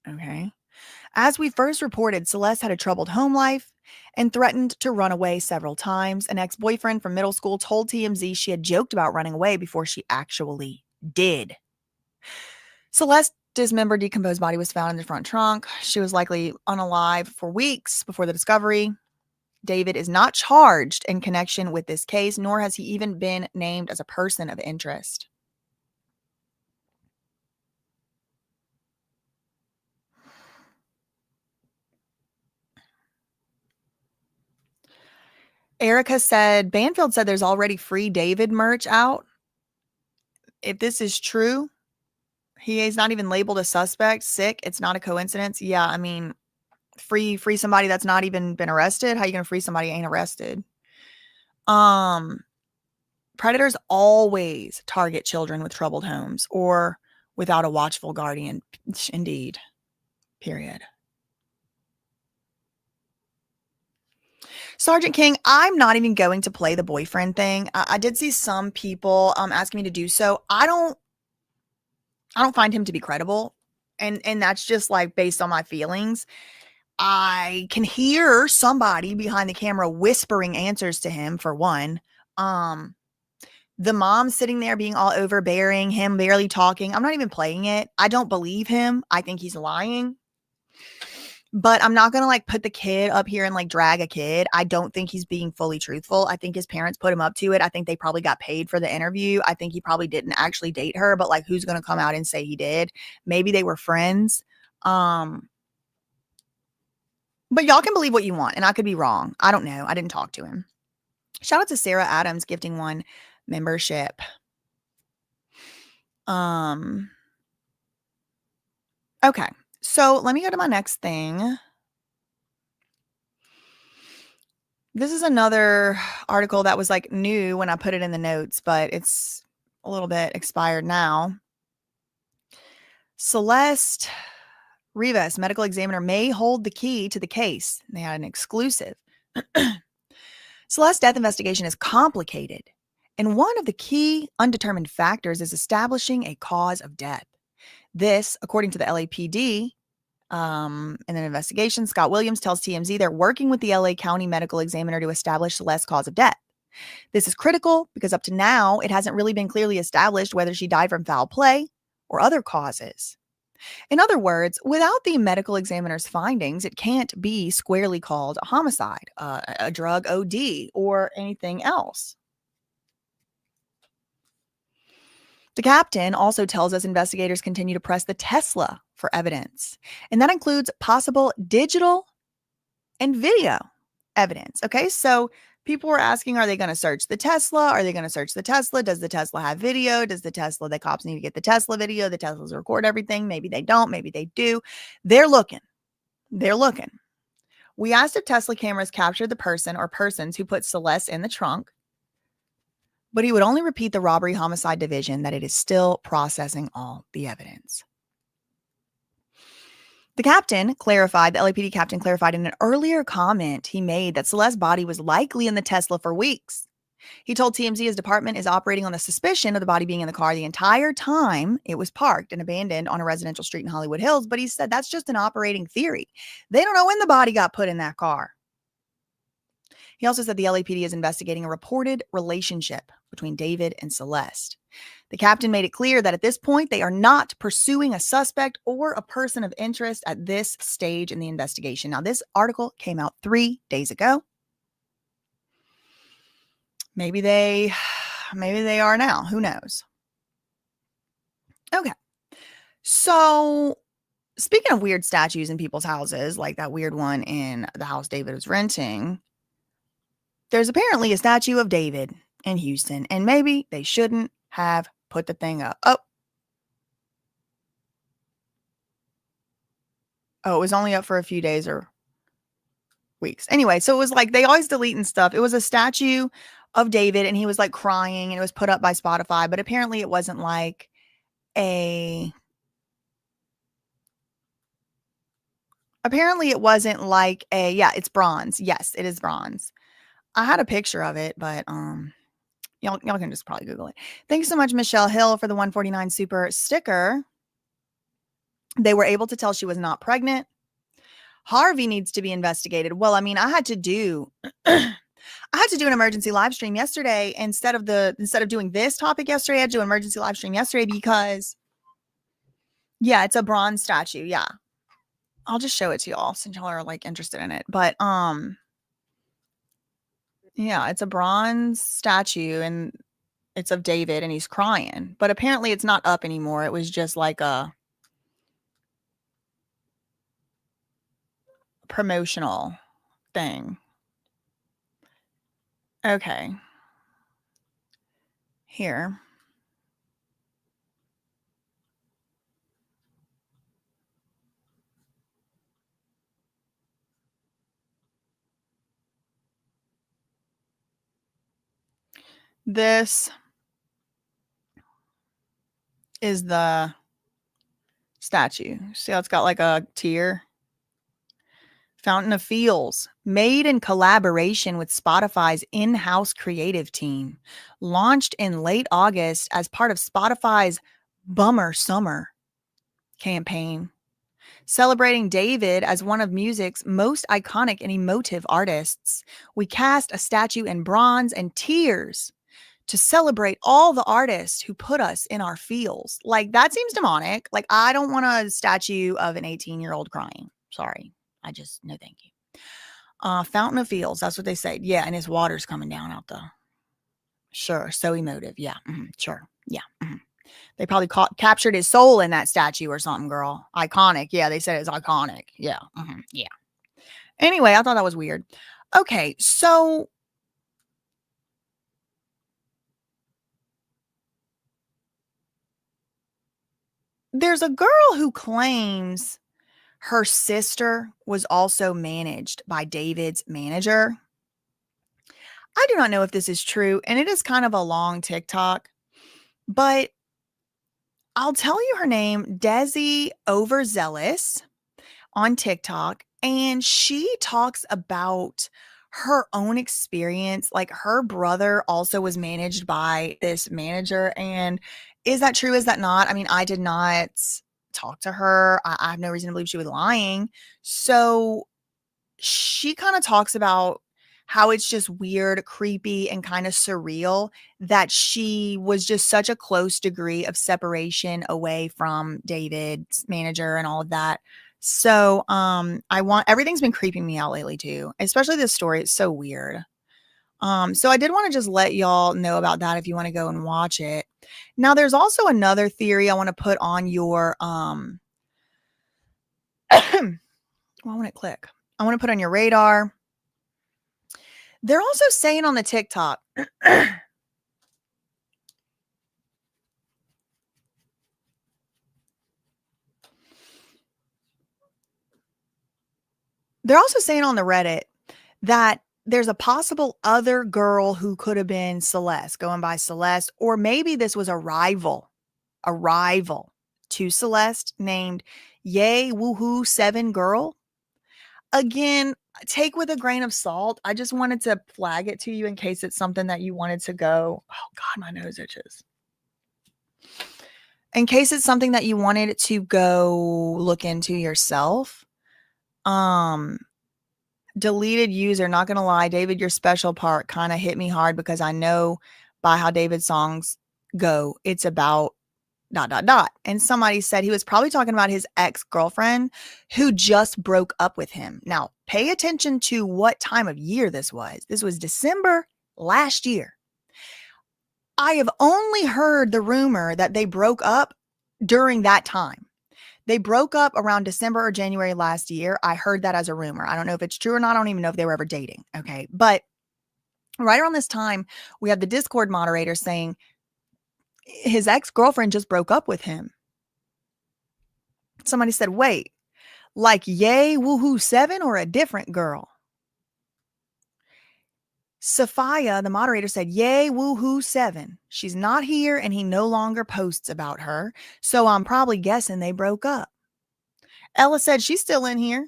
Okay. As we first reported, Celeste had a troubled home life and threatened to run away several times. An ex-boyfriend from middle school told TMZ she had joked about running away before she actually did. Celeste's dismembered, decomposed body was found in the front trunk. She was likely unalive for weeks before the discovery. David is not charged in connection with this case, nor has he even been named as a person of interest. Erica said, Banfield said there's already free David merch out. If this is true, he is not even labeled a suspect. Sick. It's not a coincidence. Yeah, I mean, free somebody that's not even been arrested. How you gonna free somebody who ain't arrested? Predators always target children with troubled homes or without a watchful guardian. Indeed. Period. Sergeant King, I'm not even going to play the boyfriend thing. I did see some people asking me to do so. I don't find him to be credible. And that's just like based on my feelings. I can hear somebody behind the camera whispering answers to him, for one. The mom sitting there being all overbearing, him barely talking. I'm not even playing it. I don't believe him. I think he's lying. But I'm not going to like put the kid up here and like drag a kid. I don't think he's being fully truthful. I think his parents put him up to it. I think they probably got paid for the interview. I think he probably didn't actually date her, but like who's going to come out and say he did? Maybe they were friends. But y'all can believe what you want and I could be wrong. I don't know. I didn't talk to him. Shout out to Sarah Adams gifting 1 membership. Okay. So let me go to my next thing. This is another article that was like new when I put it in the notes, but it's a little bit expired now. Celeste Rivas, medical examiner, may hold the key to the case. They had an exclusive. Celeste's death investigation is complicated And one of the key undetermined factors is establishing a cause of death. This, according to the LAPD, in an investigation, Scott Williams tells TMZ they're working with the LA County Medical Examiner to establish Celeste's cause of death. This is critical because up to now, it hasn't really been clearly established whether she died from foul play or other causes. In other words, without the medical examiner's findings, it can't be squarely called a homicide, a drug OD, or anything else. The captain also tells us investigators continue to press the Tesla for evidence, and that includes possible digital and video evidence. Okay, so people were asking, are they going to search the Tesla? Are they going to search the Tesla? Does the Tesla have video? Does the Tesla, the cops need to get the Tesla video? The Teslas record everything. Maybe they don't. Maybe they do. They're looking. They're looking. We asked if Tesla cameras captured the person or persons who put Celeste in the trunk, but he would only repeat the robbery homicide division that it is still processing all the evidence. The LAPD captain clarified in an earlier comment he made that Celeste's body was likely in the Tesla for weeks. He told TMZ his department is operating on the suspicion of the body being in the car the entire time it was parked and abandoned on a residential street in Hollywood Hills, but he said that's just an operating theory. They don't know when the body got put in that car. He also said the LAPD is investigating a reported relationship between David and Celeste. The captain made it clear that at this point, they are not pursuing a suspect or a person of interest at this stage in the investigation. Now, this article came out 3 days ago. Maybe they are now. Who knows? Okay. So, speaking of weird statues in people's houses, like that weird one in the house David was renting, there's apparently a statue of David in Houston, and maybe they shouldn't have put the thing up. Oh, it was only up for a few days or weeks. Anyway, so it was like they always deleting stuff. It was a statue of David, and he was like crying, and it was put up by Spotify, but apparently it wasn't like a... Yeah, it's bronze. Yes, it is bronze. I had a picture of it, but y'all can just probably Google it. Thanks so much, Michelle Hill, for the 149 super sticker. They were able to tell she was not pregnant. Harvey needs to be investigated. Well, I mean, I had to do an emergency live stream yesterday instead of doing this topic yesterday. I had to do an emergency live stream yesterday because, yeah, it's a bronze statue. Yeah, I'll just show it to y'all since y'all are like interested in it. But yeah, it's a bronze statue and it's of David and he's crying. But apparently it's not up anymore. It was just like a promotional thing. Okay. Here. This is the statue. See how it's got like a tear? Fountain of Feels, made in collaboration with Spotify's in-house creative team, launched in late August as part of Spotify's Bummer Summer campaign, celebrating David as one of music's most iconic and emotive artists. We cast a statue in bronze and tears to celebrate all the artists who put us in our feels. Like, that seems demonic. Like, I don't want a statue of an 18-year-old crying. Sorry. No, thank you. Fountain of Feels. That's what they say. Yeah. And his water's coming down out the... Sure. So emotive. Yeah. Sure. Yeah. They probably captured his soul in that statue or something, girl. Iconic. Yeah. They said it's iconic. Yeah. Yeah. Anyway, I thought that was weird. Okay. So... there's a girl who claims her sister was also managed by David's manager. I do not know if this is true, and it is kind of a long TikTok, but I'll tell you her name, Desi Overzealous on TikTok, and she talks about her own experience. Like, her brother also was managed by this manager. And is that true? Is that not? I mean, I did not talk to her. I have no reason to believe she was lying. So she kind of talks about how it's just weird, creepy, and kind of surreal that she was just such a close degree of separation away from David's manager and all of that. So everything's been creeping me out lately too, especially this story. It's so weird. So I did want to just let y'all know about that if you want to go and watch it. Now, there's also another theory I want to put on your why won't it click? I want to put on your radar. They're also saying on the TikTok, they're also saying on the Reddit that there's a possible other girl who could have been Celeste, going by Celeste, or maybe this was a rival to Celeste named Yay Woohoo 7 Girl. Again, take with a grain of salt. I just wanted to flag it to you in case it's something that you wanted to go. Oh God, my nose itches. In case it's something that you wanted to go look into yourself. Deleted user, not gonna lie, David, your special part kind of hit me hard because I know by how David's songs go, it's about ... And somebody said he was probably talking about his ex-girlfriend who just broke up with him. Now, pay attention to what time of year this was. This was December last year. I have only heard the rumor that they broke up during that time. They broke up around December or January last year. I heard that as a rumor. I don't know if it's true or not. I don't even know if they were ever dating. Okay. But right around this time, we have the Discord moderator saying his ex-girlfriend just broke up with him. Somebody said, wait, like Yay Woohoo 7 or a different girl? Sophia, the moderator, said, Yay Woohoo 7. She's not here and he no longer posts about her. So I'm probably guessing they broke up. Ella said, she's still in here.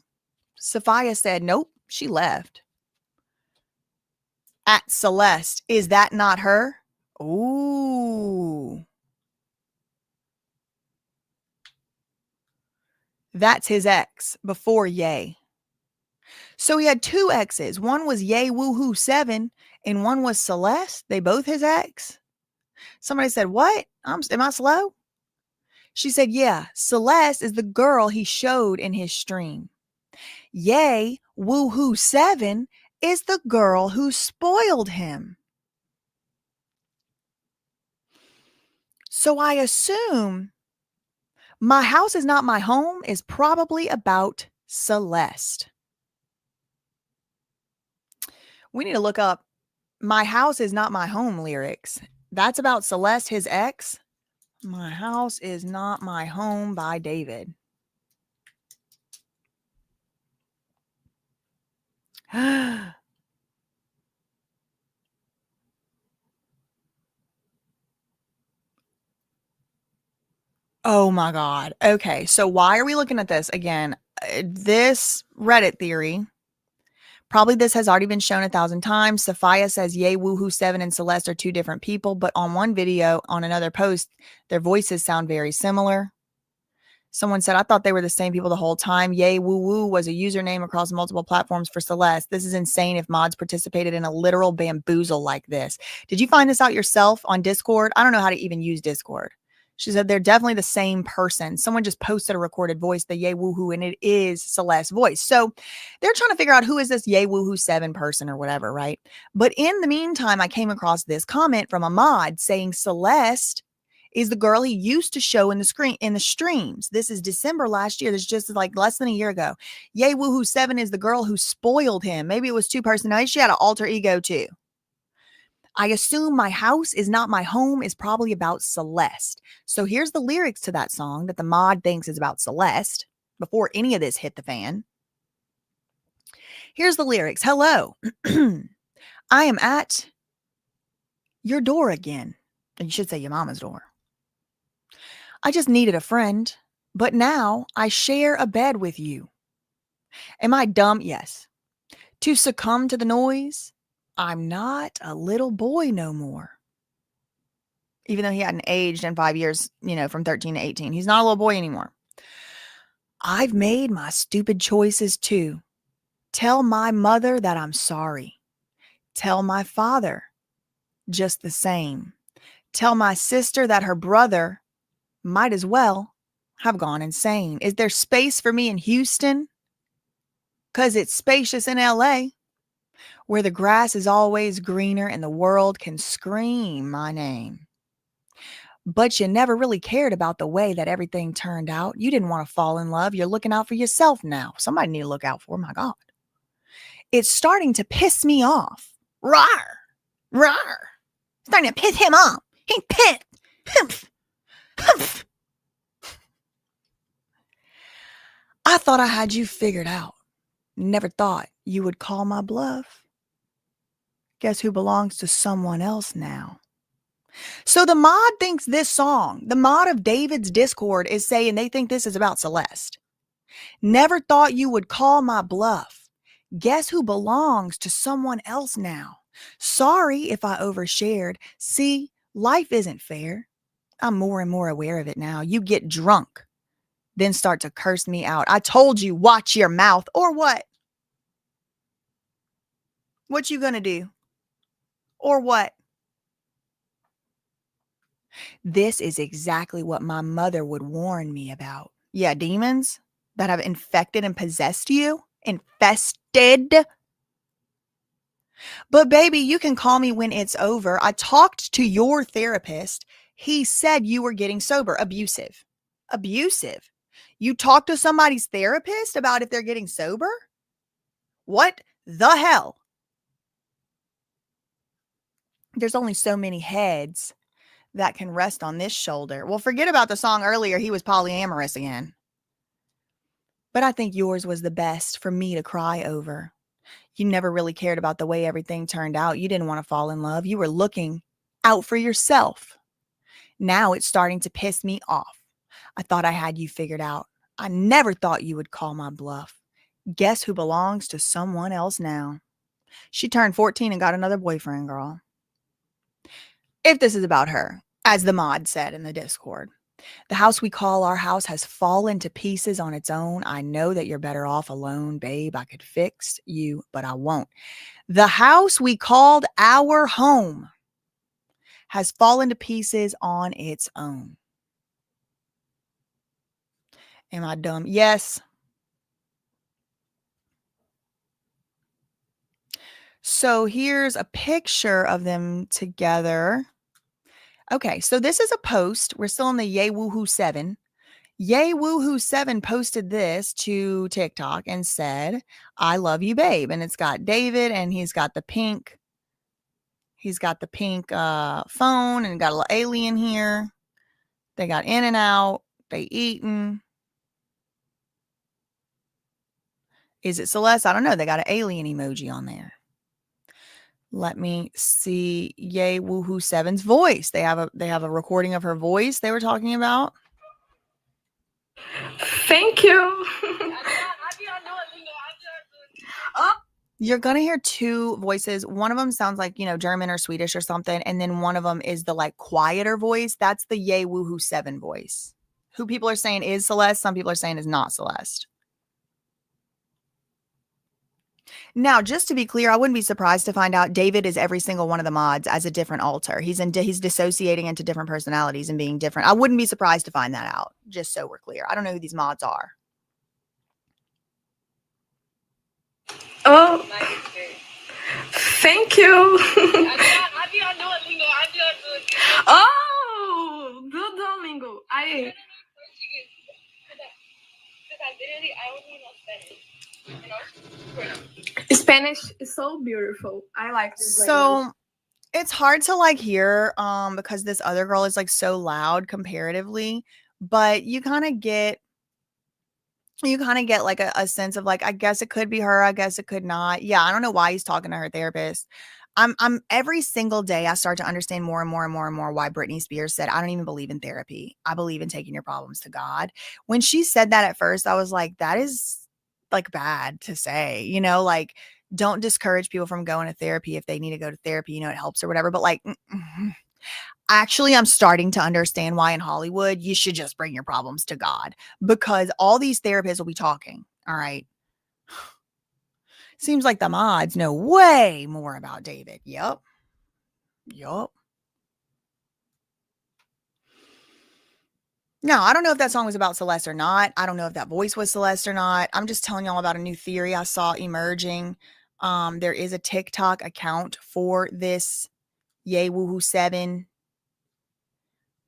Sophia said, nope, she left. At Celeste, is that not her? Ooh. That's his ex before Yay. So he had 2 exes. One was Yay Woohoo 7 and one was Celeste. They both his ex. Somebody said, what? Am I slow? She said, yeah, Celeste is the girl he showed in his stream. Yay Woohoo 7 is the girl who spoiled him. So I assume My House Is Not My Home is probably about Celeste. We need to look up My House Is Not My Home lyrics. That's about Celeste, his ex. My House Is Not My Home by David. Oh my God. Okay. So why are we looking at this again? This Reddit theory, probably this has already been shown 1,000 times. Sophia says Yay Woohoo 7 and Celeste are 2 different people, but on one video, on another post, their voices sound very similar. Someone said, I thought they were the same people the whole time. Yay Woo Woo was a username across multiple platforms for Celeste. This is insane if mods participated in a literal bamboozle like this. Did you find this out yourself on Discord? I don't know how to even use Discord. She said they're definitely the same person. Someone just posted a recorded voice, the Yay Woohoo, and it is Celeste's voice. So they're trying to figure out who is this Yay Woohoo 7 person or whatever, right? But in the meantime, I came across this comment from a mod saying Celeste is the girl he used to show in the streams. This is December last year. This is just like less than a year ago. Yay Woohoo 7 is the girl who spoiled him. Maybe it was 2 personalities. She had an alter ego too. I assume My House Is Not My Home is probably about Celeste. So here's the lyrics to that song that the mod thinks is about Celeste before any of this hit the fan. Here's the lyrics. Hello. I am at your door again. And you should say your mama's door. I just needed a friend, but now I share a bed with you. Am I dumb? Yes. to succumb to the noise. I'm not a little boy no more. Even though he hadn't aged in 5 years, from 13 to 18. He's not a little boy anymore. I've made my stupid choices too. Tell my mother that I'm sorry. Tell my father just the same. Tell my sister that her brother might as well have gone insane. Is there space for me in Houston? 'Cause it's spacious in LA, where the grass is always greener and the world can scream my name. But you never really cared about the way that everything turned out. You didn't want to fall in love. You're looking out for yourself now. Somebody need to look out for, my God. It's starting to piss me off. Rawr, rawr. Starting to piss him off. He pissed. Humph, humph. I thought I had you figured out. Never thought you would call my bluff. Guess who belongs to someone else now? So the mod thinks this song, the mod of David's Discord, is saying they think this is about Celeste. Never thought you would call my bluff. Guess who belongs to someone else now? Sorry if I overshared. See, life isn't fair. I'm more and more aware of it now. You get drunk, then start to curse me out. I told you, watch your mouth. Or what? What you gonna do? Or what? This is exactly what my mother would warn me about. Yeah, demons that have infected and possessed you. Infested. But baby, you can call me when it's over. I talked to your therapist. He said you were getting sober. Abusive. Abusive. You talk to somebody's therapist about if they're getting sober? What the hell? There's only so many heads that can rest on this shoulder. Well, forget about the song earlier. He was polyamorous again. But I think yours was the best for me to cry over. You never really cared about the way everything turned out. You didn't want to fall in love. You were looking out for yourself. Now it's starting to piss me off. I thought I had you figured out. I never thought you would call my bluff. Guess who belongs to someone else now? She turned 14 and got another boyfriend, girl. If this is about her, as the mod said in the Discord. The house we call our house has fallen to pieces on its own. I know that you're better off alone, babe. I could fix you, but I won't. The house we called our home has fallen to pieces on its own. Am I dumb? Yes. So here's a picture of them together. Okay, so this is a post. We're still in the Yay Woohoo 7. Yay Woohoo 7 posted this to TikTok and said, I love you, babe. And it's got David and he's got the pink. He's got the pink phone and got a little alien here. They got in and out. They eating. Is it Celeste? I don't know. They got an alien emoji on there. Let me see Yay Woohoo 7's voice. They have a recording of her voice they were talking about. Thank you. You're going to hear two voices. One of them sounds like, German or Swedish or something. And then one of them is the quieter voice. That's the Yay Woohoo 7 voice. Who people are saying is Celeste. Some people are saying is not Celeste. Now, just to be clear, I wouldn't be surprised to find out David is every single one of the mods as a different alter. He's dissociating into different personalities and being different. I wouldn't be surprised to find that out, just so we're clear. I don't know who these mods are. Oh, thank you. Oh, do Domingo. Spanish is so beautiful. I like this language. So it's hard to hear because this other girl is so loud comparatively, but you kind of get a sense of I guess it could be her, I guess it could not. Yeah, I don't know why he's talking to her therapist. I'm every single day I start to understand more and more and more and more why Britney Spears said, I don't even believe in therapy. I believe in taking your problems to God. When she said that at first, I was like, that is bad to say, don't discourage people from going to therapy if they need to go to therapy, you know, it helps or whatever. But like, actually, I'm starting to understand why in Hollywood you should just bring your problems to God, because all these therapists will be talking. All right. Seems like the mods know way more about David. Yup. Now, I don't know if that song was about Celeste or not. I don't know if that voice was Celeste or not. I'm just telling y'all about a new theory I saw emerging. There is a TikTok account for this Yay Woohoo 7.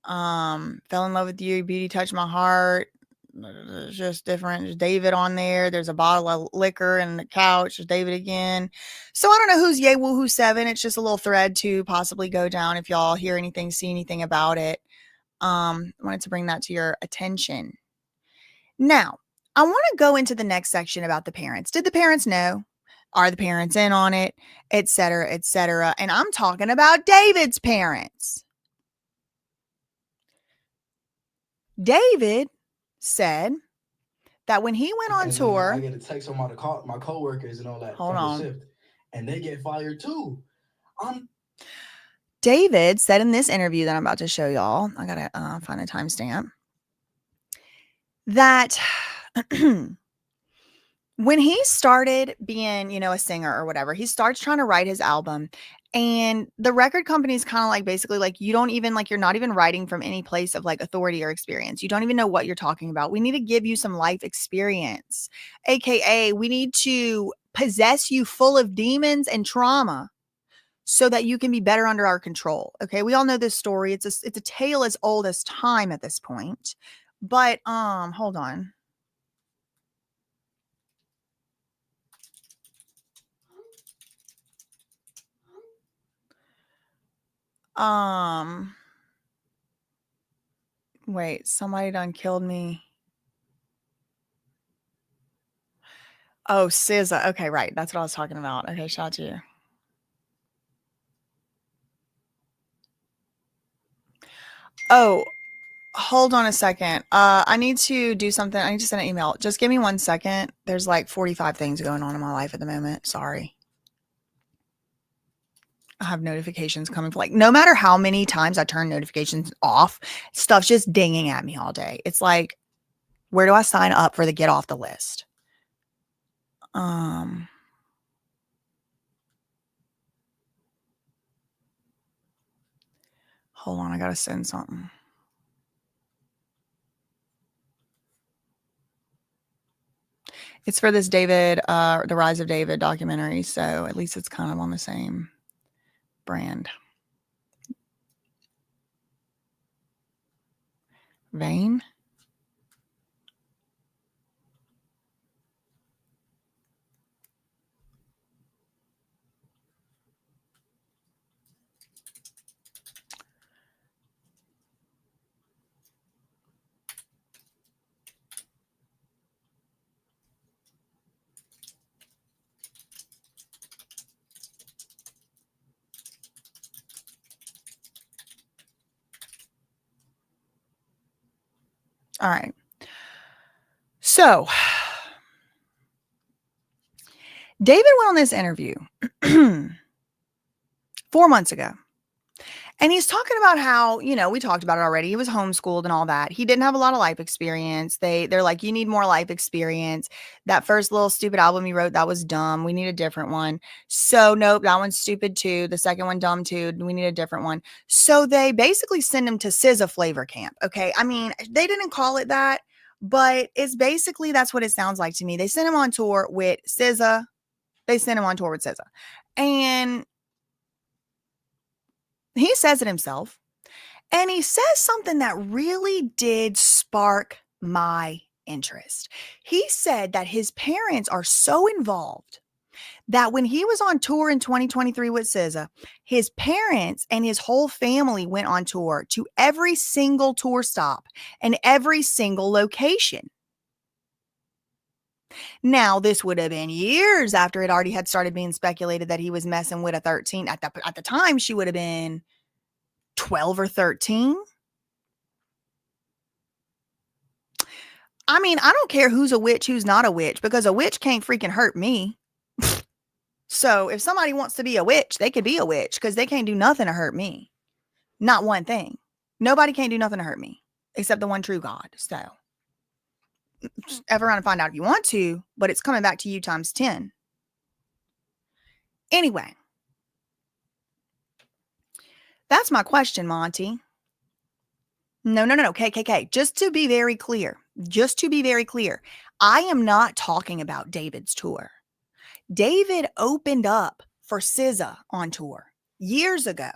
Fell in love with you. Beauty touched my heart. It's just different. There's David on there. There's a bottle of liquor and the couch. There's David again. So I don't know who's Yay Woohoo 7. It's just a little thread to possibly go down if y'all hear anything, see anything about it. Wanted to bring that to your attention. Now, I want to go into the next section about the parents. Did the parents know? Are the parents in on it? Etc., etc. And I'm talking about David's parents. David said that when he went on tour, I get a text from my coworkers and all that. Hold on. Shift, and they get fired too. David said in this interview that I'm about to show y'all, I gotta find a timestamp, that when he started being, you know, a singer or whatever, he starts trying to write his album, and the record company is kind of like, basically like, you don't even, like, you're not even writing from any place of like authority or experience. You don't even know what you're talking about. We need to give you some life experience, aka we need to possess you full of demons and trauma so that you can be better under our control. Okay, we all know this story. It's a tale as old as time at this point. But hold on. Wait, somebody done killed me. Oh, SZA. Okay, right. That's what I was talking about. Okay, shout out to you. Oh, hold on a second. I need to do something. I need to send an email. Just give me 1 second. There's like 45 things going on in my life at the moment. Sorry. I have notifications coming. Like, no matter how many times I turn notifications off, stuff's just dinging at me all day. It's like, where do I sign up for the get off the list? Hold on, I gotta send something. It's for this David, the Rise of David documentary. So at least it's kind of on the same brand. Vein. All right. So David went on this interview 4 months ago. And he's talking about how, you know, we talked about it already. He was homeschooled and all that. He didn't have a lot of life experience. They're like, you need more life experience. That first little stupid album he wrote, that was dumb. We need a different one. So nope, that one's stupid too. The second one, dumb too. We need a different one. So they basically send him to SZA flavor camp. Okay. I mean, they didn't call it that, but it's basically, that's what it sounds like to me. They sent him on tour with SZA. And he says it himself. And he says something that really did spark my interest. He said that his parents are so involved that when he was on tour in 2023 with SZA, his parents and his whole family went on tour to every single tour stop and every single location. Now, this would have been years after it already had started being speculated that he was messing with a 13. At the time, she would have been 12 or 13. I mean, I don't care who's a witch, who's not a witch, because a witch can't freaking hurt me. So if somebody wants to be a witch, they could be a witch because they can't do nothing to hurt me. Not one thing. Nobody can't do nothing to hurt me except the one true God. So ever around and find out if you want to, but it's coming back to you times 10. Anyway, that's my question, Monty. No. KKK. Just to be very clear, I am not talking about David's tour. David opened up for SZA on tour years ago.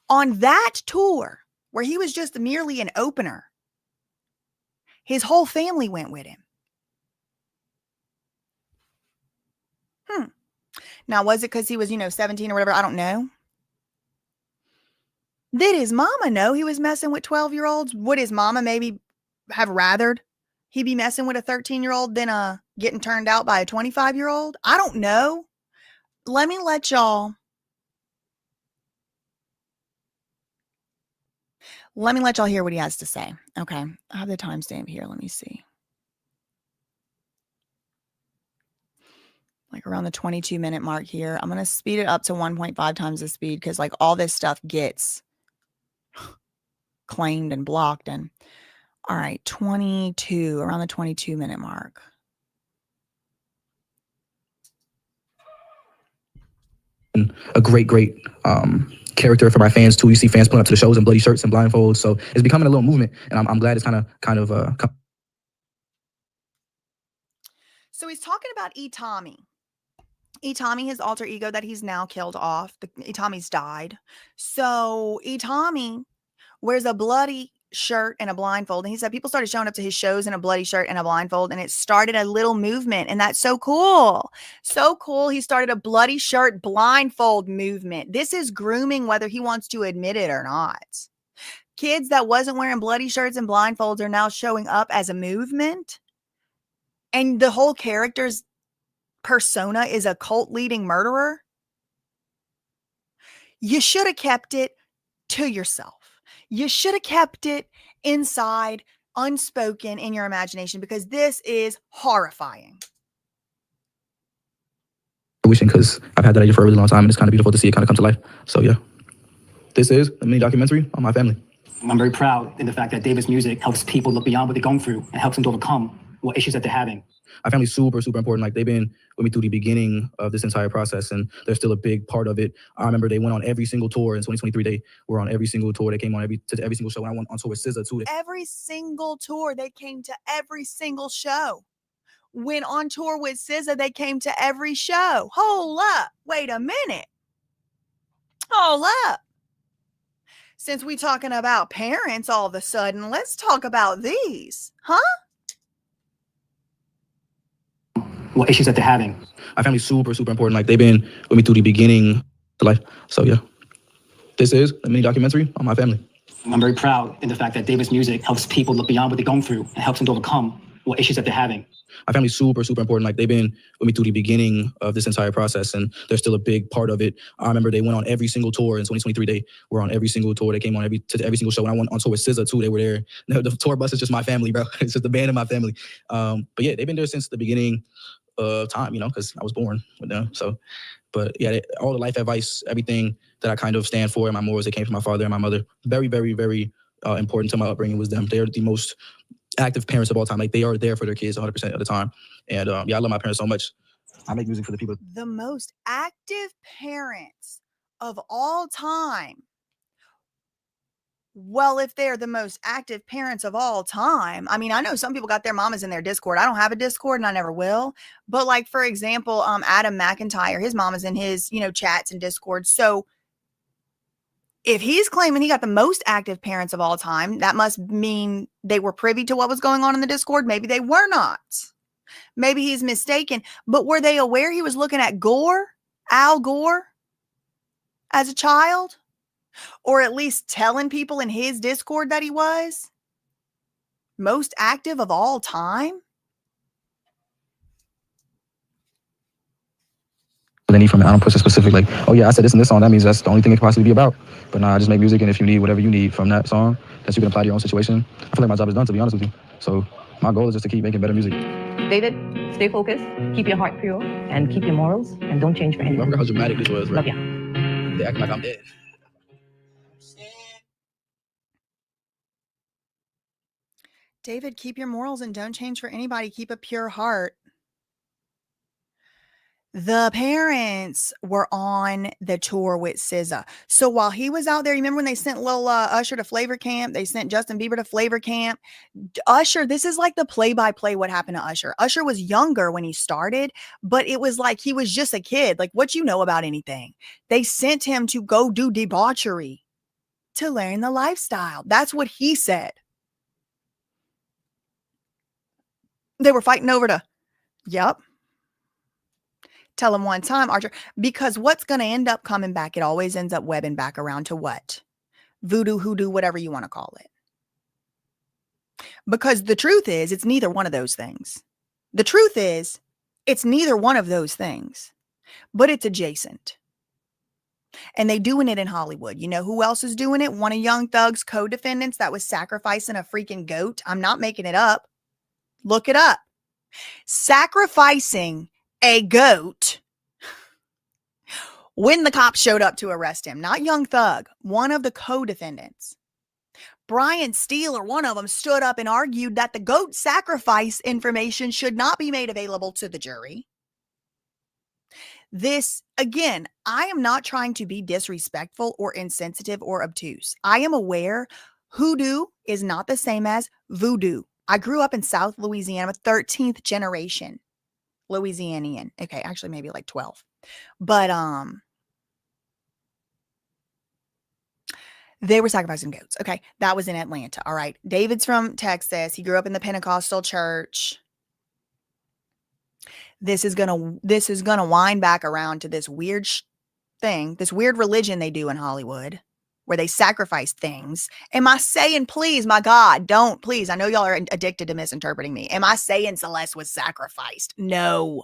On that tour, where he was just merely an opener, his whole family went with him. Now, was it because he was, 17 or whatever? I don't know. Did his mama know he was messing with 12-year-olds? Would his mama maybe have rathered he be messing with a 13-year-old than getting turned out by a 25-year-old? I don't know. Let me let y'all hear what he has to say. Okay. I have the timestamp here. Let me see. Like around the 22-minute mark here. I'm going to speed it up to 1.5 times the speed because like all this stuff gets claimed and blocked. And all right, 22, around the 22-minute mark. A great character for my fans too. You see fans pulling up to the shows in bloody shirts and blindfolds. So it's becoming a little movement, and I'm glad it's kind of. So he's talking about Tommy, his alter ego that he's now killed off. Tommy's died. So Tommy wears a bloody shirt and a blindfold. And he said people started showing up to his shows in a bloody shirt and a blindfold, and it started a little movement. And that's so cool. So cool. He started a bloody shirt blindfold movement. This is grooming, whether he wants to admit it or not. Kids that wasn't wearing bloody shirts and blindfolds are now showing up as a movement. And the whole character's persona is a cult leading murderer. You should have kept it to yourself. You should have kept it inside, unspoken in your imagination, because this is horrifying. Wishing, because I've had that idea for a really long time, and it's kind of beautiful to see it kind of come to life. So yeah, this is a mini documentary on my family. I'm very proud in the fact that David's music helps people look beyond what they're going through and helps them to overcome what issues that they're having. My family's super important. Like they've been with me through the beginning of this entire process, and they're still a big part of it. I remember they went on every single tour in 2023. They were on every single tour. They came on every single show. When I went on tour with SZA too. Every single tour, they came to every single show. When on tour with SZA, they came to every show. Hold up. Wait a minute. Hold up. Since we talking about parents all of a sudden, let's talk about these. Huh? What issues that they're having. My family's super important. Like they've been with me through the beginning of life. So yeah, this is a mini documentary on my family. I'm very proud in the fact that David's music helps people look beyond what they're going through and helps them to overcome what issues that they're having. My family's super important. Like they've been with me through the beginning of this entire process, and they're still a big part of it. I remember they went on every single tour in 2023. They were on every single tour. They came on every single show. When I went on tour with SZA too, they were there. The tour bus is just my family, bro. It's just the band of my family. But yeah, they've been there since the beginning of time, because I was born with them. So, but yeah, all the life advice, everything that I kind of stand for, and my morals, they came from my father and my mother. Very important to my upbringing was them. They're the most active parents of all time. Like they are there for their kids 100% of the time. And yeah, I love my parents so much. I make music for the people. The most active parents of all time. Well, if they're the most active parents of all time, I mean, I know some people got their mamas in their Discord. I don't have a Discord and I never will. But like, for example, Adam McIntyre, his mama's in his, chats and Discord. So if he's claiming he got the most active parents of all time, that must mean they were privy to what was going on in the Discord. Maybe they were not. Maybe he's mistaken. But were they aware he was looking at Al Gore, as a child? Or at least telling people in his Discord that he was most active of all time? Any from it, I don't push a specific like, oh yeah, I said this and this song, that means that's the only thing it could possibly be about. But nah, I just make music, and if you need whatever you need from that song that you can apply to your own situation, I feel like my job is done, to be honest with you. So my goal is just to keep making better music. David, stay focused, keep your heart pure, and keep your morals, and don't change for I anyone. forgot how dramatic this was, Love right? ya. They acting like I'm dead. David, keep your morals and don't change for anybody. Keep a pure heart. The parents were on the tour with SZA. So while he was out there, you remember when they sent little Usher to Flavor Camp? They sent Justin Bieber to Flavor Camp. Usher, this is like the play-by-play what happened to Usher. Usher was younger when he started, but it was like he was just a kid. Like, what you know about anything? They sent him to go do debauchery to learn the lifestyle. That's what he said. They were fighting over to, yep. Tell him one time, Archer, because what's going to end up coming back? It always ends up webbing back around to what? Voodoo, hoodoo, whatever you want to call it. Because the truth is, it's neither one of those things. The truth is, it's neither one of those things, but it's adjacent. And they doing it in Hollywood. You know who else is doing it? One of Young Thug's co-defendants that was sacrificing a freaking goat. I'm not making it up. Look it up. Sacrificing a goat when the cops showed up to arrest him. Not Young Thug, one of the co-defendants. Brian Steele, or one of them, stood up and argued that the goat sacrifice information should not be made available to the jury. This, again, I am not trying to be disrespectful or insensitive or obtuse. I am aware hoodoo is not the same as voodoo. I grew up in South Louisiana, 13th generation Louisianian. Okay, actually maybe like 12. But they were sacrificing goats. Okay, that was in Atlanta. All right. David's from Texas. He grew up in the Pentecostal church. This is gonna wind back around to this weird thing, this weird religion they do in Hollywood, where they sacrifice things. Am I saying, please, my God, don't, please? I know y'all are addicted to misinterpreting me. Am I saying Celeste was sacrificed? No.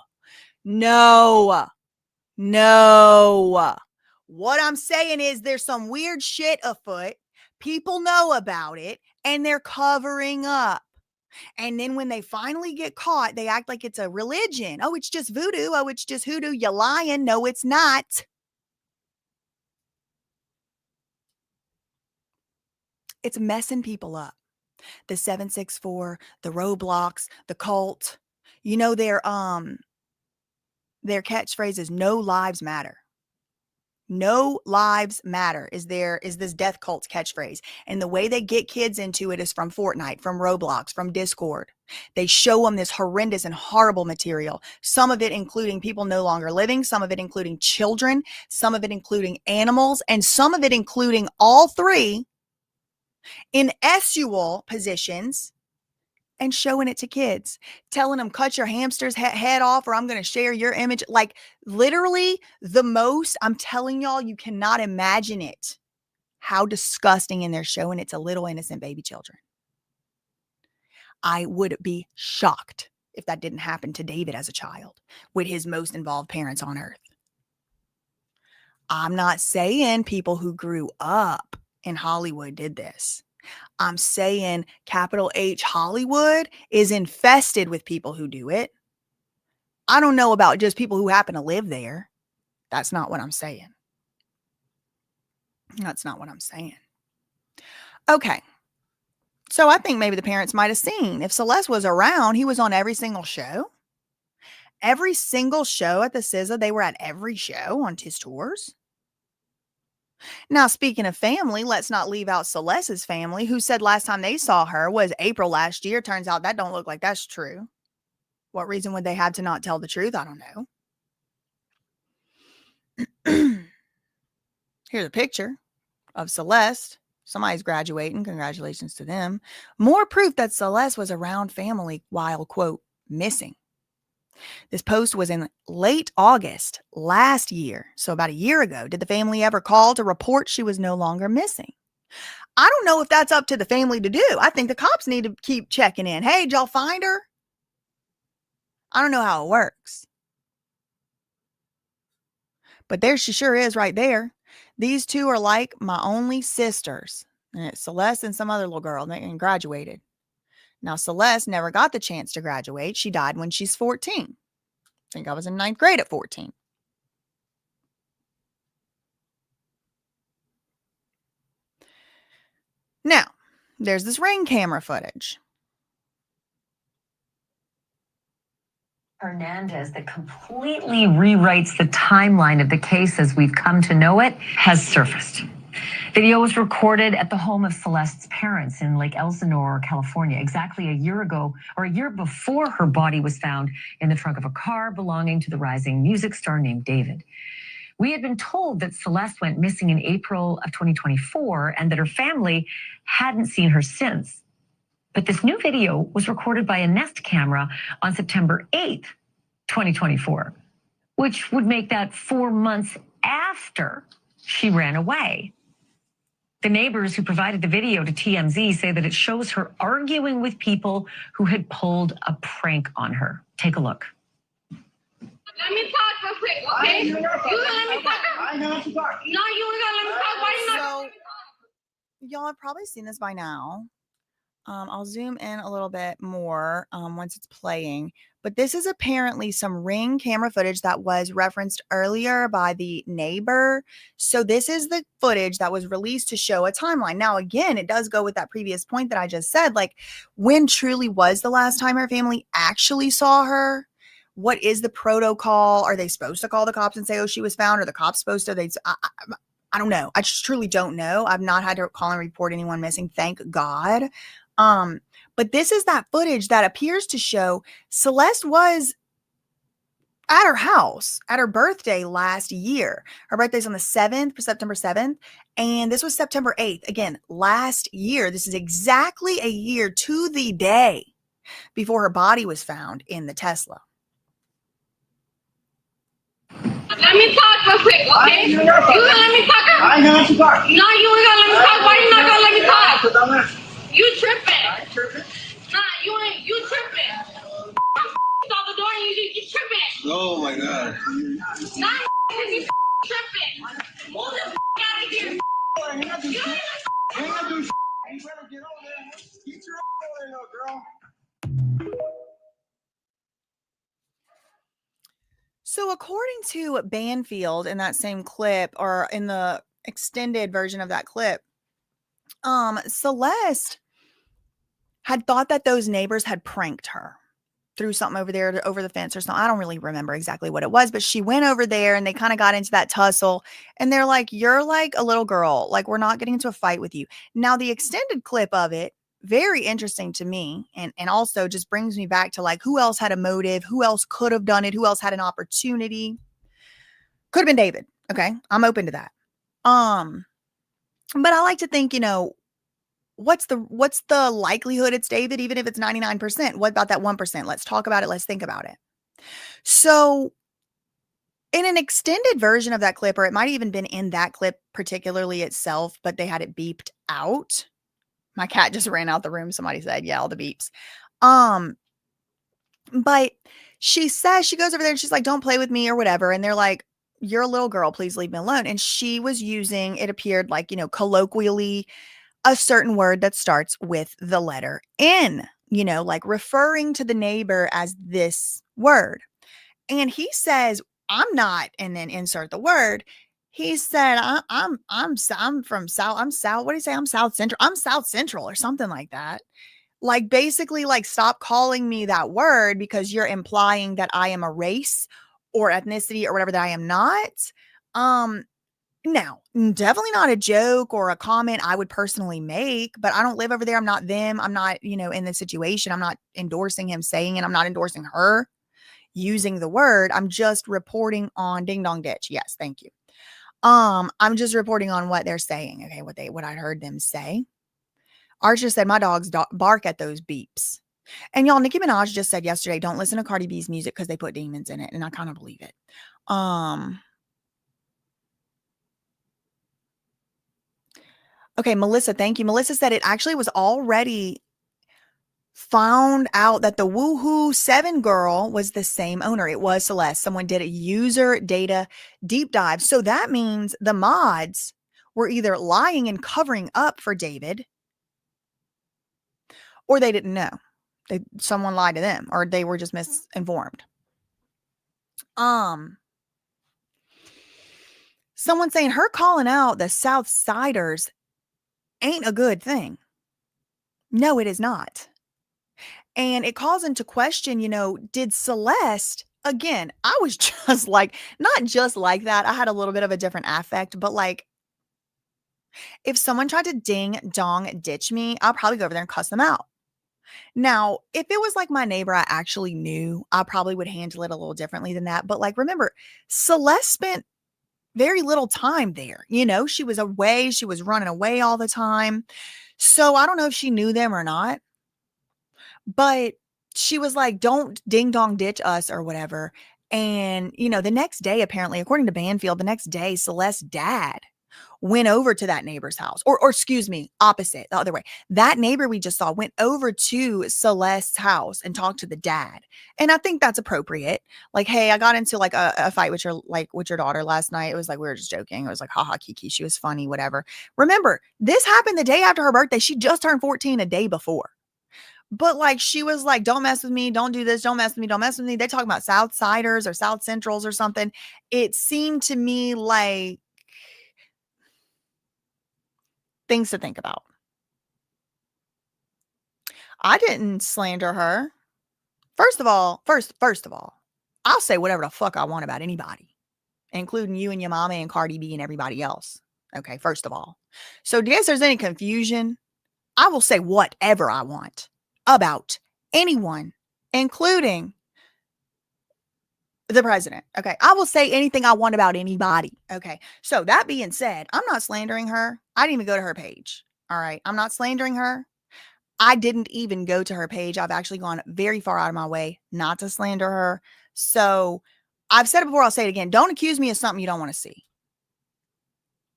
What I'm saying is there's some weird shit afoot. People know about it and they're covering up. And then when they finally get caught, they act like it's a religion. Oh, it's just voodoo. Oh, it's just hoodoo. You're lying. No, it's not. It's messing people up. The 764, the Roblox, the cult. You know, their catchphrase is no lives matter. No lives matter is this death cult's catchphrase. And the way they get kids into it is from Fortnite, from Roblox, from Discord. They show them this horrendous and horrible material. Some of it including people no longer living, some of it including children, some of it including animals, and some of it including all three in sexual positions, and showing it to kids, telling them, cut your hamster's head off or I'm going to share your image. Like literally the most, I'm telling y'all, you cannot imagine it, how disgusting. And they're showing it to little innocent baby children. I would be shocked if that didn't happen to David as a child with his most involved parents on earth. I'm not saying people who grew up in Hollywood did this. I'm saying capital H Hollywood is infested with people who do it. I don't know about just people who happen to live there. That's not what I'm saying. That's not what I'm saying. Okay. So I think maybe the parents might have seen. If Celeste was around, he was on every single show. Every single show at the SZA, they were at every show on his tours. Now, speaking of family, let's not leave out Celeste's family, who said last time they saw her was April last year. Turns out that don't look like that's true. What reason would they have to not tell the truth? I don't know. Here's a picture of Celeste. Somebody's graduating. Congratulations to them. More proof that Celeste was around family while, quote, missing. This post was in late August last year. So about a year ago. Did the family ever call to report she was no longer missing? I don't know if that's up to the family to do. I think the cops need to keep checking in. Hey, did y'all find her? I don't know how it works. But there she sure is right there. These two are like my only sisters. And it's Celeste and some other little girl. They graduated. Now, Celeste never got the chance to graduate. She died when she's 14. I think I was in 9th grade at 14. Now, there's this ring camera footage. Hernandez that completely rewrites the timeline of the case as we've come to know it has surfaced. Video was recorded at the home of Celeste's parents in Lake Elsinore, California, exactly a year ago, or a year before her body was found in the trunk of a car belonging to the rising music star named David. We had been told that Celeste went missing in April of 2024 and that her family hadn't seen her since. But this new video was recorded by a Nest camera on September 8th, 2024, which would make that 4 months after she ran away. The neighbors who provided the video to TMZ say that it shows her arguing with people who had pulled a prank on her. Take a look. Let me talk real quick, okay? You gonna let me talk? I know what you talk. No, you ain't gonna let me talk. Why you not? So, y'all have probably seen this by now. I'll zoom in a little bit more once it's playing. But this is apparently some Ring camera footage that was referenced earlier by the neighbor. So this is the footage that was released to show a timeline. Now, again, it does go with that previous point that I just said. Like, when truly was the last time her family actually saw her? What is the protocol? Are they supposed to call the cops and say, oh, she was found? Or the cops supposed to? I don't know. I just truly don't know. I've not had to call and report anyone missing. Thank God. But this is that footage that appears to show Celeste was at her house at her birthday last year. Her birthday's on the 7th, September 7th. And this was September 8th. Again, last year. This is exactly a year to the day before her body was found in the Tesla. Let me talk real quick, okay? You gonna let me talk? I know what you talk. No, you ain't gonna let me talk. Why you not gonna let me talk? You tripping. I tripping? Nah, you tripping. Stop the door and you tripping. Oh my God. Nah, you tripping. Move the out of here. You ain't gonna do shit. You better get over there. Get your over there, girl. So according to Banfield in that same clip, or in the extended version of that clip, Celeste had thought that those neighbors had pranked her, threw something over there over the fence or something. I don't really remember exactly what it was, but she went over there and they kind of got into that tussle, and they're like, you're like a little girl. Like, we're not getting into a fight with you. Now, the extended clip of it, very interesting to me, and also just brings me back to, like, who else had a motive? Who else could have done it? Who else had an opportunity? Could have been David. Okay. I'm open to that. But I like to think, what's the likelihood it's David, even if it's 99%? What about that 1%? Let's talk about it. Let's think about it. So in an extended version of that clip, or it might have even been in that clip particularly itself, but they had it beeped out. My cat just ran out the room. Somebody said, yeah, all the beeps. But she says, she goes over there and she's like, don't play with me or whatever. And they're like, you're a little girl, please leave me alone. And she was using, it appeared like, colloquially, a certain word that starts with the letter N, like referring to the neighbor as this word. And he says, I'm not, and then insert the word. He said, I'm from South, what do you say? I'm South Central or something like that. Like, basically, like, stop calling me that word because you're implying that I am a race or ethnicity or whatever that I am not. Now, definitely not a joke or a comment I would personally make, but I don't live over there. I'm not them. I'm not, in this situation. I'm not endorsing him saying it. I'm not endorsing her using the word. I'm just reporting on ding dong ditch. Yes. Thank you. I'm just reporting on what they're saying. Okay. What I heard them say. Archer said, my dogs bark at those beeps. And y'all, Nicki Minaj just said yesterday, don't listen to Cardi B's music because they put demons in it. And I kind of believe it. Okay, Melissa, thank you. Melissa said it actually was already found out that the Woohoo 7 girl was the same owner. It was Celeste. Someone did a user data deep dive. So that means the mods were either lying and covering up for David, or they didn't know. Someone lied to them, or they were just misinformed. Someone saying her calling out the South Siders ain't a good thing. No, it is not. And it calls into question, did Celeste, again, I was just like, not just like that. I had a little bit of a different affect, but like, if someone tried to ding dong ditch me, I'll probably go over there and cuss them out. Now, if it was like my neighbor I actually knew, I probably would handle it a little differently than that. But like, remember, Celeste spent very little time there. She was away. She was running away all the time. So I don't know if she knew them or not, but she was like, don't ding dong ditch us or whatever. And, the next day, apparently, according to Banfield, the next day, Celeste's dad went over to that neighbor's house, or excuse me, opposite, the other way. That neighbor we just saw went over to Celeste's house and talked to the dad. And I think that's appropriate. Like, hey, I got into like a fight with your daughter last night. It was like, we were just joking. It was like, haha, Kiki. She was funny, whatever. Remember, this happened the day after her birthday. She just turned 14 a day before. But like, she was like, don't mess with me. Don't do this. Don't mess with me. Don't mess with me. They talking about South Siders or South Centrals or something. It seemed to me like things to think about. I didn't slander her. First of all, I'll say whatever the fuck I want about anybody, including you and your mama and Cardi B and everybody else. Okay, first of all. So in case there's any confusion, I will say whatever I want about anyone, including the president. Okay, I will say anything I want about anybody. Okay, so that being said, I'm not slandering her. I didn't even go to her page. All right, I'm not slandering her. I didn't even go to her page. I've actually gone very far out of my way not to slander her. So I've said it before. I'll say it again. Don't accuse me of something you don't want to see.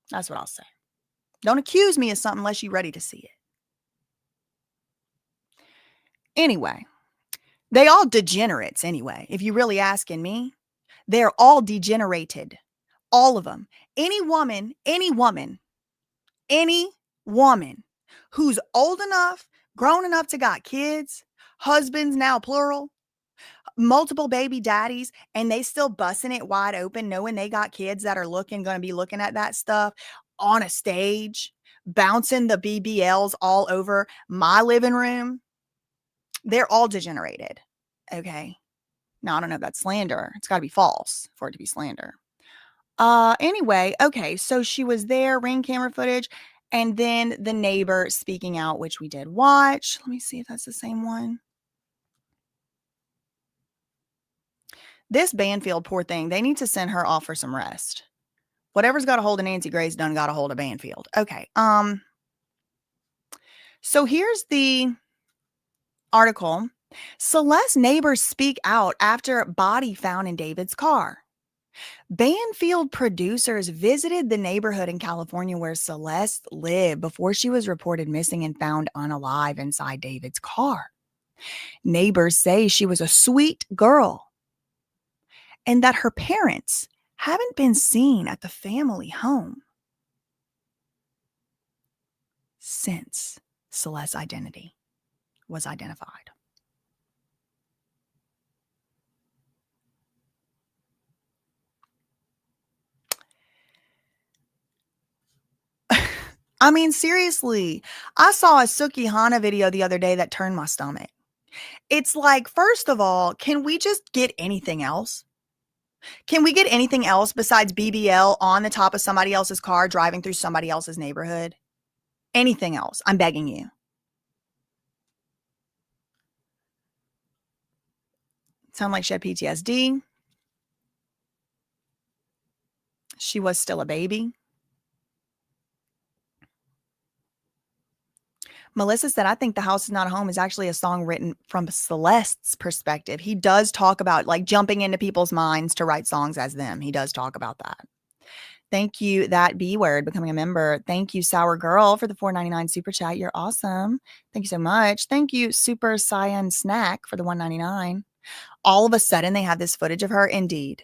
That's what I'll say. Don't accuse me of something unless you're ready to see it. Anyway, they all degenerates anyway. If you're really asking me, they're all degenerated. All of them. Any woman who's old enough, grown enough to got kids, husbands now plural, multiple baby daddies, and they still busting it wide open, knowing they got kids that are going to be looking at that stuff on a stage, bouncing the BBLs all over my living room. They're all degenerated. Okay. Now, I don't know if that's slander. It's got to be false for it to be slander. Anyway, okay. So she was there, ring camera footage, and then the neighbor speaking out, which we did watch. Let me see if that's the same one. This Banfield, poor thing, they need to send her off for some rest. Whatever's got a hold of Nancy Grace done got a hold of Banfield. Okay. So here's the article. Celeste's neighbors speak out after body found in David's car. Banfield producers visited the neighborhood in California where Celeste lived before she was reported missing and found unalive inside David's car. Neighbors say she was a sweet girl and that her parents haven't been seen at the family home since Celeste's identity was identified. I mean, seriously, I saw a Suki Hana video the other day that turned my stomach. It's like, first of all, can we just get anything else? Can we get anything else besides BBL on the top of somebody else's car driving through somebody else's neighborhood? Anything else? I'm begging you. Sound like she had PTSD. She was still a baby. Melissa said, I think The House Is Not a Home is actually a song written from Celeste's perspective. He does talk about like jumping into people's minds to write songs as them. He does talk about that. Thank you, that B word, becoming a member. Thank you, Sour Girl, for the $4.99 super chat. You're awesome. Thank you so much. Thank you, Super Cyan Snack, for the $1.99. All of a sudden, they have this footage of her. Indeed.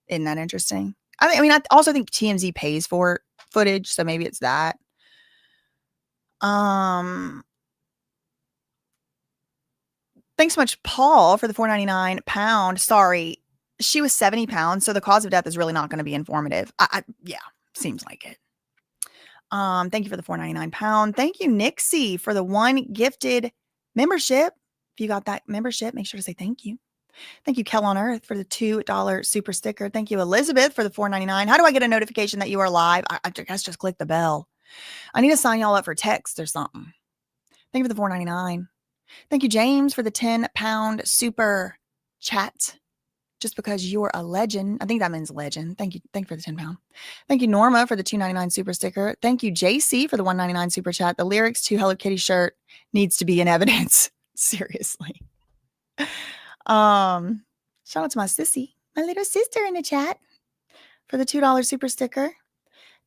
Isn't that interesting? I mean, I also think TMZ pays for footage, so maybe it's that. Thanks so much, Paul, for the £4.99 pound. Sorry, she was 70 pounds, so the cause of death is really not going to be informative. Yeah, seems like it. Thank you for the £4.99 pound. Thank you, Nixie, for the 1 gifted membership. If you got that membership, make sure to say thank you. Thank you, Kel on Earth, for the $2 super sticker. Thank you, Elizabeth, for the $4.99. How do I get a notification that you are live? I guess just click the bell. I need to sign y'all up for text or something. Thank you for the $4.99. Thank you, James, for the £10 super chat. Just because you're a legend. I think that means legend. Thank you. Thank you for the £10. Thank you, Norma, for the $2.99 super sticker. Thank you, JC, for the $1.99 super chat. The lyrics to Hello Kitty shirt needs to be in evidence. Seriously. Shout out to my sissy, my little sister in the chat, for the $2 super sticker.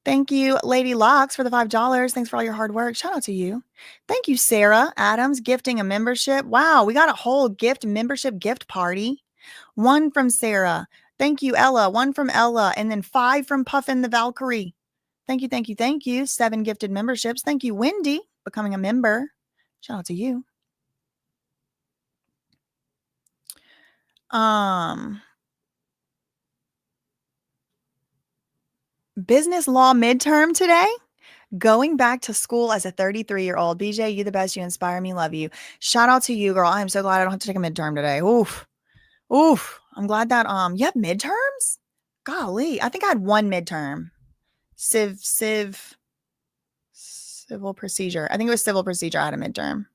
Thank you, Lady Locks, for the $5. Thanks for all your hard work. Shout out to you. Thank you, Sarah Adams, gifting a membership. Wow, we got a whole membership gift party. 1 from Sarah. Thank you, Ella. 1 from Ella. And then 5 from Puffin the Valkyrie. Thank you, thank you, thank you. 7 gifted memberships. Thank you, Wendy, becoming a member. Shout out to you. Business law midterm today. Going back to school as a 33-year-old. BJ, you the best. You inspire me. Love you. Shout out to you, girl. I am so glad I don't have to take a midterm today. Oof. I'm glad that you have midterms? Golly. I think I had 1 midterm. Civil procedure. I think it was civil procedure. I had a midterm.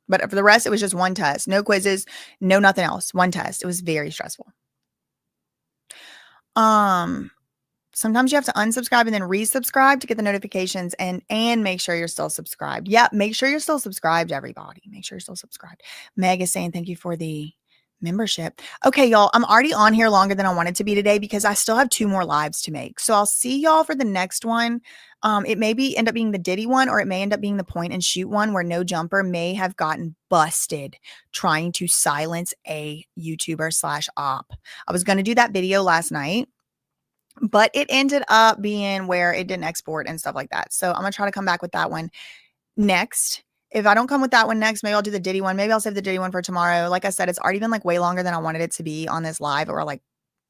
But for the rest, it was just 1 test. No quizzes, no nothing else. 1 test. It was very stressful. Sometimes you have to unsubscribe and then resubscribe to get the notifications and make sure you're still subscribed. Yep, make sure you're still subscribed, everybody. Make sure you're still subscribed. Meg is saying thank you for the membership. Okay, y'all, I'm already on here longer than I wanted to be today because I still have 2 more lives to make. So I'll see y'all for the next one. It may end up being the Diddy one, or it may end up being the point and shoot one where No Jumper may have gotten busted trying to silence a YouTuber/op. I was going to do that video last night, but it ended up being where it didn't export and stuff like that. So I'm going to try to come back with that one next. If I don't come with that one next, maybe I'll do the Diddy one. Maybe I'll save the Diddy one for tomorrow. Like I said, it's already been like way longer than I wanted it to be on this live, or like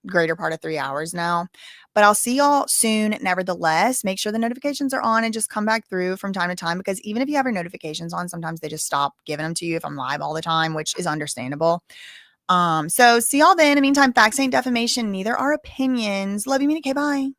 greater part of 3 hours now. But I'll see y'all soon. Nevertheless, make sure the notifications are on and just come back through from time to time, because even if you have your notifications on, sometimes they just stop giving them to you if I'm live all the time, which is understandable. So see y'all then. In the meantime, facts ain't defamation, neither are opinions. Love you, mean it. Okay, bye.